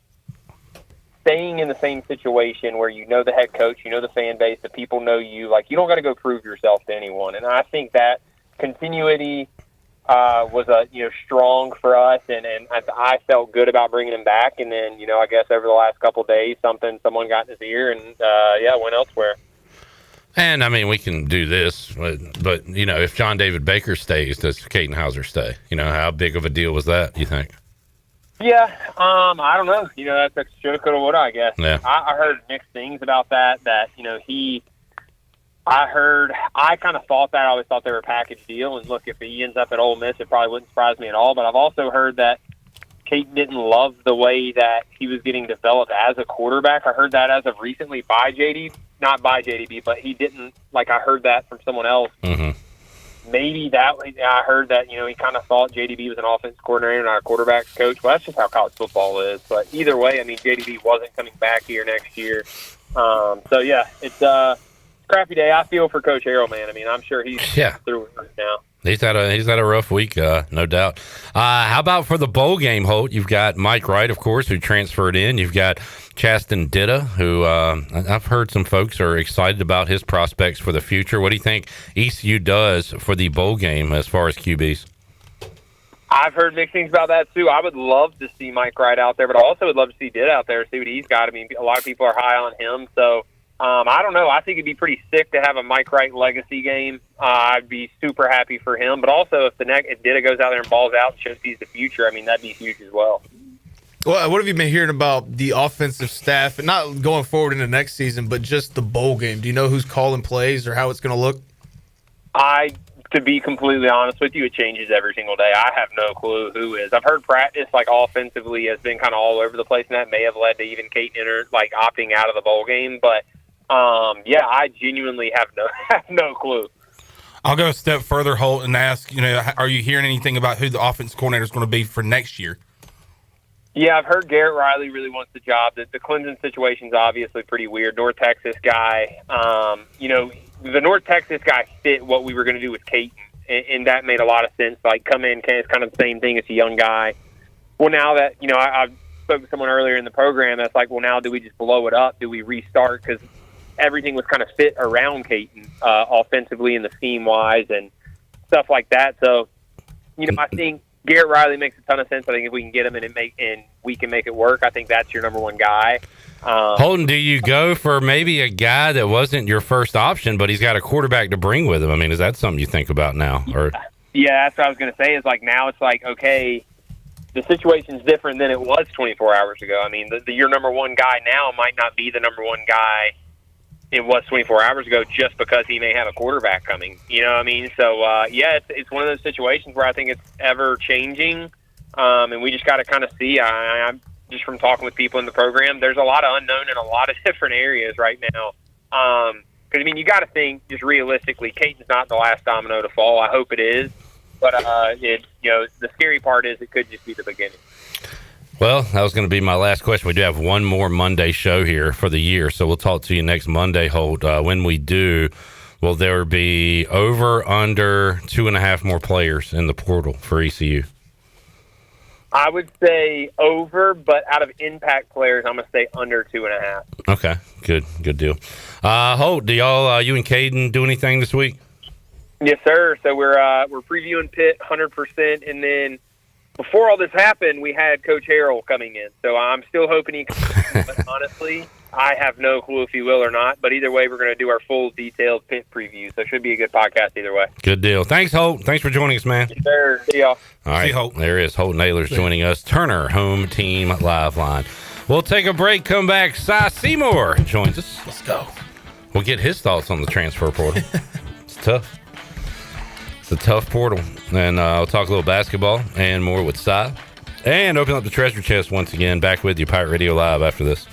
Speaker 4: Staying in the same situation where you know the head coach, you know the fan base, the people know you, like, you don't got to go prove yourself to anyone. And I think that continuity was strong for us, and I felt good about bringing him back. And then, I guess over the last couple of days, someone got in his ear and, went elsewhere.
Speaker 13: And, I mean, we can do this, but if John David Baker stays, does Caden Hauser stay? How big of a deal was that, you think?
Speaker 4: Yeah, I don't know. That's shoulda, coulda, woulda, I guess.
Speaker 13: Yeah.
Speaker 4: I heard mixed things about that, I kind of thought that. I always thought they were a package deal, and look, if he ends up at Ole Miss, it probably wouldn't surprise me at all, but I've also heard that Caden didn't love the way that he was getting developed as a quarterback. I heard that as of recently not by JDB, but he didn't, I heard that from someone else.
Speaker 13: Mm-hmm.
Speaker 4: Maybe I heard that, he kind of thought JDB was an offense coordinator, not a quarterback coach. Well, that's just how college football is. But either way, I mean, JDB wasn't coming back here next year. So, yeah, it's a crappy day. I feel for Coach Harrell, man. I mean, I'm sure he's through it right now.
Speaker 13: He's had a rough week, no doubt. How about for the bowl game, Holt? You've got Mike Wright, of course, who transferred in. You've got Chasten Ditta, who I've heard some folks are excited about his prospects for the future. What do you think ECU does for the bowl game as far as QBs?
Speaker 4: I've heard mixed things about that, too. I would love to see Mike Wright out there, but I also would love to see Ditta out there, see what he's got. I mean, a lot of people are high on him, so I don't know. I think it'd be pretty sick to have a Mike Wright legacy game. I'd be super happy for him. But also, if Ditta goes out there and balls out and shows he's the future, I mean, that'd be huge as well.
Speaker 18: Well, what have you been hearing about the offensive staff, and not going forward into next season, but just the bowl game? Do you know who's calling plays or how it's going to look?
Speaker 4: To be completely honest with you, it changes every single day. I have no clue who is. I've heard practice, offensively, has been kind of all over the place, and that may have led to even Caden opting out of the bowl game. But yeah, I genuinely have no clue.
Speaker 6: I'll go a step further, Holt, and ask, are you hearing anything about who the offense coordinator is going to be for next year?
Speaker 4: Yeah, I've heard Garrett Riley really wants the job. The Clemson situation's obviously pretty weird. North Texas guy, the North Texas guy fit what we were going to do with Caden, and that made a lot of sense. Come in, it's kind of the same thing as a young guy. Well, now that, I spoke to someone earlier in the program that's well, now do we just blow it up? Do we restart? Because everything was kind of fit around Caden offensively and the scheme-wise and stuff like that. So, I think Garrett Riley makes a ton of sense. I think if we can get him and we can make it work, I think that's your number one guy.
Speaker 13: Holton, do you go for maybe a guy that wasn't your first option, but he's got a quarterback to bring with him? I mean, is that something you think about now? Or
Speaker 4: yeah, that's what I was going to say. Is now it's okay, the situation's different than it was 24 hours ago. I mean, your number one guy now might not be the number one guy it was 24 hours ago just because he may have a quarterback coming. You know what I mean? So, yeah, it's one of those situations where I think it's ever-changing, and we just got to kind of see. I'm just from talking with people in the program, there's a lot of unknown in a lot of different areas right now. Because, I mean, you got to think just realistically, Caden's not the last domino to fall. I hope it is. But, the scary part is it could just be the beginning.
Speaker 13: Well, that was going to be my last question. We do have one more Monday show here for the year, so we'll talk to you next Monday, Holt. When we do, Will there be over, under 2.5 more players in the portal for ECU?
Speaker 4: I would say over, but out of impact players, I'm going to say under 2.5.
Speaker 13: Okay, good deal. Holt, do y'all, you and Caden do anything this week?
Speaker 4: Yes, sir. So we're previewing Pitt 100%, and then before all this happened, we had Coach Harrell coming in. So I'm still hoping he comes, but honestly, I have no clue if he will or not. But either way, we're going to do our full detailed Pitt preview. So it should be a good podcast either way.
Speaker 13: Good deal. Thanks, Holt. Thanks for joining us, man.
Speaker 4: Yes, sir. See y'all.
Speaker 13: All right, Holt. There is Holton Ahlers joining us. Turner Home Team Live Line. We'll take a break, come back. Seymour joins us.
Speaker 18: Let's go.
Speaker 13: We'll get his thoughts on the transfer portal. It's tough. It's a tough portal. And I'll talk a little basketball and more with Cy. And open up the treasure chest once again. Back with you, Pirate Radio Live, after this.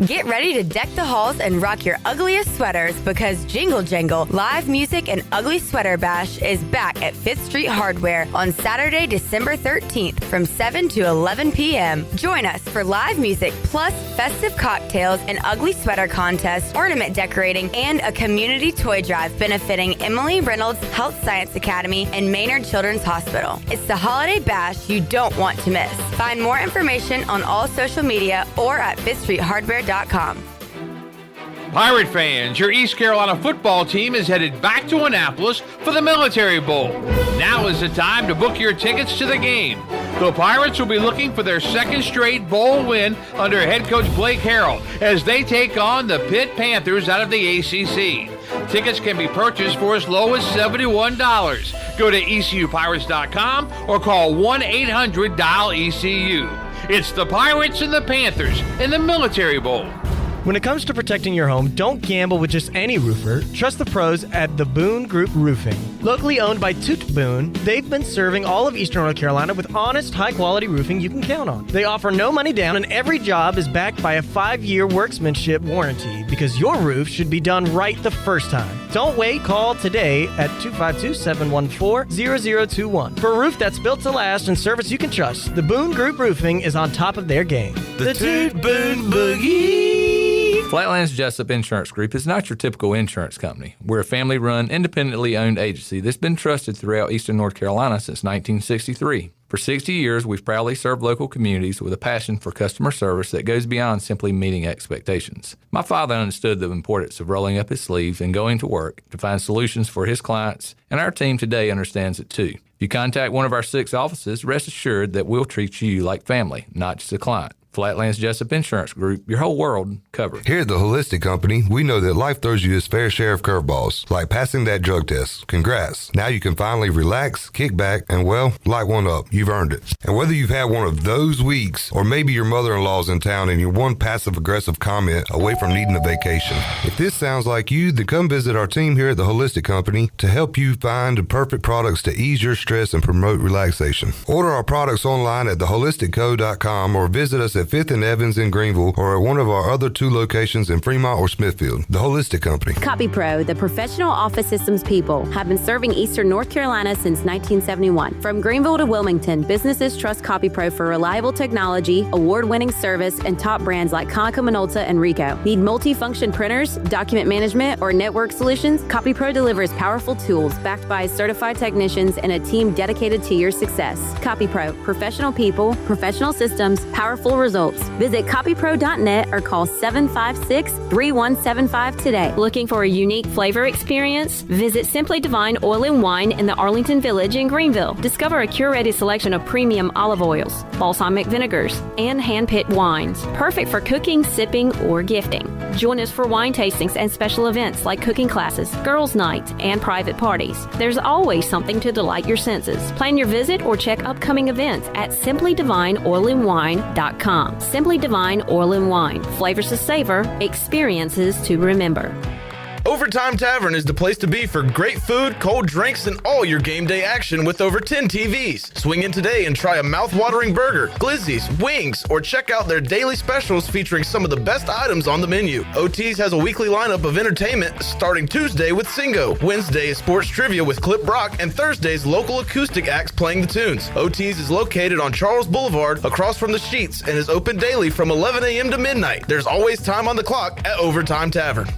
Speaker 7: Get ready to deck the halls and rock your ugliest sweaters because Jingle Jangle Live Music and Ugly Sweater Bash is back at 5th Street Hardware on Saturday, December 13th from 7 to 11 p.m. Join us for live music plus festive cocktails, an ugly sweater contest, ornament decorating, and a community toy drive benefiting Emily Reynolds Health Science Academy and Maynard Children's Hospital. It's the holiday bash you don't want to miss. Find more information on all social media or at 5thstreethardware.com.
Speaker 9: Pirate fans, your East Carolina football team is headed back to Annapolis for the Military Bowl. Now is the time to book your tickets to the game. The Pirates will be looking for their second straight bowl win under head coach Blake Harrell as they take on the Pitt Panthers out of the ACC. Tickets can be purchased for as low as $71. Go to ECUPirates.com or call 1-800-DIAL-ECU. It's the Pirates and the Panthers in the Military Bowl.
Speaker 21: When it comes to protecting your home, don't gamble with just any roofer. Trust the pros at the Boone Group Roofing. Locally owned by Toot Boone, they've been serving all of Eastern North Carolina with honest, high-quality roofing you can count on. They offer no money down, and every job is backed by a 5-year workmanship warranty because your roof should be done right the first time. Don't wait. Call today at 252-714-0021 for a roof that's built to last and service you can trust. The Boone Group Roofing is on top of their game.
Speaker 12: The Toot Boone Boogie.
Speaker 14: Flatlands Jessup Insurance Group is not your typical insurance company. We're a family-run, independently owned agency that's been trusted throughout Eastern North Carolina since 1963. For 60 years, we've proudly served local communities with a passion for customer service that goes beyond simply meeting expectations. My father understood the importance of rolling up his sleeves and going to work to find solutions for his clients, and our team today understands it too. If you contact one of our 6 offices, rest assured that we'll treat you like family, not just a client. Flatlands Jessup Insurance Group, your whole world covered.
Speaker 15: Here at the Holistic Company, we know that life throws you its fair share of curveballs, like passing that drug test. Congrats. Now you can finally relax, kick back, and, well, light one up. You've earned it. And whether you've had one of those weeks, or maybe your mother-in-law's in town and you're one passive-aggressive comment away from needing a vacation, if this sounds like you, then come visit our team here at the Holistic Company to help you find the perfect products to ease your stress and promote relaxation. Order our products online at theholisticco.com or visit us at 5th and Evans in Greenville or at one of our other 2 locations in Fremont or Smithfield. The Holistic Company.
Speaker 17: CopyPro, the professional office systems people, have been serving Eastern North Carolina since 1971. From Greenville to Wilmington, businesses trust CopyPro for reliable technology, award-winning service, and top brands like Konica Minolta and Ricoh. Need multi-function printers, document management, or network solutions? CopyPro delivers powerful tools backed by certified technicians and a team dedicated to your success. CopyPro, professional people, professional systems, powerful results. Visit copypro.net or call 756-3175 today. Looking for a unique flavor experience? Visit Simply Divine Oil and Wine in the Arlington Village in Greenville. Discover a curated selection of premium olive oils, balsamic vinegars, and hand-picked wines. Perfect for cooking, sipping, or gifting. Join us for wine tastings and special events like cooking classes, girls' night, and private parties. There's always something to delight your senses. Plan your visit or check upcoming events at simplydivineoilandwine.com. Simply Divine Oil and Wine. Flavors to savor, experiences to remember.
Speaker 18: Overtime Tavern is the place to be for great food, cold drinks, and all your game day action with over 10 TVs. Swing in today and try a mouth-watering burger, glizzies, wings, or check out their daily specials featuring some of the best items on the menu. OT's has a weekly lineup of entertainment starting Tuesday with Singo, Wednesday is sports trivia with Clip Brock, and Thursday's local acoustic acts playing the tunes. OT's is located on Charles Boulevard across from the Sheets and is open daily from 11 a.m. to midnight. There's always time on the clock at Overtime Tavern.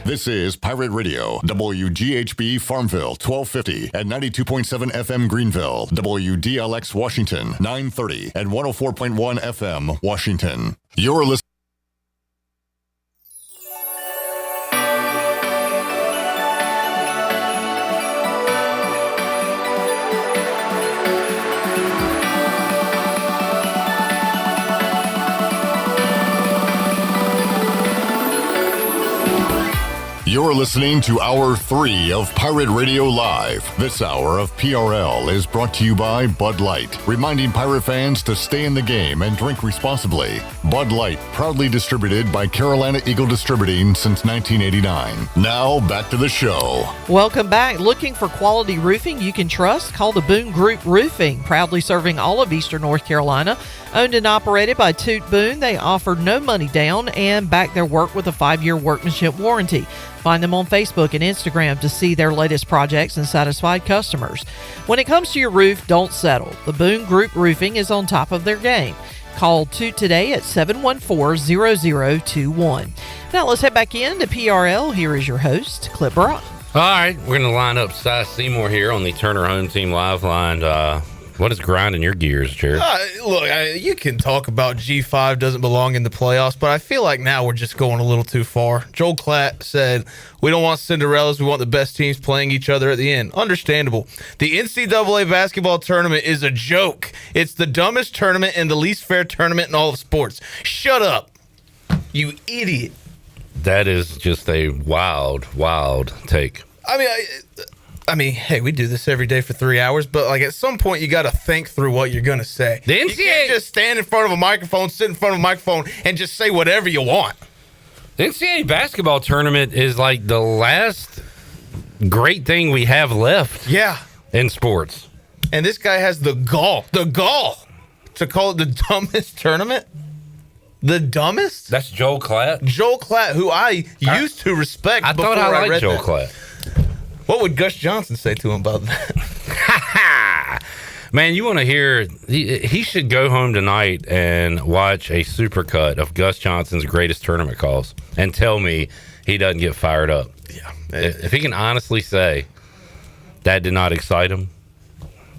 Speaker 11: This is Pirate Radio, WGHB Farmville, 1250 and 92.7 FM Greenville, WDLX Washington, 930 and 104.1 FM Washington. You're listening. You're listening to Hour 3 of Pirate Radio Live. This hour of PRL is brought to you by Bud Light, reminding Pirate fans to stay in the game and drink responsibly. Bud Light, proudly distributed by Carolina Eagle Distributing since 1989. Now, back to the show.
Speaker 26: Welcome back. Looking for quality roofing you can trust? Call the Boone Group Roofing, proudly serving all of Eastern North Carolina. Owned and operated by Toot Boone, they offer no money down and back their work with a 5-year workmanship warranty. Find them on Facebook and Instagram to see their latest projects and satisfied customers. When it comes to your roof, don't settle. The Boone Group Roofing is on top of their game. Call Toot today at 714-0021. Now let's head back into PRL. Here is your host, Clip Brock.
Speaker 13: All right, we're going to line up Seymour here on the Turner Home Team Live line. What is grinding your gears, Jared?
Speaker 18: Look, you can talk about G5 doesn't belong in the playoffs, but I feel like now we're just going a little too far. Joel Klatt said, we don't want Cinderellas, we want the best teams playing each other at the end. Understandable. The NCAA basketball tournament is a joke. It's the dumbest tournament and the least fair tournament in all of sports. Shut up, you idiot.
Speaker 13: That is just a wild, wild take.
Speaker 18: I mean, hey, we do this every day for 3 hours, but like at some point you got to think through what you're going to say.
Speaker 13: The NCAA,
Speaker 18: you can't just stand in front of a microphone, sit in front of a microphone, and just say whatever you want.
Speaker 13: The NCAA basketball tournament is like the last great thing we have left.
Speaker 18: Yeah,
Speaker 13: in sports.
Speaker 18: And this guy has the gall to call it the dumbest tournament. The dumbest?
Speaker 13: That's Joel Klatt.
Speaker 18: Joel Klatt, who I used to respect.
Speaker 13: I thought I liked Joel Klatt.
Speaker 18: What would Gus Johnson say to him about that?
Speaker 13: Man, you want to hear, he should go home tonight and watch a supercut of Gus Johnson's greatest tournament calls and tell me he doesn't get fired up.
Speaker 18: Yeah.
Speaker 13: If he can honestly say that did not excite him,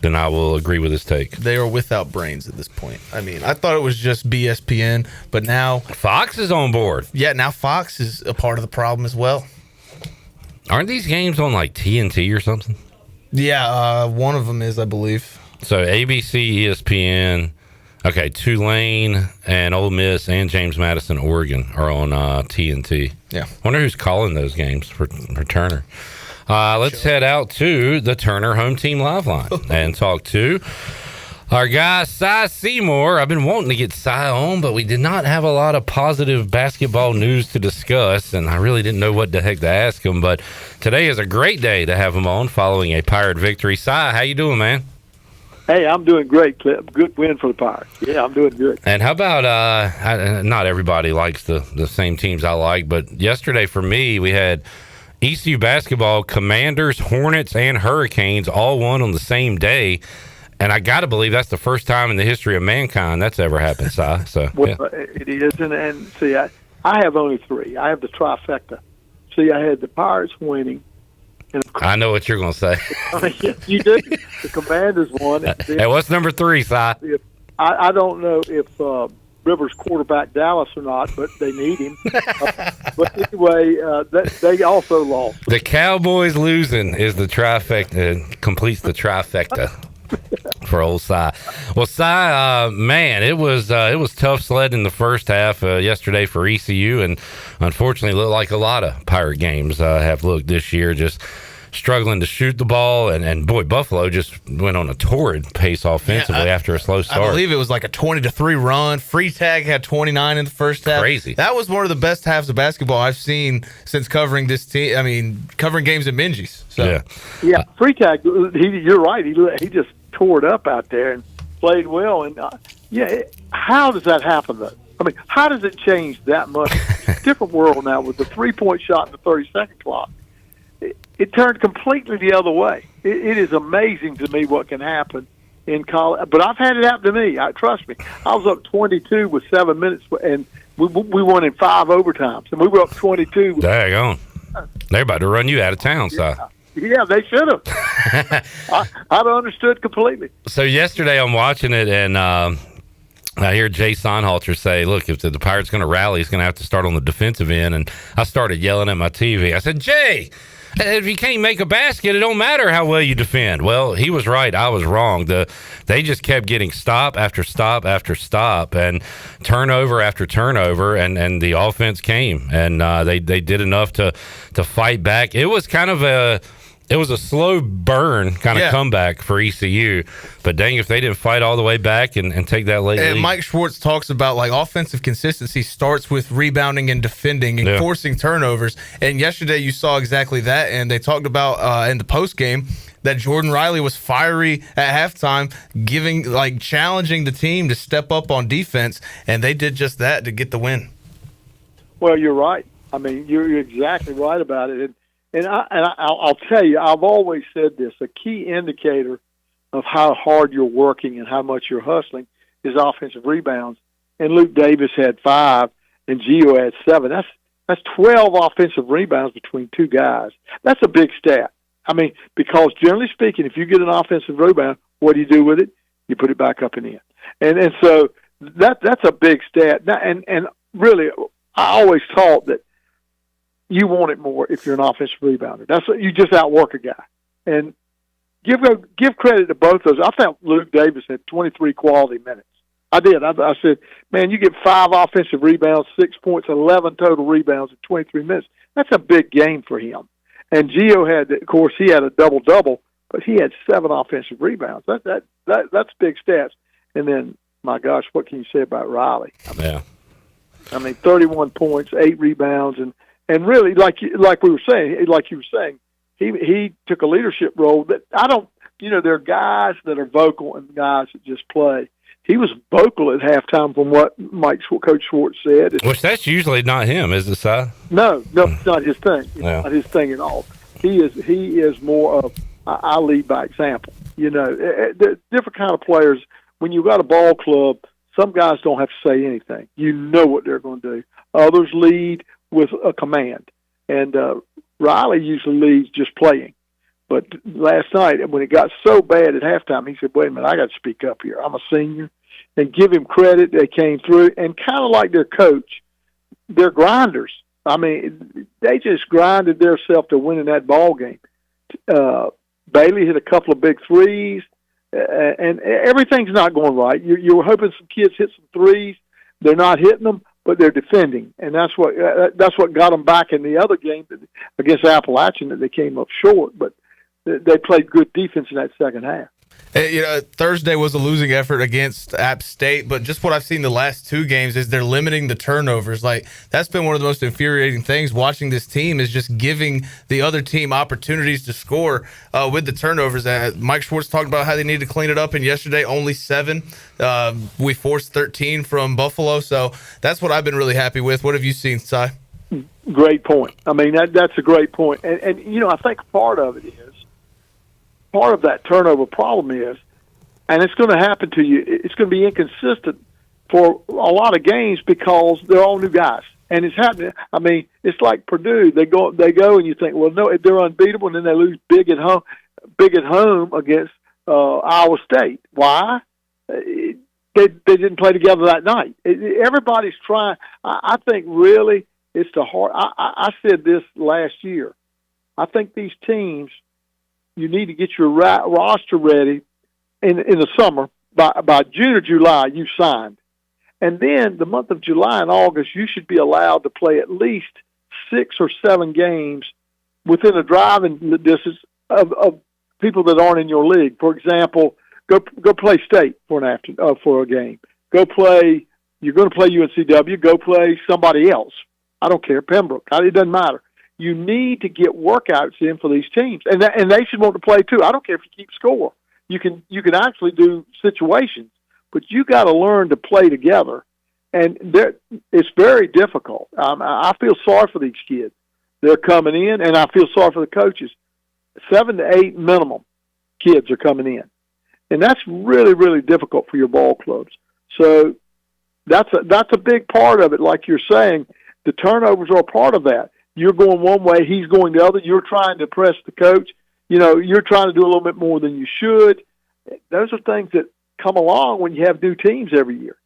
Speaker 13: then I will agree with his take.
Speaker 18: They are without brains at this point. I mean, I thought it was just BSPN, but now
Speaker 13: Fox is on board.
Speaker 18: Yeah, now Fox is a part of the problem as well.
Speaker 13: Aren't these games on like TNT or something?
Speaker 18: Yeah, one of them is, I believe.
Speaker 13: So ABC, ESPN, okay, Tulane and Ole Miss and James Madison, Oregon are on TNT.
Speaker 18: Yeah.
Speaker 13: Wonder who's calling those games for Turner. Let's head out to the Turner Home Team Live line and talk to our guy, Seymour. I've been wanting to get Cy on, but we did not have a lot of positive basketball news to discuss, and I really didn't know what the heck to ask him. But today is a great day to have him on following a Pirate victory. Cy, how you doing, man?
Speaker 1: Hey, I'm doing great, Clip. Good win for the Pirates. Yeah, I'm doing good.
Speaker 13: And how about, not everybody likes the same teams I like, but yesterday for me, we had ECU basketball, Commanders, Hornets, and Hurricanes all won on the same day. And I got to believe that's the first time in the history of mankind that's ever happened, Si. So,
Speaker 1: well, it is. And see, I have only three. I have the trifecta. See, I had the Pirates winning. And
Speaker 13: I know what you're going to say.
Speaker 1: Yes, you do. The Commanders won.
Speaker 13: Hey, what's number three, Si?
Speaker 1: I don't know if Rivers quarterback Dallas or not, but they need him. But anyway, they also lost.
Speaker 13: The Cowboys losing is the trifecta, completes the trifecta. For old Cy. Well, Cy, man, it was tough sledding the first half yesterday for ECU, and unfortunately looked like a lot of Pirate games have looked this year. Just struggling to shoot the ball. And boy, Buffalo just went on a torrid pace offensively after a slow start.
Speaker 18: I believe it was like a 20-3 run. Freitag had 29 in the first half.
Speaker 13: Crazy.
Speaker 18: That was one of the best halves of basketball I've seen since covering this team. I mean, covering games at Minji's. So.
Speaker 1: Yeah, Freitag, you're right. He just tore it up out there and played well. And, how does that happen, though? I mean, how does it change that much? It's a different world now with the three-point shot in the 30-second clock. It turned completely the other way. It is amazing to me what can happen in college. But I've had it happen to me. Trust me. I was up 22 with 7 minutes, and we won in 5 overtimes. And we were up 22.
Speaker 13: Daggone. They're about to run you out of town, Si.
Speaker 1: Yeah, they should have. I'd understood completely.
Speaker 13: So yesterday I'm watching it, and I hear Jay Sonhalter say, look, if the Pirates going to rally, he's going to have to start on the defensive end. And I started yelling at my TV. I said, Jay, if you can't make a basket, it don't matter how well you defend. Well, he was right. I was wrong. They just kept getting stop after stop after stop and turnover after turnover, and the offense came. And they did enough to fight back. It was kind of a slow burn kind of comeback for ECU, but dang, if they didn't fight all the way back and take that late lead.
Speaker 18: Mike Schwartz talks about like offensive consistency starts with rebounding and defending and forcing turnovers. And yesterday you saw exactly that. And they talked about in the post game that Jordan Riley was fiery at halftime, challenging the team to step up on defense, and they did just that to get the win.
Speaker 1: Well, you're right. I mean, you're exactly right about it. And I'll tell you, I've always said this, a key indicator of how hard you're working and how much you're hustling is offensive rebounds. And Luke Davis had 5 and Gio had 7. That's 12 offensive rebounds between two guys. That's a big stat. I mean, because generally speaking, if you get an offensive rebound, what do you do with it? You put it back up and in. And so that's a big stat. Now, and really, I always thought that you want it more if you're an offensive rebounder. That's what, you just outwork a guy. And give credit to both those. I thought Luke Davis had 23 quality minutes. I did. I said, man, you get 5 offensive rebounds, 6 points, 11 total rebounds in 23 minutes. That's a big game for him. And Gio had, of course, he had a double-double, but he had 7 offensive rebounds. That's big stats. And then, my gosh, what can you say about Riley? I mean, 31 points, 8 rebounds, and really, like you were saying, he took a leadership role that there are guys that are vocal and guys that just play. He was vocal at halftime from what Coach Schwartz said.
Speaker 13: Which that's usually not him, is it, Si?
Speaker 1: No, it's not his thing. It's not his thing at all. He is more of, I lead by example. They're different kind of players. When you've got a ball club, some guys don't have to say anything. You know what they're going to do. Others lead with a command. And Riley usually leads just playing. But last night, when it got so bad at halftime, he said, wait a minute, I got to speak up here. I'm a senior. And give him credit. They came through. And kind of like their coach, they're grinders. I mean, they just grinded themselves to winning that ball game. Bailey hit a couple of big threes. And everything's not going right. You're hoping some kids hit some threes. They're not hitting them, but they're defending. And that's what got them back in the other game against Appalachian, that they came up short. But they played good defense in that second half.
Speaker 18: Thursday was a losing effort against App State, but just what I've seen the last 2 games is they're limiting the turnovers. Like, that's been one of the most infuriating things watching this team, is just giving the other team opportunities to score with the turnovers. Mike Schwartz talked about how they need to clean it up, and yesterday only 7. We forced 13 from Buffalo, so that's what I've been really happy with. What have you seen, Si?
Speaker 1: Great point. I mean, that's a great point. And I think part of that turnover problem is, and it's going to happen to you, it's going to be inconsistent for a lot of games because they're all new guys. And it's happening. I mean, it's like Purdue. They go and you think, well, no, they're unbeatable, and then they lose big at home against Iowa State. Why? They didn't play together that night. Everybody's trying. I think really it's the hard. I said this last year. I think these teams, you need to get your roster ready in the summer. By June or July, you signed. And then the month of July and August, you should be allowed to play at least 6 or 7 games within a driving distance of people that aren't in your league. For example, go play state for a game. Go play. You're going to play UNCW. Go play somebody else. I don't care, Pembroke. It doesn't matter. You need to get workouts in for these teams, and they should want to play too. I don't care if you keep score. You can actually do situations, but you got to learn to play together, and it's very difficult. I feel sorry for these kids. They're coming in, and I feel sorry for the coaches. 7 to 8 minimum kids are coming in, and that's really, really difficult for your ball clubs. So that's a big part of it. Like you're saying, the turnovers are a part of that. You're going one way, he's going the other. You're trying to press the coach. You're trying to do a little bit more than you should. Those are things that come along when you have new teams every year.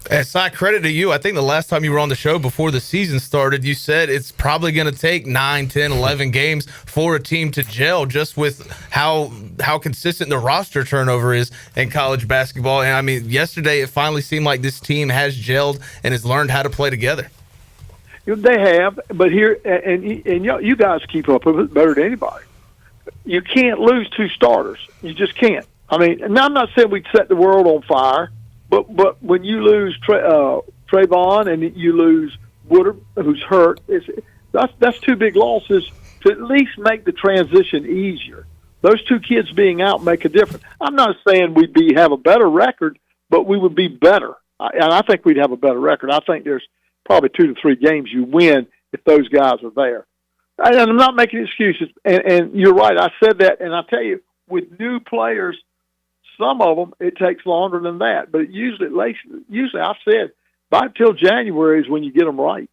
Speaker 18: And side credit to you. I think the last time you were on the show before the season started, you said it's probably going to take 9, 10, 11 games for a team to gel, just with how consistent the roster turnover is in college basketball. And, I mean, yesterday it finally seemed like this team has gelled and has learned how to play together.
Speaker 1: They have, but here, and you guys keep up with it better than anybody. You can't lose 2 starters. You just can't. I mean, and I'm not saying we'd set the world on fire, but when you lose Trayvon and you lose Woodard, who's hurt, that's 2 big losses to at least make the transition easier. Those 2 kids being out make a difference. I'm not saying we'd have a better record, but we would be better. And I think we'd have a better record. I think there's probably 2 to 3 games you win if those guys are there. And I'm not making excuses. And you're right. I said that. And I tell you, with new players, some of them, it takes longer than that. But usually I've said, by till January is when you get them right.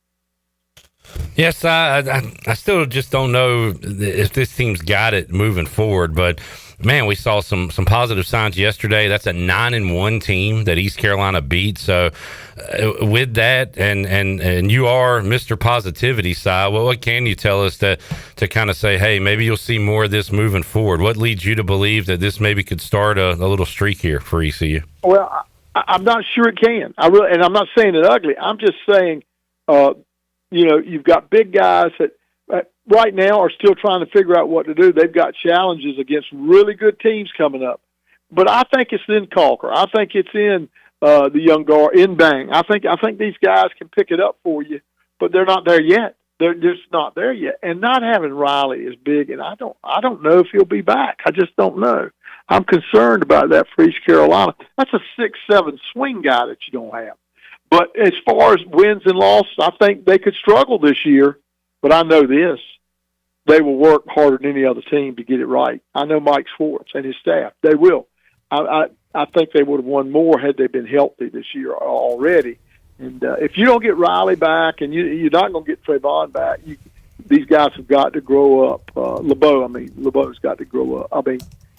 Speaker 13: Yes, I still just don't know if this team's got it moving forward, but man, we saw some positive signs yesterday. That's a 9-1 team that East Carolina beat. So with that, and you are Mr. Positivity, Si, well, what can you tell us to kind of say, hey, maybe you'll see more of this moving forward? What leads you to believe that this maybe could start a little streak here for ECU?
Speaker 1: Well, I'm not sure it can. And I'm not saying it ugly. I'm just saying, you've got big guys that right now are still trying to figure out what to do. They've got challenges against really good teams coming up. But I think it's in Calker. I think it's in the young guard, in Bang. I think these guys can pick it up for you, but they're not there yet. They're just not there yet. And not having Riley is big, and I don't know if he'll be back. I just don't know. I'm concerned about that for East Carolina. That's a 6'7" swing guy that you don't have. But as far as wins and losses, I think they could struggle this year. But I know this. They will work harder than any other team to get it right. I know Mike Schwartz and his staff. They will. I think they would have won more had they been healthy this year already. And if you don't get Riley back and you're not going to get Trayvon back, these guys have got to grow up. LeBeau's got to grow up.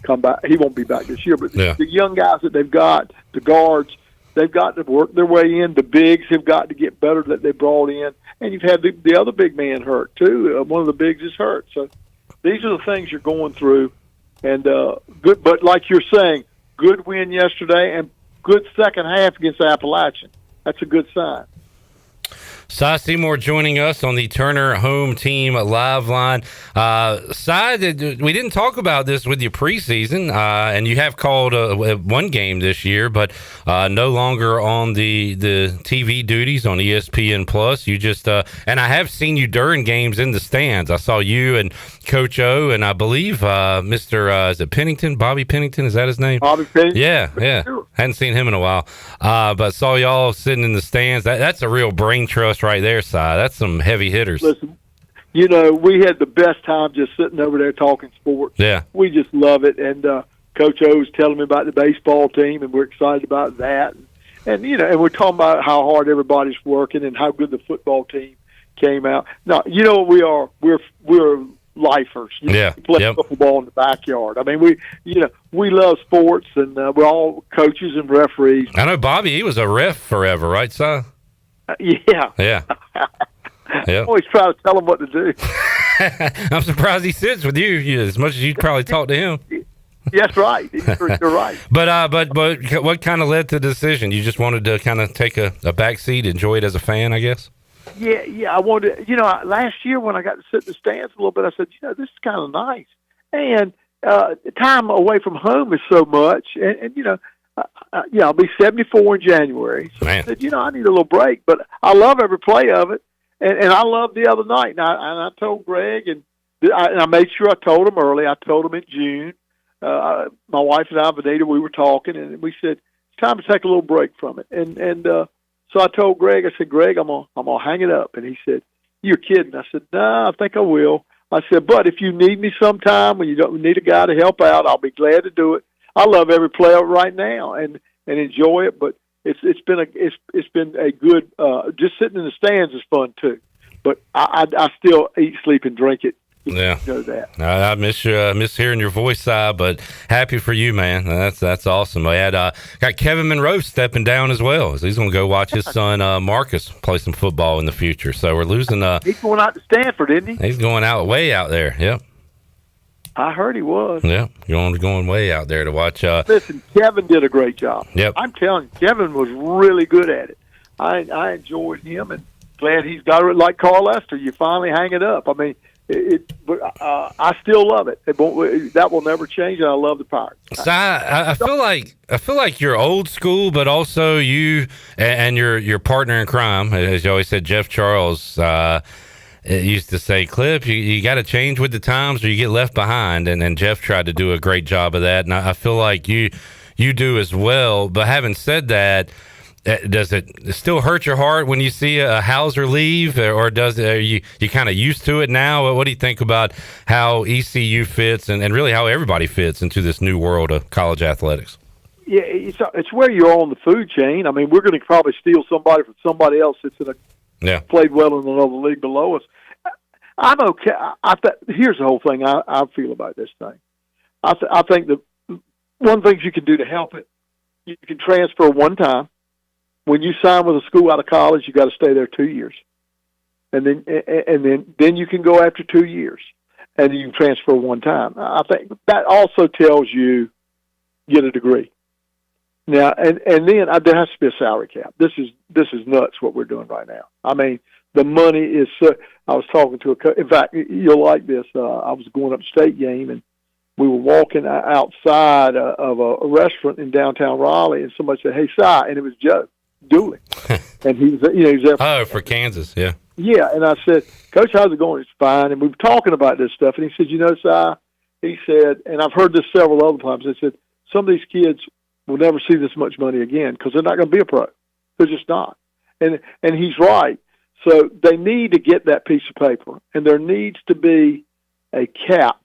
Speaker 1: Come back. He won't be back this year. But the young guys that they've got, the guards, they've got to work their way in. The bigs have got to get better that they brought in. And you've had the other big man hurt, too. One of the bigs is hurt. So these are the things you're going through. And good, but like you're saying, good win yesterday and good second half against Appalachian. That's a good sign.
Speaker 13: Si Seymour joining us on the Turner Home Team Live Line. Si, we didn't talk about this with you preseason, and you have called one game this year, but no longer on the TV duties on ESPN Plus. You just and I have seen you during games in the stands. I saw you and Coach O, and I believe Mr. Is it Pennington? Bobby Pennington, is that his name?
Speaker 1: Bobby Pennington.
Speaker 13: Yeah. Sure. Hadn't seen him in a while, but saw y'all sitting in the stands. That's a real brain trust right there, Si. That's some heavy hitters.
Speaker 1: Listen, we had the best time just sitting over there talking sports.
Speaker 13: Yeah.
Speaker 1: We just love it. And Coach O was telling me about the baseball team, and we're excited about that. And we're talking about how hard everybody's working and how good the football team came out. Now, you know what we are? We're lifers. We play football in the backyard. I mean, we love sports, and we're all coaches and referees.
Speaker 13: I know Bobby, he was a ref forever, right, Si?
Speaker 1: Yeah. I always try to tell him what to do.
Speaker 13: I'm surprised he sits with you as much as you'd probably talk to him.
Speaker 1: That's right. You're right.
Speaker 13: But what kind of led to the decision? You just wanted to kind of take a back seat, enjoy it as a fan, I guess?
Speaker 1: Yeah. I wanted to, last year when I got to sit in the stands a little bit, I said, this is kind of nice. And time away from home is so much. And I'll be 74 in January. So I said, I need a little break, but I love every play of it. And I loved the other night. And I told Greg, and I made sure I told him early. I told him in June. My wife and I, Vanita, we were talking, and we said, it's time to take a little break from it. And so I told Greg, I said, Greg, I'm gonna hang it up. And he said, you're kidding. I said, no, I think I will. I said, but if you need me sometime, when you don't need a guy to help out, I'll be glad to do it. I love every play of it right now and enjoy it, but it's been a good just sitting in the stands is fun too. But I still eat, sleep, and drink it.
Speaker 13: Yeah,
Speaker 1: you know that.
Speaker 13: I miss hearing your voice, Si, but happy for you, man. That's awesome. I had got Kevin Monroe stepping down as well. He's going to go watch his son Marcus play some football in the future. So we're losing.
Speaker 1: He's going out to Stanford, isn't he?
Speaker 13: He's going way out there. Yep.
Speaker 1: I heard he was.
Speaker 13: Yeah, going way out there to watch.
Speaker 1: Listen, Kevin did a great job.
Speaker 13: Yep.
Speaker 1: I'm telling you, Kevin was really good at it. I enjoyed him, and glad he's got it like Carl Lester. You finally hang it up. I mean, I still love it. That will never change, and I love the Pirates.
Speaker 13: So I feel like you're old school, but also you and your partner in crime, as you always said, Jeff Charles. Used to say, Clip, you got to change with the times or you get left behind. And Jeff tried to do a great job of that. And I feel like you do as well. But having said that, does it still hurt your heart when you see a Hauser leave, or are you kind of used to it now? What do you think about how ECU fits and really how everybody fits into this new world of college athletics?
Speaker 1: Yeah, it's where you're on the food chain. I mean, we're going to probably steal somebody from somebody else that's played well in another league below us. I'm okay. Here's the whole thing I feel about this thing. I think that one of the things you can do to help it, you can transfer one time. When you sign with a school out of college, you got to stay there 2 years, and then you can go after 2 years, and you can transfer one time. I think that also tells you get a degree. Now, and then there has to be a salary cap. This is nuts what we're doing right now. I mean, the money is. I was talking to in fact, you'll like this. I was going upstate game, and we were walking outside of a restaurant in downtown Raleigh, and somebody said, "Hey, Si," and it was Joe Dooley, and he was there.
Speaker 13: For Kansas, yeah.
Speaker 1: Yeah, and I said, "Coach, how's it going?" It's fine. And we were talking about this stuff, and he said, Si, he said, and I've heard this several other times. He said, some of these kids will never see this much money again because they're not going to be a pro. They're just not. And he's right. So they need to get that piece of paper, and there needs to be a cap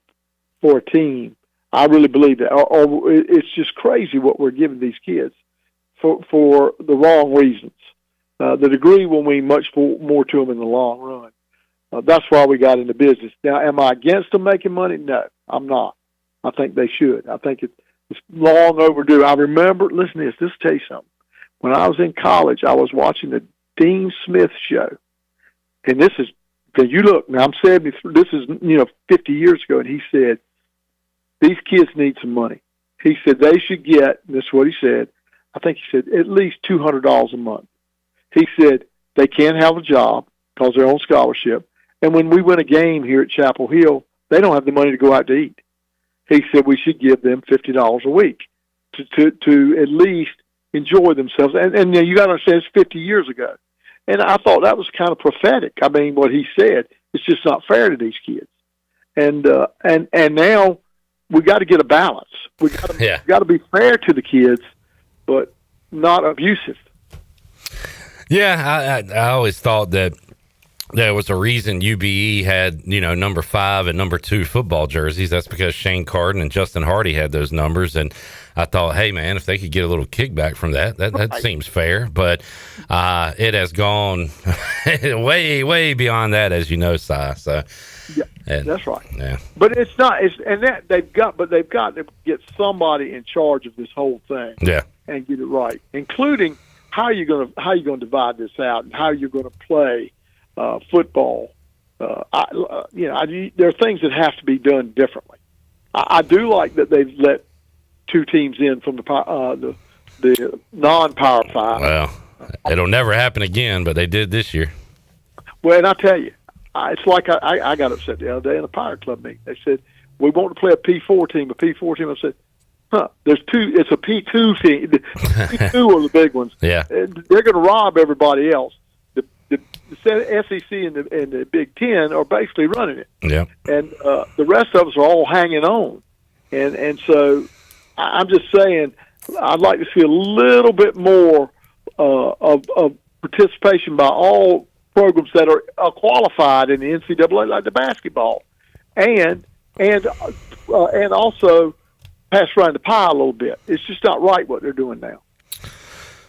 Speaker 1: for a team. I really believe that. Or it's just crazy what we're giving these kids for the wrong reasons. The degree will mean much more to them in the long run. That's why we got into business. Now, am I against them making money? No, I'm not. I think they should. I think it's long overdue. I remember, listen to this. This will tell you something. When I was in college, I was watching the Dean Smith show. And this is, because you look, now I'm 73, this is, 50 years ago, and he said, these kids need some money. He said they should get, this is what he said, I think he said at least $200 a month. He said they can't have a job because they're on scholarship. And when we win a game here at Chapel Hill, they don't have the money to go out to eat. He said we should give them $50 a week to at least enjoy themselves. And you got to understand, it's 50 years ago. And I thought that was kind of prophetic. I mean, what he said, it's just not fair to these kids. And now we got to get a balance. We got to be fair to the kids, but not abusive.
Speaker 13: Yeah, I always thought that there was a reason UBE had, number 5 and number 2 football jerseys. That's because Shane Carden and Justin Hardy had those numbers. And I thought, hey, man, if they could get a little kickback from that seems fair. But it has gone way, way beyond that, as you know, Si. So,
Speaker 1: yeah, that's right.
Speaker 13: Yeah,
Speaker 1: but it's not. They've got to get somebody in charge of this whole thing.
Speaker 13: Yeah,
Speaker 1: and get it right, including how you're going to divide this out and how you're going to play football. There are things that have to be done differently. I do like that they've let 2 teams in from the non-Power 5.
Speaker 13: Well, it'll never happen again, but they did this year.
Speaker 1: Well, and I tell you, it's like I got upset the other day in a Pirate Club meeting. They said, we want to play a P4 team. I said, there's two. It's a P2 team. The P2 are the big ones.
Speaker 13: Yeah.
Speaker 1: They're going to rob everybody else. The SEC and the Big Ten are basically running it.
Speaker 13: Yeah.
Speaker 1: And the rest of us are all hanging on. And so I'm just saying, I'd like to see a little bit more of participation by all programs that are qualified in the NCAA, like the basketball, and also pass around the pie a little bit. It's just not right what they're doing now.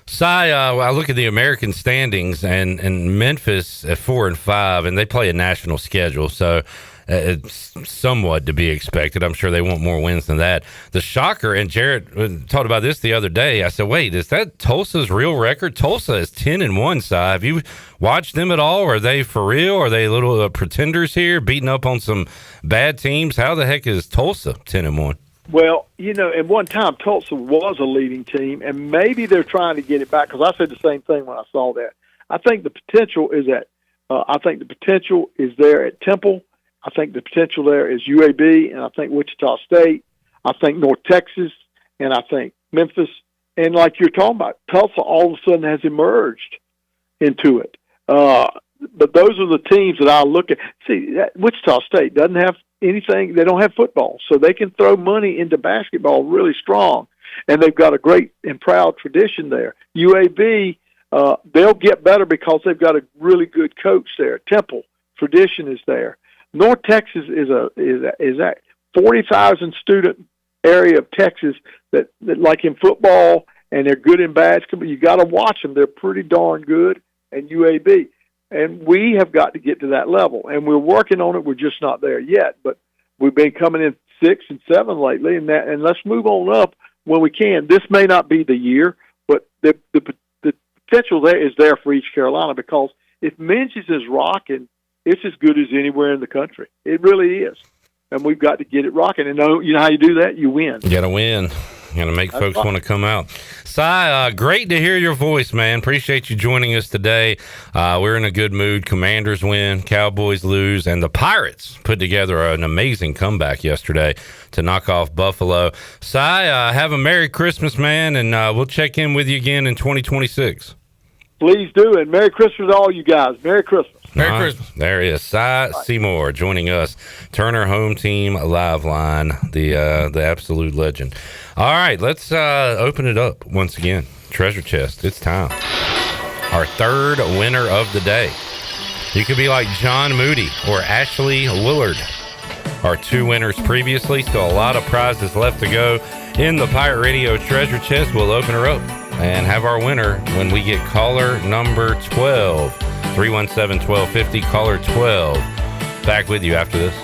Speaker 13: Si, I look at the American standings, and Memphis at 4-5, and they play a national schedule, so it's somewhat to be expected. I'm sure they want more wins than that. The shocker, and Jarrett talked about this the other day. I said, wait, is that Tulsa's real record? Tulsa is 10-1, Si. Have you watched them at all? Are they for real? Are they little pretenders here, beating up on some bad teams? How the heck is Tulsa 10-1?
Speaker 1: Well, at one time Tulsa was a leading team, and maybe they're trying to get it back, because I said the same thing when I saw that. I think the potential is there at Temple. I think the potential there is UAB, and I think Wichita State. I think North Texas, and I think Memphis. And like you're talking about, Tulsa all of a sudden has emerged into it. But those are the teams that I look at. See, Wichita State doesn't have anything. They don't have football, so they can throw money into basketball really strong, and they've got a great and proud tradition there. UAB, they'll get better because they've got a really good coach there. Temple, tradition is there. North Texas is a 40,000 student area of Texas that like in football, and they're good in basketball. You got to watch them; they're pretty darn good. And UAB. And we have got to get to that level, and we're working on it. We're just not there yet, but we've been coming in 6 and 7 lately, and let's move on up when we can. This may not be the year, but the potential there is there for East Carolina, because if Menzies is rocking, it's as good as anywhere in the country. It really is, and we've got to get it rocking. And you know how you do that? You win.
Speaker 13: You got to win. You got to make folks want to come out. Si, great to hear your voice, man. Appreciate you joining us today. We're in a good mood. Commanders win, Cowboys lose, and the Pirates put together an amazing comeback yesterday to knock off Buffalo. Si, have a Merry Christmas, man, and we'll check in with you again in 2026.
Speaker 1: Please do, and Merry Christmas to all you guys. Merry Christmas.
Speaker 13: Merry Christmas. There he is, Seymour, joining us. Turner Home Team Live Line, the absolute legend. All right, let's open it up once again. Treasure Chest, it's time. Our third winner of the day. You could be like John Moody or Ashley Willard. Our two winners previously, so a lot of prizes left to go in the Pirate Radio Treasure Chest. We'll open her up and have our winner when we get caller number 12. 317-1250, caller 12. Back with you after this.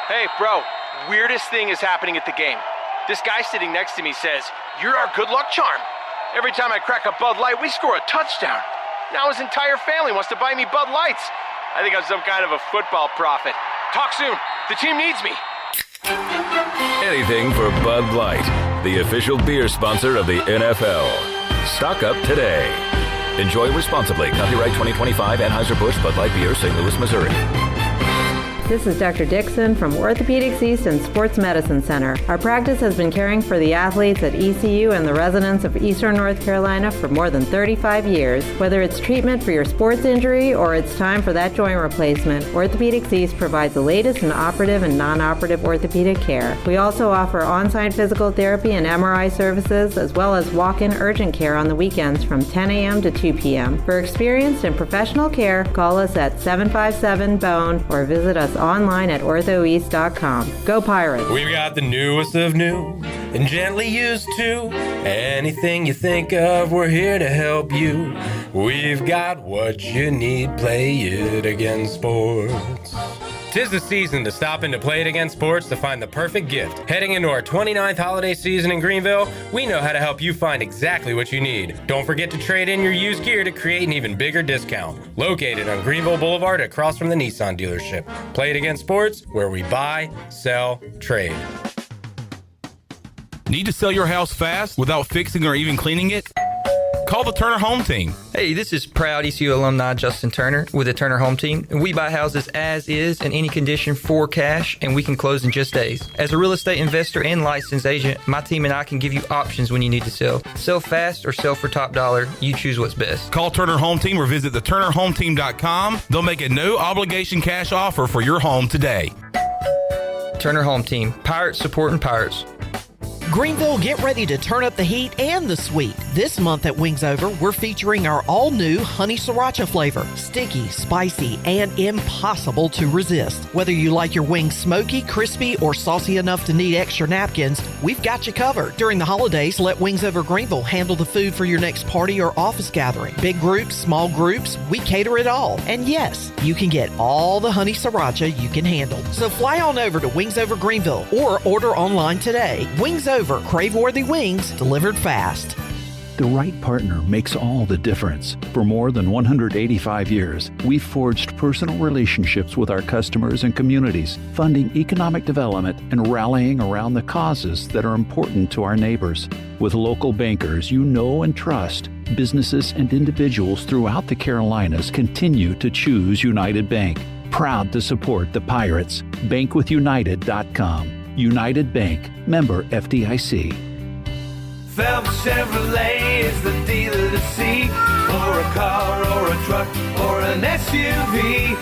Speaker 2: Hey, bro, weirdest thing is happening at the game. This guy sitting next to me says, "You're our good luck charm. Every time I crack a Bud Light, we score a touchdown. Now his entire family wants to buy me Bud Lights. I think I'm some kind of a football prophet. Talk soon. The team needs me."
Speaker 3: Anything for Bud Light, the official beer sponsor of the NFL. Stock up today. Enjoy responsibly. Copyright 2025 Anheuser-Busch Bud Light Beer, St. Louis, Missouri.
Speaker 5: This is Dr. Dixon from Orthopedics East and Sports Medicine Center. Our practice has been caring for the athletes at ECU and the residents of Eastern North Carolina for more than 35 years. Whether it's treatment for your sports injury or it's time for that joint replacement, Orthopedics East provides the latest in operative and non-operative orthopedic care. We also offer on-site physical therapy and MRI services, as well as walk-in urgent care on the weekends from 10 a.m. to 2 p.m. For experienced and professional care, call us at 757-BONE or visit us online at orthoeast.com. Go Pirates!
Speaker 27: We've got the newest of new and gently used to. Anything you think of, we're here to help you. We've got what you need, Play It Again Sports. 'Tis the season to stop into Play It Again Sports to find the perfect gift. Heading into our 29th holiday season in Greenville, we know how to help you find exactly what you need. Don't forget to trade in your used gear to create an even bigger discount. Located on Greenville Boulevard across from the Nissan dealership. Play It Again Sports, where we buy, sell, trade.
Speaker 6: Need to sell your house fast without fixing or even cleaning it? Call the Turner Home Team.
Speaker 8: Hey, this is proud ECU alumni Justin Turner with the Turner Home Team. We buy houses as is in any condition for cash, and we can close in just days. As a real estate investor and licensed agent, my team and I can give you options when you need to sell. Sell fast or sell for top dollar. You choose what's best.
Speaker 6: Call Turner Home Team or visit theturnerhometeam.com. They'll make a no-obligation cash offer for your home today.
Speaker 8: Turner Home Team. Pirates supporting Pirates.
Speaker 26: Greenville, get ready to turn up the heat and the sweet. This month at Wings Over, we're featuring our all-new honey sriracha flavor. Sticky, spicy, and impossible to resist. Whether you like your wings smoky, crispy, or saucy enough to need extra napkins, we've got you covered. During the holidays, let Wings Over Greenville handle the food for your next party or office gathering. Big groups, small groups, we cater it all. And yes, you can get all the honey sriracha you can handle. So fly on over to Wings Over Greenville or order online today. Wings Over, crave-worthy wings delivered fast.
Speaker 10: The right partner makes all the difference. For more than 185 years, we've forged personal relationships with our customers and communities, funding economic development and rallying around the causes that are important to our neighbors. With local bankers you know and trust, businesses and individuals throughout the Carolinas continue to choose United Bank. Proud to support the Pirates. Bankwithunited.com. United Bank, member FDIC.
Speaker 12: Phelps Chevrolet is the dealer to see, for a car or a truck or an SUV.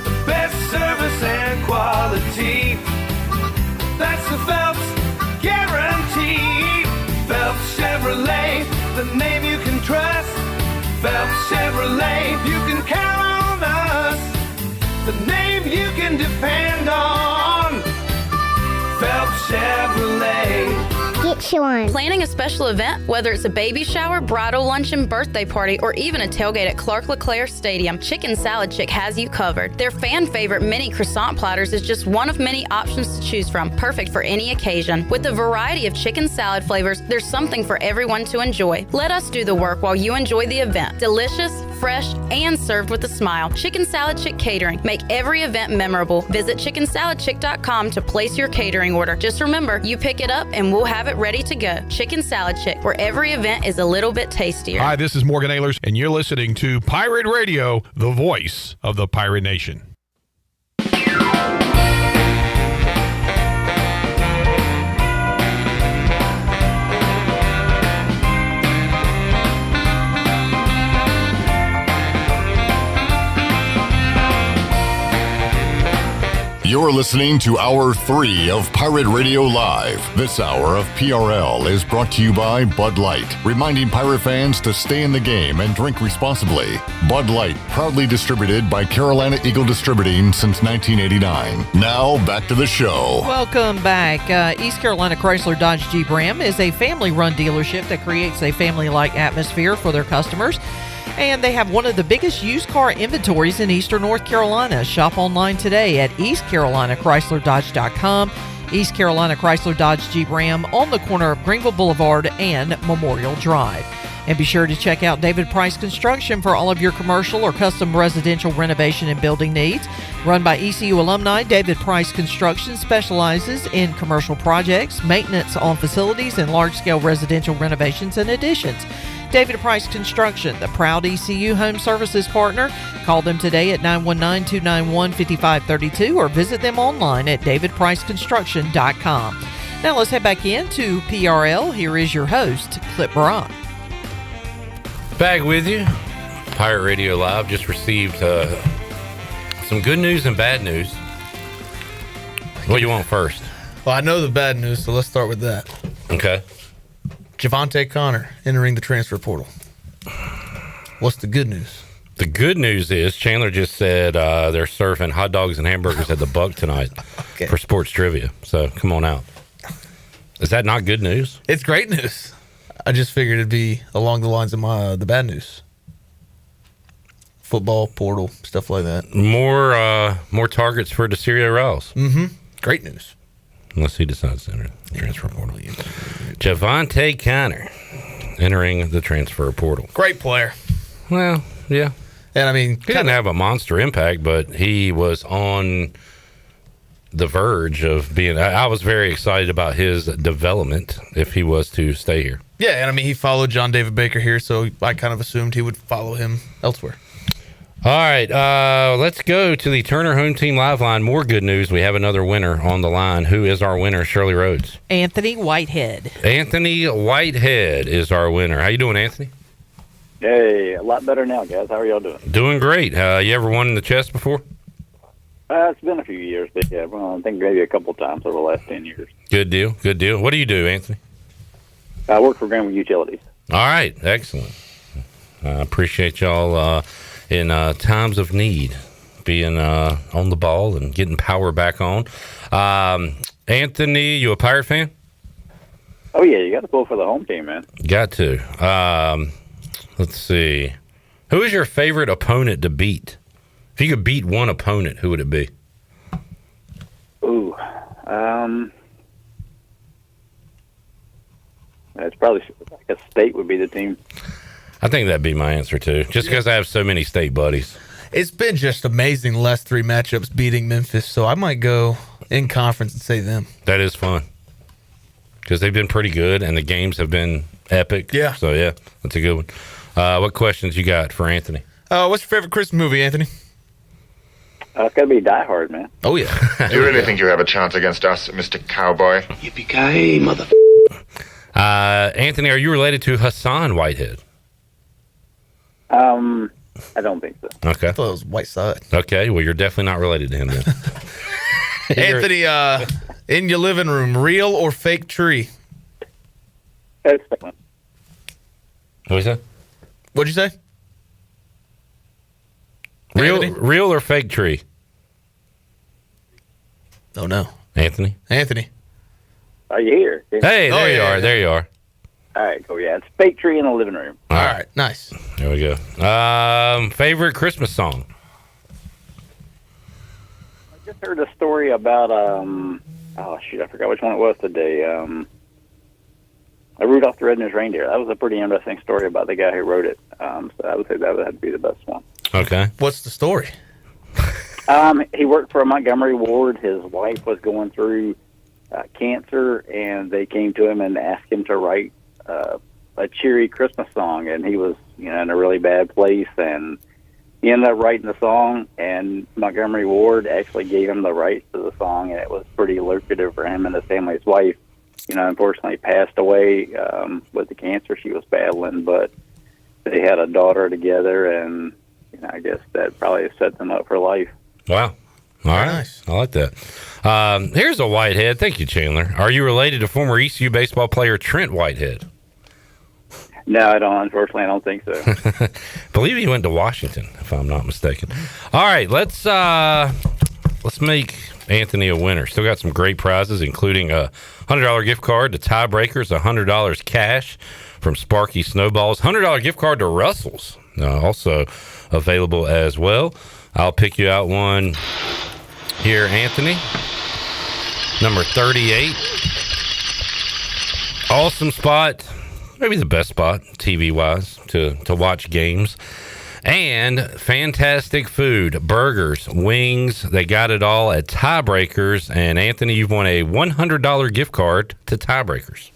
Speaker 12: The best service and quality, that's the Phelps guarantee. Phelps Chevrolet, the name you can trust. Phelps Chevrolet, you can count on us. The name you can depend on. Phelps Chevrolet.
Speaker 16: Get you on.
Speaker 19: Planning a special event, whether it's a baby shower, bridal luncheon, birthday party, or even a tailgate at Clark LeClaire Stadium, Chicken Salad Chick has you covered. Their fan favorite mini croissant platters is just one of many options to choose from, perfect for any occasion. With a variety of chicken salad flavors, there's something for everyone to enjoy. Let us do the work while you enjoy the event. Delicious, fresh, and served with a smile. Chicken Salad Chick Catering. Make every event memorable. Visit chickensaladchick.com to place your catering order. Just remember, you pick it up and we'll have it ready to go. Chicken Salad Chick, where every event is a little bit tastier.
Speaker 20: Hi, this is Morgan Ehlers, and you're listening to Pirate Radio, the voice of the Pirate Nation.
Speaker 11: You're listening to Hour 3 of Pirate Radio Live. This hour of PRL is brought to you by Bud Light, reminding pirate fans to stay in the game and drink responsibly. Bud Light, proudly distributed by Carolina Eagle Distributing since 1989. Now, back to the show.
Speaker 26: Welcome back. East Carolina Chrysler Dodge Jeep Ram is a family-run dealership that creates a family-like atmosphere for their customers. And they have one of the biggest used car inventories in eastern North Carolina. Shop online today at eastcarolinachrysler.dodge.com. East Carolina Chrysler Dodge Jeep Ram on the corner of Greenville Boulevard and Memorial Drive. And be sure to check out David Price Construction for all of your commercial or custom residential renovation and building needs. Run by ECU alumni, David Price Construction specializes in commercial projects, maintenance on facilities, and large-scale residential renovations and additions. David Price Construction, the proud ECU home services partner. Call them today at 919-291-5532 or visit them online at davidpriceconstruction.com. Now let's head back into PRL. Here is your host, Clip Brock.
Speaker 13: Back with you. Pirate Radio Live just received some good news and bad news. What do you want first?
Speaker 18: Well, I know the bad news, so let's start with that.
Speaker 13: Okay.
Speaker 18: Javante Connor entering the transfer portal. What's the good news?
Speaker 13: The good news is Chandler just said they're serving hot dogs and hamburgers at the Buck tonight for sports trivia. So come on out. Is that not good news?
Speaker 18: It's great news. I just figured it'd be along the lines of the bad news. Football, portal, stuff like that.
Speaker 13: More targets for Desiree Rouse.
Speaker 18: Mm-hmm. Great news.
Speaker 13: Unless he decides to enter the transfer portal. Javante Connor entering the transfer portal.
Speaker 18: Great player.
Speaker 13: Well, yeah.
Speaker 18: And I mean,
Speaker 13: he didn't have a monster impact, but he was on the verge of being. I was very excited about his development if he was to stay here.
Speaker 18: Yeah, and I mean, he followed John David Baker here, so I kind of assumed he would follow him elsewhere.
Speaker 13: All right, let's go to the Turner Home Team Live Line. More good news. We have another winner on the line. Who is our winner, Shirley Rhodes?
Speaker 26: Anthony Whitehead.
Speaker 13: Anthony Whitehead is our winner. How you doing, Anthony?
Speaker 4: Hey, a lot better now, guys. How are y'all doing?
Speaker 13: Doing great. You ever won in the chess before?
Speaker 4: It's been a few years, but yeah, well, I think maybe a couple times over the last 10 years.
Speaker 13: Good deal. Good deal. What do you do, Anthony?
Speaker 4: I work for Greenwood Utilities.
Speaker 13: All right. Excellent. I appreciate y'all in times of need being on the ball and getting power back on. Anthony, you a Pirate fan?
Speaker 4: Oh, yeah. You got to pull for the home team, man.
Speaker 13: Got to. Let's see. Who is your favorite opponent to beat? If you could beat one opponent, who would it be?
Speaker 4: Ooh. It's probably, I guess, State would be the team.
Speaker 13: I think that'd be my answer, too. Just because I have so many State buddies.
Speaker 18: It's been just amazing the last 3 matchups beating Memphis, so I might go in conference and say them.
Speaker 13: That is fun. Because they've been pretty good, and the games have been epic.
Speaker 18: Yeah.
Speaker 13: So, yeah, that's a good one. What questions you got for Anthony?
Speaker 18: What's your favorite Christmas movie, Anthony?
Speaker 4: It's got to be Die Hard, man.
Speaker 18: Oh, yeah.
Speaker 7: Do you really think you have a chance against us, Mr. Cowboy?
Speaker 4: Yippee-ki-yay, mother...
Speaker 13: Anthony, are you related to Hassan Whitehead?
Speaker 4: I don't think so.
Speaker 13: Okay.
Speaker 18: I thought it was Whiteside.
Speaker 13: Okay, well, you're definitely not related to him then.
Speaker 18: Anthony, in your living room, real or fake tree?
Speaker 4: It's fake one.
Speaker 13: What was that?
Speaker 18: What'd you say?
Speaker 13: Real or fake tree?
Speaker 18: Oh, no.
Speaker 13: Anthony?
Speaker 4: Are you here?
Speaker 13: Hey, there you are. There you are.
Speaker 4: All right, cool. Yeah, it's fake tree in the living room.
Speaker 13: All right.
Speaker 18: Nice.
Speaker 13: There we go. Favorite Christmas song?
Speaker 4: I just heard a story about, I forgot which one it was today. Rudolph the Red-Nosed Reindeer. That was a pretty interesting story about the guy who wrote it. So I would say that would have to be the best one.
Speaker 13: Okay.
Speaker 18: What's the story?
Speaker 4: He worked for a Montgomery ward. His wife was going through cancer, and they came to him and asked him to write a cheery Christmas song, and he was, in a really bad place, and he ended up writing the song, and Montgomery Ward actually gave him the rights to the song, and it was pretty lucrative for him and his family. His wife, unfortunately passed away with the cancer she was battling, but they had a daughter together, and I guess that probably set them up for life.
Speaker 13: Wow. All right. Nice. I like that. Here's a Whitehead. Thank you, Chandler. Are you related to former ECU baseball player Trent Whitehead?
Speaker 4: No, I don't. Unfortunately, I don't think so.
Speaker 13: Believe he went to Washington, if I'm not mistaken. All right, let's make Anthony a winner. Still got some great prizes, including a $100 gift card to Tiebreakers, $100 cash from Sparky Snowballs, $100 gift card to Russell's, also available as well. I'll pick you out one here, Anthony. Number 38. Awesome spot. Maybe the best spot, TV-wise, to watch games. And fantastic food, burgers, wings. They got it all at Tiebreakers. And, Anthony, you've won a $100 gift card to Tiebreakers.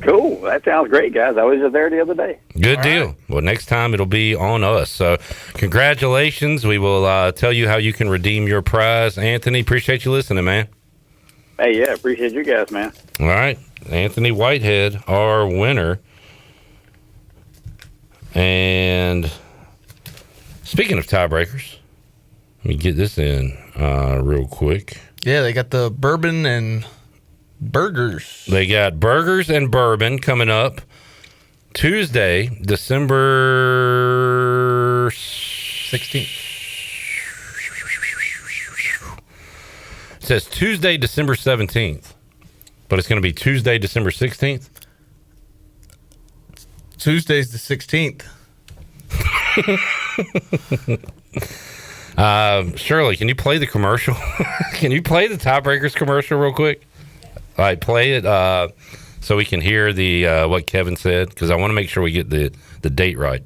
Speaker 4: Cool. That sounds great, guys. I was just there the other day.
Speaker 13: Good deal. Well, next time it'll be on us. So congratulations. We will tell you how you can redeem your prize. Anthony, appreciate you listening, man.
Speaker 4: Hey, yeah, appreciate you guys, man.
Speaker 13: All right. Anthony Whitehead, our winner. And speaking of Tiebreakers, let me get this in real quick.
Speaker 18: Yeah, they got the bourbon and burgers.
Speaker 13: They got burgers and bourbon coming up Tuesday, December
Speaker 18: 16th.
Speaker 13: It says Tuesday, December 17th, but it's going to be Tuesday, December 16th.
Speaker 18: Tuesday's the 16th.
Speaker 13: Shirley, can you play the commercial? Can you play the Tiebreakers commercial real quick? All right, play it so we can hear the what Kevin said, because I want to make sure we get the date right.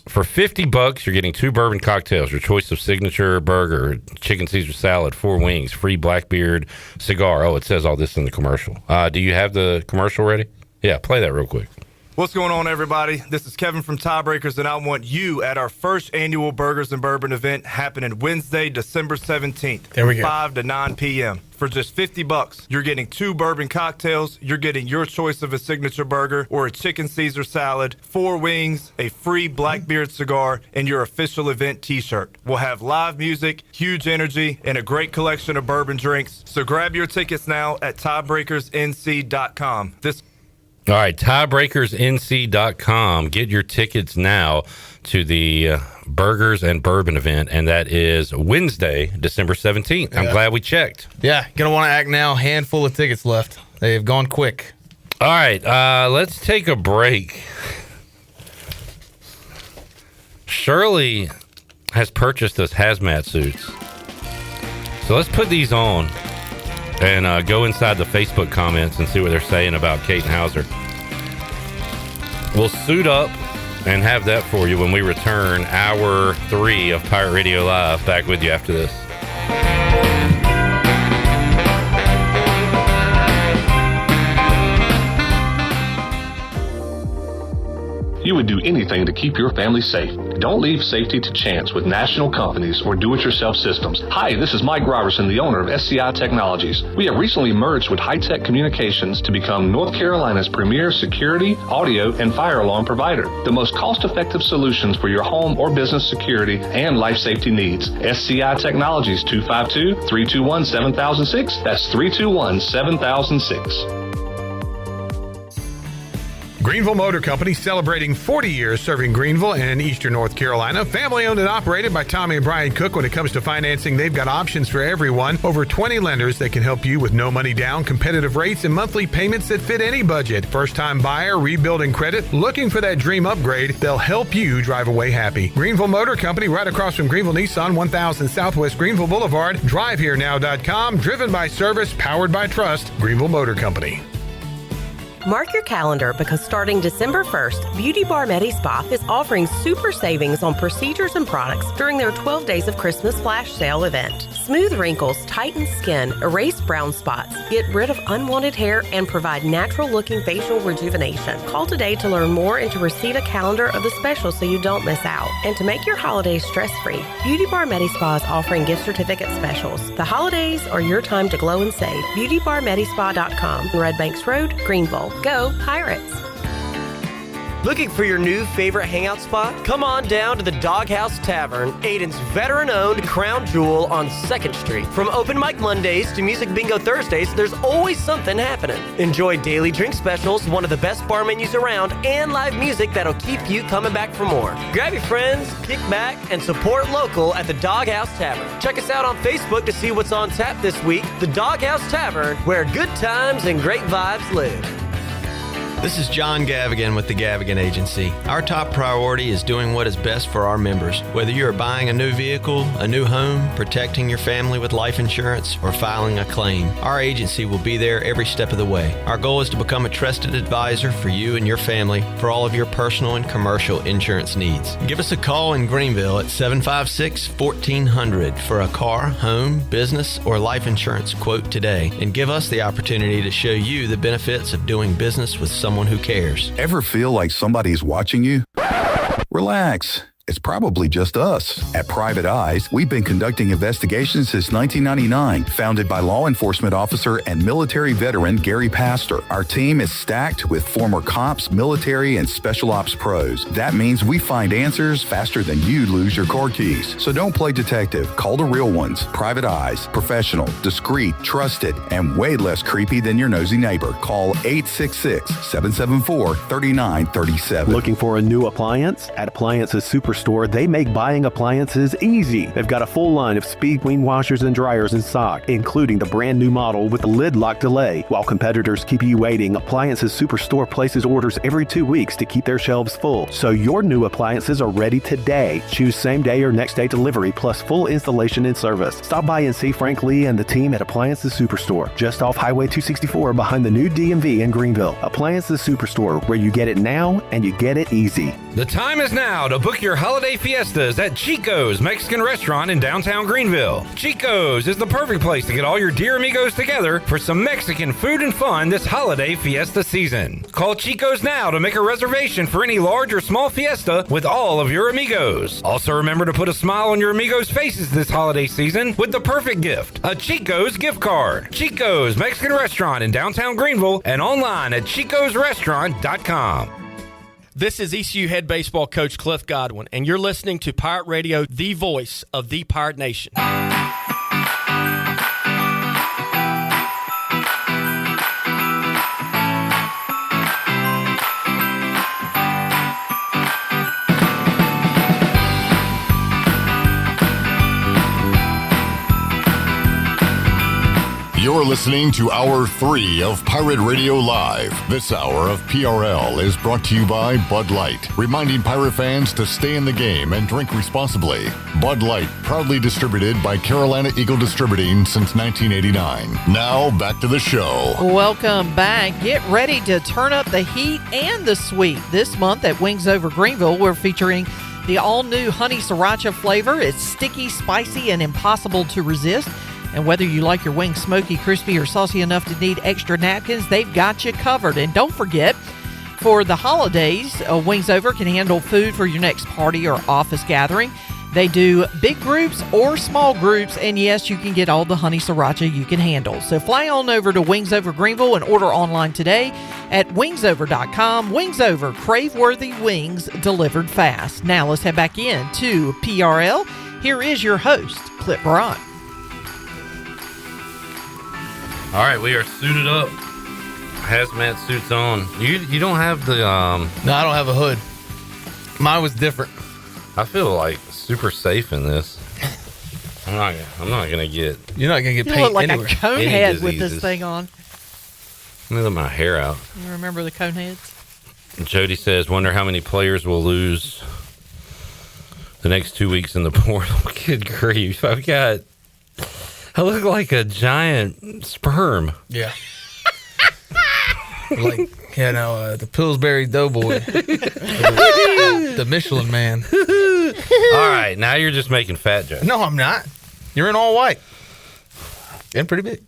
Speaker 13: For $50, you're getting 2 bourbon cocktails, your choice of signature burger, chicken Caesar salad, 4 wings, free Blackbeard cigar. Oh, it says all this in the commercial. Do you have the commercial ready? Yeah, play that real quick.
Speaker 9: What's going on, everybody? This is Kevin from Tiebreakers, and I want you at our first annual Burgers and Bourbon event happening Wednesday, December 17th,
Speaker 18: there we
Speaker 9: from
Speaker 18: go.
Speaker 9: 5 to 9 p.m. For just $50, you're getting 2 bourbon cocktails, you're getting your choice of a signature burger or a chicken Caesar salad, 4 wings, a free Blackbeard cigar, and your official event t-shirt. We'll have live music, huge energy, and a great collection of bourbon drinks. So grab your tickets now at tiebreakersnc.com.
Speaker 13: All right, tiebreakersnc.com. Get your tickets now to the Burgers and Bourbon event, and that is Wednesday, December 17th. I'm glad we checked.
Speaker 18: Yeah, gonna want to act now. Handful of tickets left. They've gone quick.
Speaker 13: All right, let's take a break. Shirley has purchased us hazmat suits. So let's put these on and go inside the Facebook comments and see what they're saying about Kate and Hauser. We'll suit up and have that for you when we return. Hour 3 of Pirate Radio Live. Back with you after this.
Speaker 16: You would do anything to keep your family safe. Don't leave safety to chance with national companies or do-it-yourself systems. Hi, this is Mike Robertson, the owner of SCI Technologies. We have recently merged with High-Tech Communications to become North Carolina's premier security, audio, and fire alarm provider. The most cost-effective solutions for your home or business security and life safety needs. SCI Technologies, 252-321-7006. That's 321-7006.
Speaker 20: Greenville Motor Company celebrating 40 years serving Greenville and Eastern North Carolina. Family owned and operated by Tommy and Brian Cook. When it comes to financing, they've got options for everyone. Over 20 lenders that can help you with no money down, competitive rates, and monthly payments that fit any budget. First-time buyer, rebuilding credit, looking for that dream upgrade, they'll help you drive away happy. Greenville Motor Company, right across from Greenville Nissan, 1000 Southwest Greenville Boulevard. DriveHereNow.com, driven by service, powered by trust. Greenville Motor Company.
Speaker 21: Mark your calendar because starting December 1st, Beauty Bar Medi Spa is offering super savings on procedures and products during their 12 Days of Christmas Flash Sale event. Smooth wrinkles, tighten skin, erase brown spots, get rid of unwanted hair, and provide natural-looking facial rejuvenation. Call today to learn more and to receive a calendar of the specials so you don't miss out. And to make your holidays stress-free, Beauty Bar Medi Spa is offering gift certificate specials. The holidays are your time to glow and save. BeautyBarMedispa.com, Red Banks Road, Greenville. Go Pirates!
Speaker 22: Looking for your new favorite hangout spot? Come on down to the Doghouse Tavern, Aiden's veteran-owned crown jewel on 2nd Street. From open mic Mondays to music bingo Thursdays, there's always something happening. Enjoy daily drink specials, one of the best bar menus around, and live music that'll keep you coming back for more. Grab your friends, kick back, and support local at the Doghouse Tavern. Check us out on Facebook to see what's on tap this week. The Doghouse Tavern, where good times and great vibes live.
Speaker 23: This is John Gavigan with the Gavigan Agency. Our top priority is doing what is best for our members. Whether you are buying a new vehicle, a new home, protecting your family with life insurance, or filing a claim, our agency will be there every step of the way. Our goal is to become a trusted advisor for you and your family for all of your personal and commercial insurance needs. Give us a call in Greenville at 756-1400 for a car, home, business, or life insurance quote today, and give us the opportunity to show you the benefits of doing business with someone who cares.
Speaker 24: Ever feel like somebody's watching you? Relax. It's probably just us. At Private Eyes, we've been conducting investigations since 1999, founded by law enforcement officer and military veteran Gary Pastor. Our team is stacked with former cops, military, and special ops pros. That means we find answers faster than you lose your car keys. So don't play detective. Call the real ones. Private Eyes. Professional, discreet, trusted, and way less creepy than your nosy neighbor. Call 866-774-3937.
Speaker 25: Looking for a new appliance? At Appliances Super
Speaker 1: Superstore, they make buying appliances easy. They've got a full line of speed queen washers and dryers in stock, including the brand new model with the lid lock delay. While competitors keep you waiting, Appliances Superstore places orders every 2 weeks to keep their shelves full. So your new appliances are ready today. Choose same day or next day delivery plus full installation and service. Stop by and see Frank Lee and the team at Appliances Superstore, just off Highway 264 behind the new DMV in Greenville. Appliances Superstore, where you get it now and you get it easy.
Speaker 13: The time is now to book your holiday fiestas at Chico's Mexican Restaurant in downtown Greenville. Chico's is the perfect place to get all your dear amigos together for some Mexican food and fun this holiday fiesta season. Call Chico's now to make a reservation for any large or small fiesta with all of your amigos. Also remember to put a smile on your amigos' faces this holiday season with the perfect gift, a Chico's gift card. Chico's Mexican Restaurant in downtown Greenville and online at chicosrestaurant.com.
Speaker 2: This is ECU head baseball coach Cliff Godwin, and you're listening to Pirate Radio, the voice of the Pirate Nation.
Speaker 11: You're listening to Hour 3 of Pirate Radio Live. This hour of PRL is brought to you by Bud Light, reminding pirate fans to stay in the game and drink responsibly. Bud Light, proudly distributed by Carolina Eagle Distributing since 1989. Now, back to the show.
Speaker 26: Welcome back. Get ready to turn up the heat and the sweet. This month at Wings Over Greenville, we're featuring the all-new honey sriracha flavor. It's sticky, spicy, and impossible to resist. And whether you like your wings smoky, crispy, or saucy enough to need extra napkins, they've got you covered. And don't forget, for the holidays, Wings Over can handle food for your next party or office gathering. They do big groups or small groups, and yes, you can get all the honey sriracha you can handle. So fly on over to Wings Over Greenville and order online today at wingsover.com. Wings Over, crave-worthy wings delivered fast. Now let's head back in to PRL. Here is your host, Clip Brock.
Speaker 13: All right, we are suited up. Hazmat suits on. You don't have the
Speaker 18: No, I don't have a hood. Mine was different.
Speaker 13: I feel like super safe in this. I'm not gonna get.
Speaker 18: You're not gonna get
Speaker 26: You
Speaker 18: paint
Speaker 26: look like
Speaker 18: anywhere.
Speaker 26: a cone head with this thing on.
Speaker 13: Let me let my hair out.
Speaker 26: You remember the cone heads?
Speaker 13: Jody says, "Wonder how many players will lose the next 2 weeks in the portal." Good grief! I look like a giant sperm.
Speaker 18: Yeah. Like, the Pillsbury Doughboy. The Michelin Man.
Speaker 13: All right, now you're just making fat jokes.
Speaker 18: No, I'm not. You're in all white. And pretty big.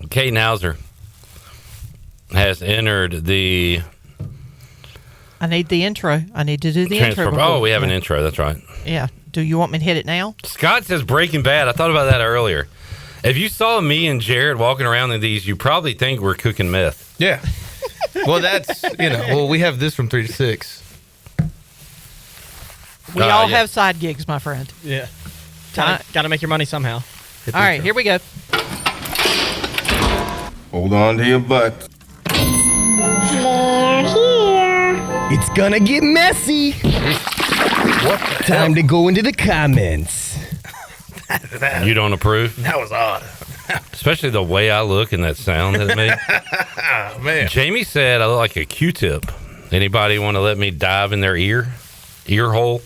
Speaker 13: Kate Nauser has entered the...
Speaker 26: I need the intro. I need to do the intro.
Speaker 13: Oh, we have an intro. That's right.
Speaker 26: Yeah. Do you want me to hit it now?
Speaker 13: Scott says Breaking Bad. I thought about that earlier. If you saw me and Jared walking around in these, you probably think we're cooking meth.
Speaker 18: Yeah. Well, that's, we have this from 3 to 6.
Speaker 26: We all have side gigs, my friend.
Speaker 2: Yeah. Got to make your money somehow.
Speaker 26: All right, here we go.
Speaker 3: Hold on to your butt.
Speaker 14: They're here.
Speaker 15: It's gonna get messy.
Speaker 13: What the
Speaker 15: Time to go into the comments.
Speaker 13: You don't approve?
Speaker 18: That was odd.
Speaker 13: Especially the way I look and that sound that it made.
Speaker 18: Man.
Speaker 13: Jamie said I look like a Q-tip. Anybody want to let me dive in their ear hole?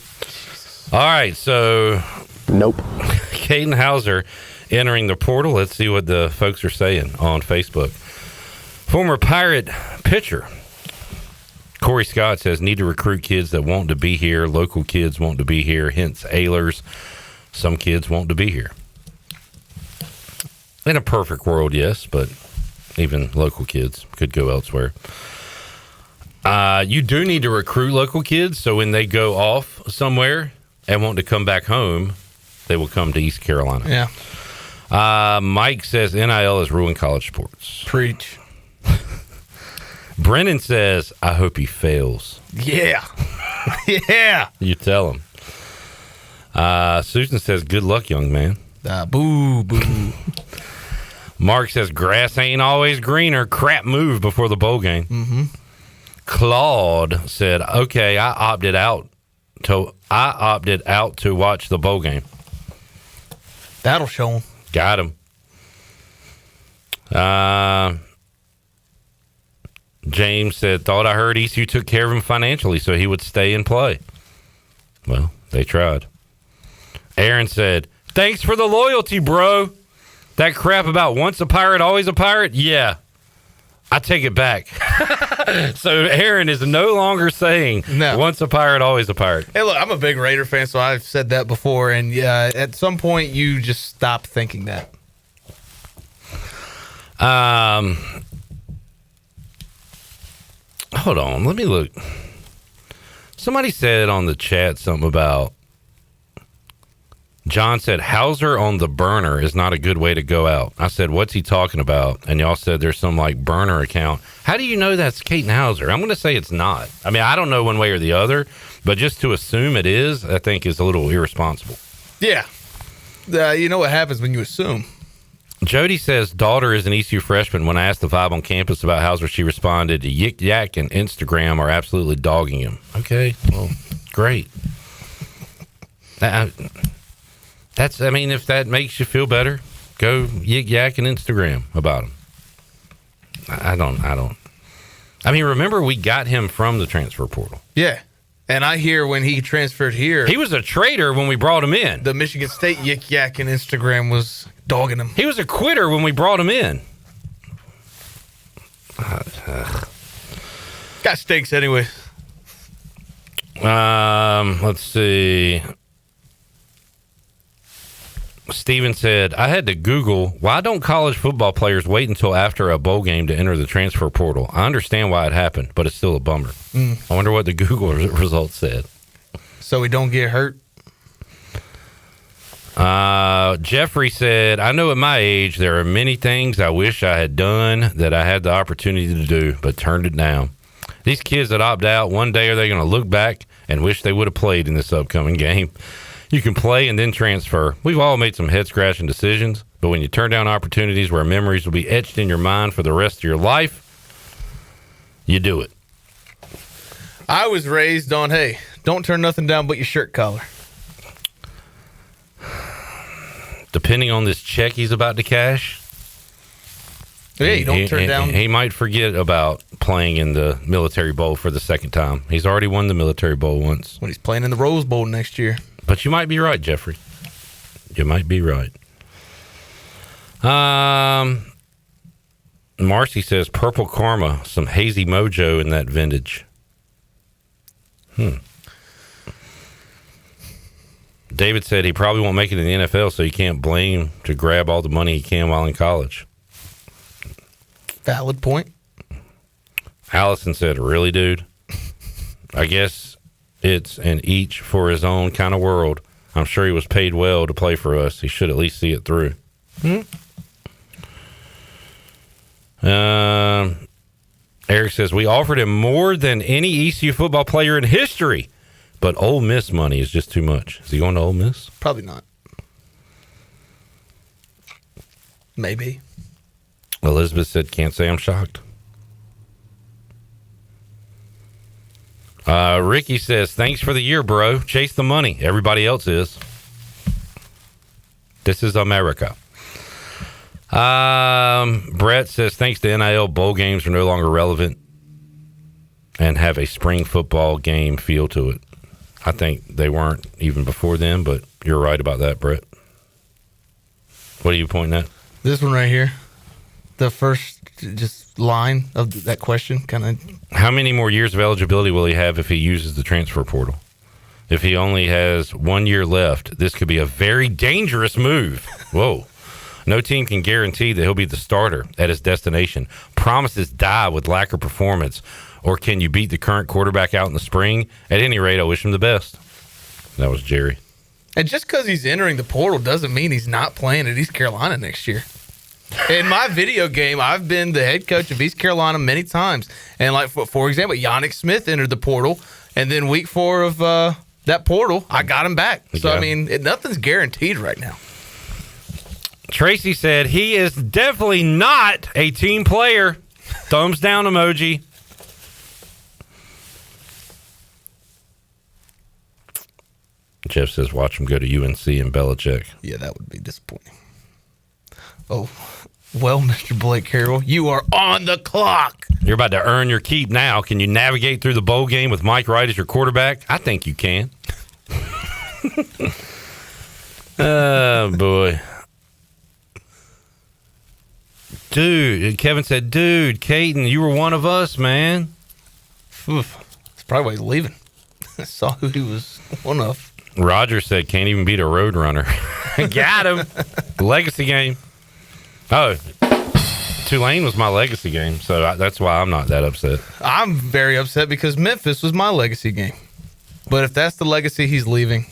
Speaker 13: All right, so...
Speaker 15: Nope.
Speaker 13: Caden Hauser entering the portal. Let's see what the folks are saying on Facebook. Former Pirate pitcher Corey Scott says, need to recruit kids that want to be here. Local kids want to be here, hence Ailers. Some kids want to be here. In a perfect world, yes, but even local kids could go elsewhere. You do need to recruit local kids, so when they go off somewhere and want to come back home, they will come to East Carolina.
Speaker 18: Yeah.
Speaker 13: Mike says NIL has ruined college sports.
Speaker 18: Preach.
Speaker 13: Brennan says, I hope he fails.
Speaker 18: Yeah. Yeah.
Speaker 13: You tell him. Susan says, good luck, young man.
Speaker 18: Boo, boo.
Speaker 13: Mark says, grass ain't always greener. Crap move before the bowl game.
Speaker 18: Mm-hmm.
Speaker 13: Claude said, "Okay, I opted out to watch the bowl game."
Speaker 18: That'll show him.
Speaker 13: Got him. James said, "Thought I heard ECU took care of him financially so he would stay and play." Well, they tried. Aaron said, "Thanks for the loyalty, bro. That crap about once a pirate, always a pirate? Yeah, I take it back." So Aaron is no longer saying once a pirate, always a pirate.
Speaker 18: Hey, look, I'm a big Raider fan, so I've said that before. And at some point, you just stop thinking that.
Speaker 13: Hold on, let me look. Somebody said on the chat something about, John said, Hauser on the burner is not a good way to go out. I said, what's he talking about? And y'all said there's some like burner account. How do you know that's Caton Hauser? I'm going to say it's not. I mean, I don't know one way or the other, but just to assume it is, I think is a little irresponsible.
Speaker 18: Yeah. You know what happens when you assume.
Speaker 13: Jody says daughter is an ECU freshman. When I asked the vibe on campus about Hauser, she responded, Yik Yak and Instagram are absolutely dogging him. Okay, well, great. That's, I mean, if that makes you feel better, go Yik Yak and Instagram about him. I don't. I mean, remember we got him from the transfer portal.
Speaker 18: Yeah. And I hear when he transferred here,
Speaker 13: he was a traitor when we brought him in.
Speaker 18: The Michigan State Yik Yak and Instagram was dogging him.
Speaker 13: He was a quitter when we brought him in.
Speaker 18: Guy stinks anyway.
Speaker 13: Let's see. Steven said, I had to Google, why don't college football players wait until after a bowl game to enter the transfer portal? I understand why it happened, but it's still a bummer. I wonder what the Google results said.
Speaker 18: So we don't get hurt?
Speaker 13: Jeffrey said, I know at my age there are many things I wish I had done that I had the opportunity to do, but turned it down. These kids that opt out, one day are they going to look back and wish they would have played in this upcoming game? You can play and then transfer. We've all made some head-scratching decisions, but when you turn down opportunities where memories will be etched in your mind for the rest of your life, you do it.
Speaker 18: I was raised on, hey, don't turn nothing down but your shirt collar.
Speaker 13: Depending on this check he's about to cash,
Speaker 18: yeah, you don't turn down.
Speaker 13: He might forget about playing in the Military Bowl for the second time. He's already won the Military Bowl once.
Speaker 18: When he's playing in the Rose Bowl next year.
Speaker 13: But you might be right, Jeffrey. You might be right. Marcy says, Purple Karma, some hazy mojo in that vintage. David said he probably won't make it in the NFL, so you can't blame to grab all the money he can while in college.
Speaker 18: Valid point.
Speaker 13: Allison said, really, dude? I guess it's an each for his own kind of world. I'm sure he was paid well to play for us. He should at least see it through. Eric says, we offered him more than any ECU football player in history, but Ole Miss money is just too much. Is he going to Ole Miss?
Speaker 18: Probably not. Maybe.
Speaker 13: Elizabeth said, can't say I'm shocked. Ricky says, thanks for the year, bro. Chase the money. Everybody else is. This is America. Brett says, thanks to NIL, bowl games are no longer relevant and have a spring football game feel to it. I think they weren't even before then, but you're right about that, Brett. What are you pointing at?
Speaker 18: This one right here. The first just line of that question, kind of.
Speaker 13: How many more years of eligibility will he have if he uses the transfer portal? If he only has 1 year left, this could be a very dangerous move. Whoa. No team can guarantee that he'll be the starter at his destination. Promises die with lack of performance. Or can you beat the current quarterback out in the spring? At any rate, I wish him the best. That was Jerry.
Speaker 18: And just because he's entering the portal doesn't mean he's not playing at East Carolina next year. In my video game, I've been the head coach of East Carolina many times. And like, for example, Yannick Smith entered the portal, and then week 4 of that portal, I got him back. So, I mean, nothing's guaranteed right now.
Speaker 13: Tracy said he is definitely not a team player. Thumbs down emoji. Jeff says watch him go to UNC and Belichick.
Speaker 18: Yeah, that would be disappointing. Oh, well, Mr. Blake Harrell, you are on the clock.
Speaker 13: You're about to earn your keep now. Can you navigate through the bowl game with Mike Wright as your quarterback? I think you can. Oh, boy. Dude, Kevin said, dude, Caden, you were one of us, man.
Speaker 18: That's probably why he's leaving. I saw who he was one of.
Speaker 13: Roger said, can't even beat a road runner. Got him. Legacy game. Oh, Tulane was my legacy game, so that's why I'm not that upset.
Speaker 18: I'm very upset because Memphis was my legacy game. But if that's the legacy he's leaving,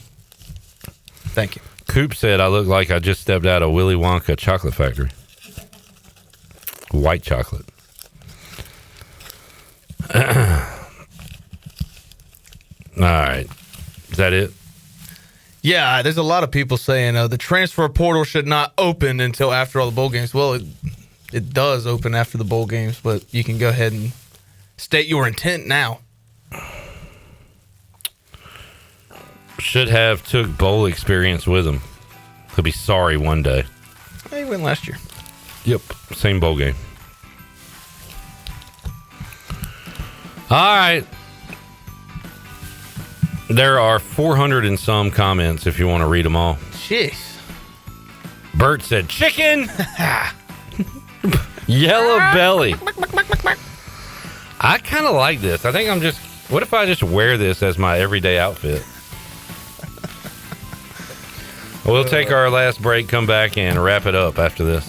Speaker 18: thank you.
Speaker 13: Coop said, I look like I just stepped out of Willy Wonka chocolate factory. White chocolate. All right. Is that it?
Speaker 18: Yeah, there's a lot of people saying the transfer portal should not open until after all the bowl games. Well, it does open after the bowl games, but you can go ahead and state your intent now.
Speaker 13: Should have took bowl experience with him. He'll be sorry one day.
Speaker 18: He went last year.
Speaker 13: Yep. Same bowl game. All right. There are 400 and some comments if you want to read them all.
Speaker 18: Jeez.
Speaker 13: Bert said, chicken! Yellow belly. I kind of like this. I think what if I just wear this as my everyday outfit? We'll take our last break, come back, and wrap it up after this.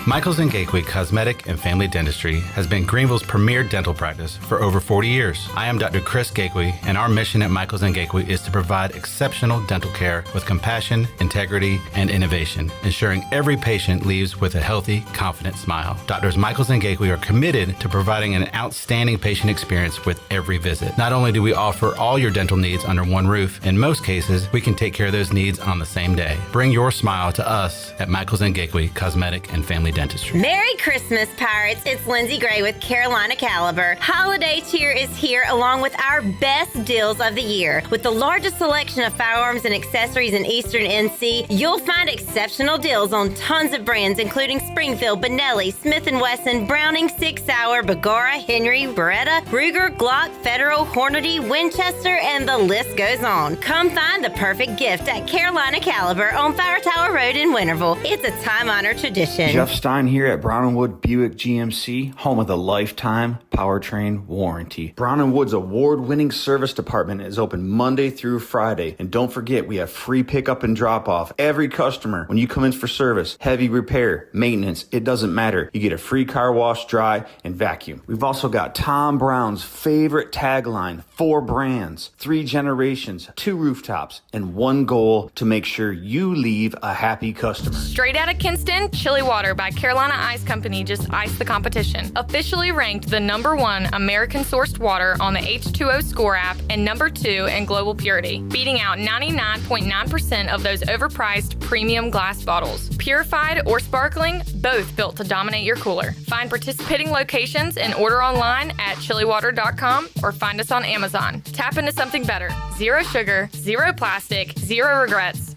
Speaker 5: Michaels & Gateway Cosmetic and Family Dentistry has been Greenville's premier dental practice for over 40 years. I am Dr. Chris Gateway, and our mission at Michaels & Gateway is to provide exceptional dental care with compassion, integrity, and innovation, ensuring every patient leaves with a healthy, confident smile. Doctors Michaels & Gateway are committed to providing an outstanding patient experience with every visit. Not only do we offer all your dental needs under one roof, in most cases, we can take care of those needs on the same day. Bring your smile to us at Michaels & Gateway Cosmetic and Family Dentistry.
Speaker 6: Merry Christmas, Pirates. It's Lindsay Gray with Carolina Caliber. Holiday cheer is here along with our best deals of the year. With the largest selection of firearms and accessories in Eastern NC, you'll find exceptional deals on tons of brands including Springfield, Benelli, Smith & Wesson, Browning, Sig Sauer, Begora, Henry, Beretta, Ruger, Glock, Federal, Hornady, Winchester, and the list goes on. Come find the perfect gift at Carolina Caliber on Fire Tower Road in Winterville. It's a time-honored tradition.
Speaker 8: Jeff Stein here at Brown & Wood Buick GMC, home of the lifetime powertrain warranty. Brown & Wood's award-winning service department is open Monday through Friday. And don't forget, we have free pickup and drop-off. Every customer, when you come in for service, heavy repair, maintenance, it doesn't matter. You get a free car wash, dry, and vacuum. We've also got Tom Brown's favorite tagline, 4 brands, 3 generations, 2 rooftops, and 1 goal to make sure you leave a happy customer.
Speaker 14: Straight out of Kinston, Chili Water by Carolina Ice Company just iced the competition. Officially ranked the #1 American-sourced water on the H2O Score app and #2 in global purity, beating out 99.9% of those overpriced premium glass bottles. Purified or sparkling, both built to dominate your cooler. Find participating locations and order online at chiliwater.com or find us on Amazon. Tap into something better. Zero sugar, zero plastic, zero regrets.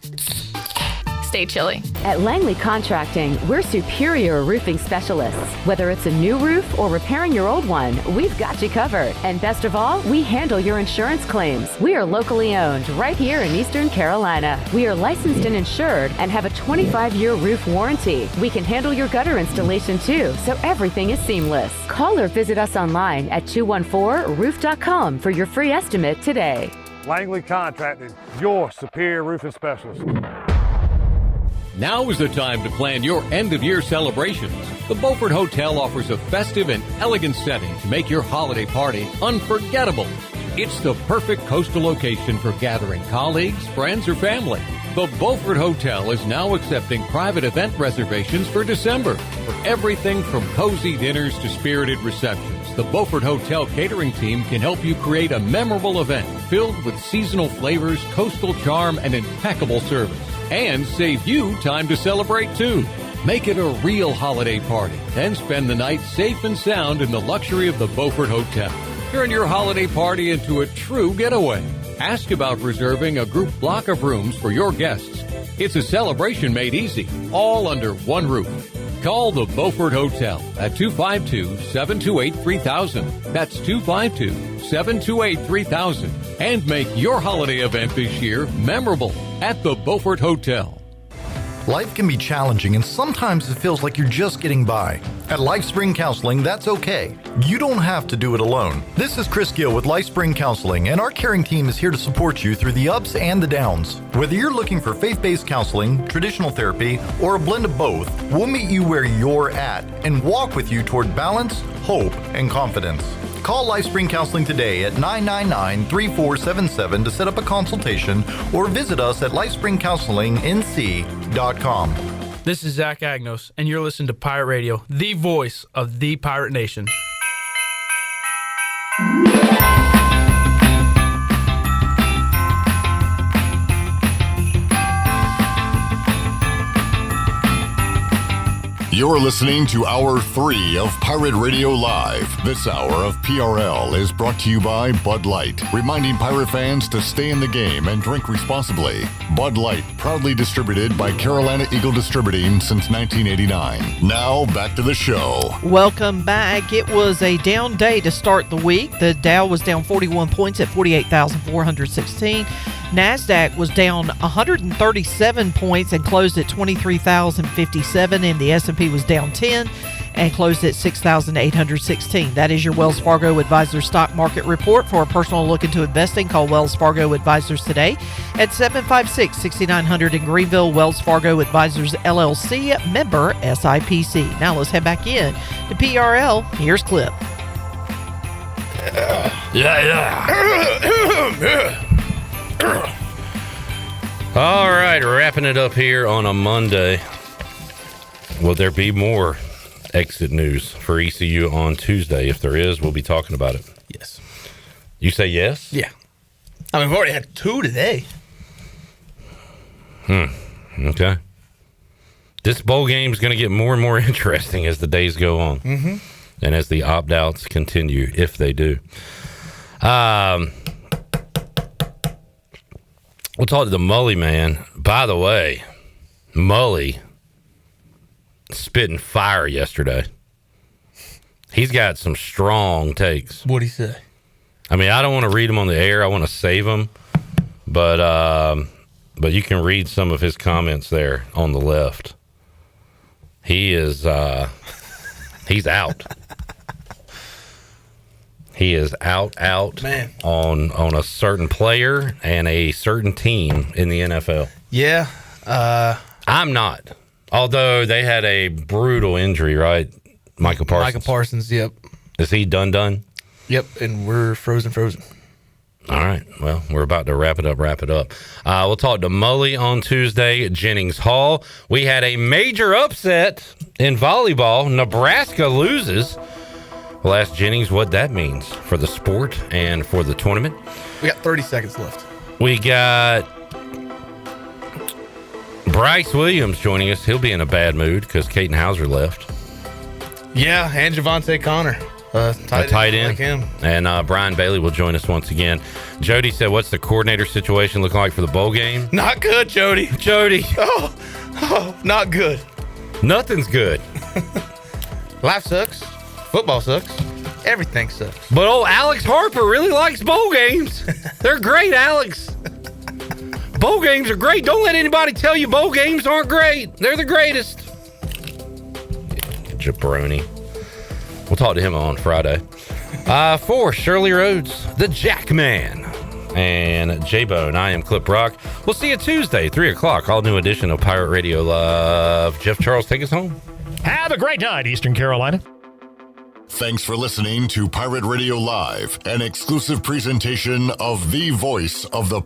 Speaker 14: Stay chilly.
Speaker 17: At Langley Contracting, we're superior roofing specialists. Whether it's a new roof or repairing your old one, we've got you covered. And best of all, we handle your insurance claims. We are locally owned right here in Eastern Carolina. We are licensed and insured and have a 25-year roof warranty. We can handle your gutter installation too, so everything is seamless. Call or visit us online at 214roof.com for your free estimate today.
Speaker 25: Langley Contracting, your superior roofing specialist.
Speaker 27: Now is the time to plan your end-of-year celebrations. The Beaufort Hotel offers a festive and elegant setting to make your holiday party unforgettable. It's the perfect coastal location for gathering colleagues, friends, or family. The Beaufort Hotel is now accepting private event reservations for December. For everything from cozy dinners to spirited receptions, the Beaufort Hotel catering team can help you create a memorable event filled with seasonal flavors, coastal charm, and impeccable service. And save you time to celebrate too. Make it a real holiday party and spend the night safe and sound in the luxury of the Beaufort Hotel. Turn your holiday party into a true getaway. Ask about reserving a group block of rooms for your guests. It's a celebration made easy, all under one roof. Call the Beaufort Hotel at 252-728-3000. That's 252-728-3000. And make your holiday event this year memorable at the Beaufort Hotel.
Speaker 4: Life can be challenging, and sometimes it feels like you're just getting by. At LifeSpring Counseling, that's okay. You don't have to do it alone. This is Chris Gill with LifeSpring Counseling, and our caring team is here to support you through the ups and the downs. Whether you're looking for faith-based counseling, traditional therapy, or a blend of both, we'll meet you where you're at and walk with you toward balance, hope, and confidence. Call LifeSpring Counseling today at 999-3477 to set up a consultation, or visit us at lifespringcounselingnc.com.
Speaker 7: This is Zach Agnos, and you're listening to Pirate Radio, the voice of the Pirate Nation.
Speaker 11: You're listening to Hour 3 of Pirate Radio Live. This hour of PRL is brought to you by Bud Light, reminding pirate fans to stay in the game and drink responsibly. Bud Light, proudly distributed by Carolina Eagle Distributing since 1989. Now, back to the show.
Speaker 26: Welcome back. It was a down day to start the week. The Dow was down 41 points at 48,416. NASDAQ was down 137 points and closed at 23,057, and the S&P was down 10 and closed at 6,816. That is your Wells Fargo Advisors Stock Market Report. For a personal look into investing, call Wells Fargo Advisors today at 756-6900 in Greenville. Wells Fargo Advisors, LLC, member SIPC. Now let's head back in to PRL. Here's Clip.
Speaker 13: All right, wrapping it up here on a Monday. Will there be more exit news for ECU on Tuesday? If there is, we'll be talking about it.
Speaker 18: Yes.
Speaker 13: You say yes?
Speaker 18: Yeah. I mean, we've already had 2 today.
Speaker 13: Okay. This bowl game is going to get more and more interesting as the days go on.
Speaker 18: Mm-hmm.
Speaker 13: And as the opt-outs continue, if they do. We'll talk to the Mully man. By the way, Mully spitting fire yesterday. He's got some strong takes.
Speaker 18: What'd he say?
Speaker 13: I mean, I don't want to read them on the air. I want to save them. But you can read some of his comments there on the left. He is he's out. He is out
Speaker 18: Man.
Speaker 13: on a certain player and a certain team in the NFL.
Speaker 18: Yeah.
Speaker 13: I'm not. Although they had a brutal injury, right? Michael Parsons.
Speaker 18: Yep.
Speaker 13: Is he done?
Speaker 18: Yep, and we're frozen.
Speaker 13: All right. Well, we're about to wrap it up. We'll talk to Mully on Tuesday at Jennings Hall. We had a major upset in volleyball. Nebraska loses. We'll ask Jennings what that means for the sport and for the tournament.
Speaker 18: We got 30 seconds left.
Speaker 13: We got Bryce Williams joining us. He'll be in a bad mood because Caden Hauser left.
Speaker 18: Yeah, and Javante Connor.
Speaker 13: Tight end.
Speaker 18: Like him.
Speaker 13: And Brian Bailey will join us once again. Jody said, what's the coordinator situation looking like for the bowl game?
Speaker 18: Not good, Jody. Oh, not good.
Speaker 13: Nothing's good.
Speaker 18: Life sucks. Football sucks. Everything sucks.
Speaker 13: But old Alex Harper really likes bowl games. They're great, Alex. Bowl games are great. Don't let anybody tell you bowl games aren't great. They're the greatest. Jabroni. We'll talk to him on Friday. For Shirley Rhodes, the Jack Man, and J-Bone, I am Clip Rock. We'll see you Tuesday, 3 o'clock. All new edition of Pirate Radio Live. Jeff Charles, take us home.
Speaker 9: Have a great night, Eastern Carolina.
Speaker 11: Thanks for listening to Pirate Radio Live, an exclusive presentation of the voice of the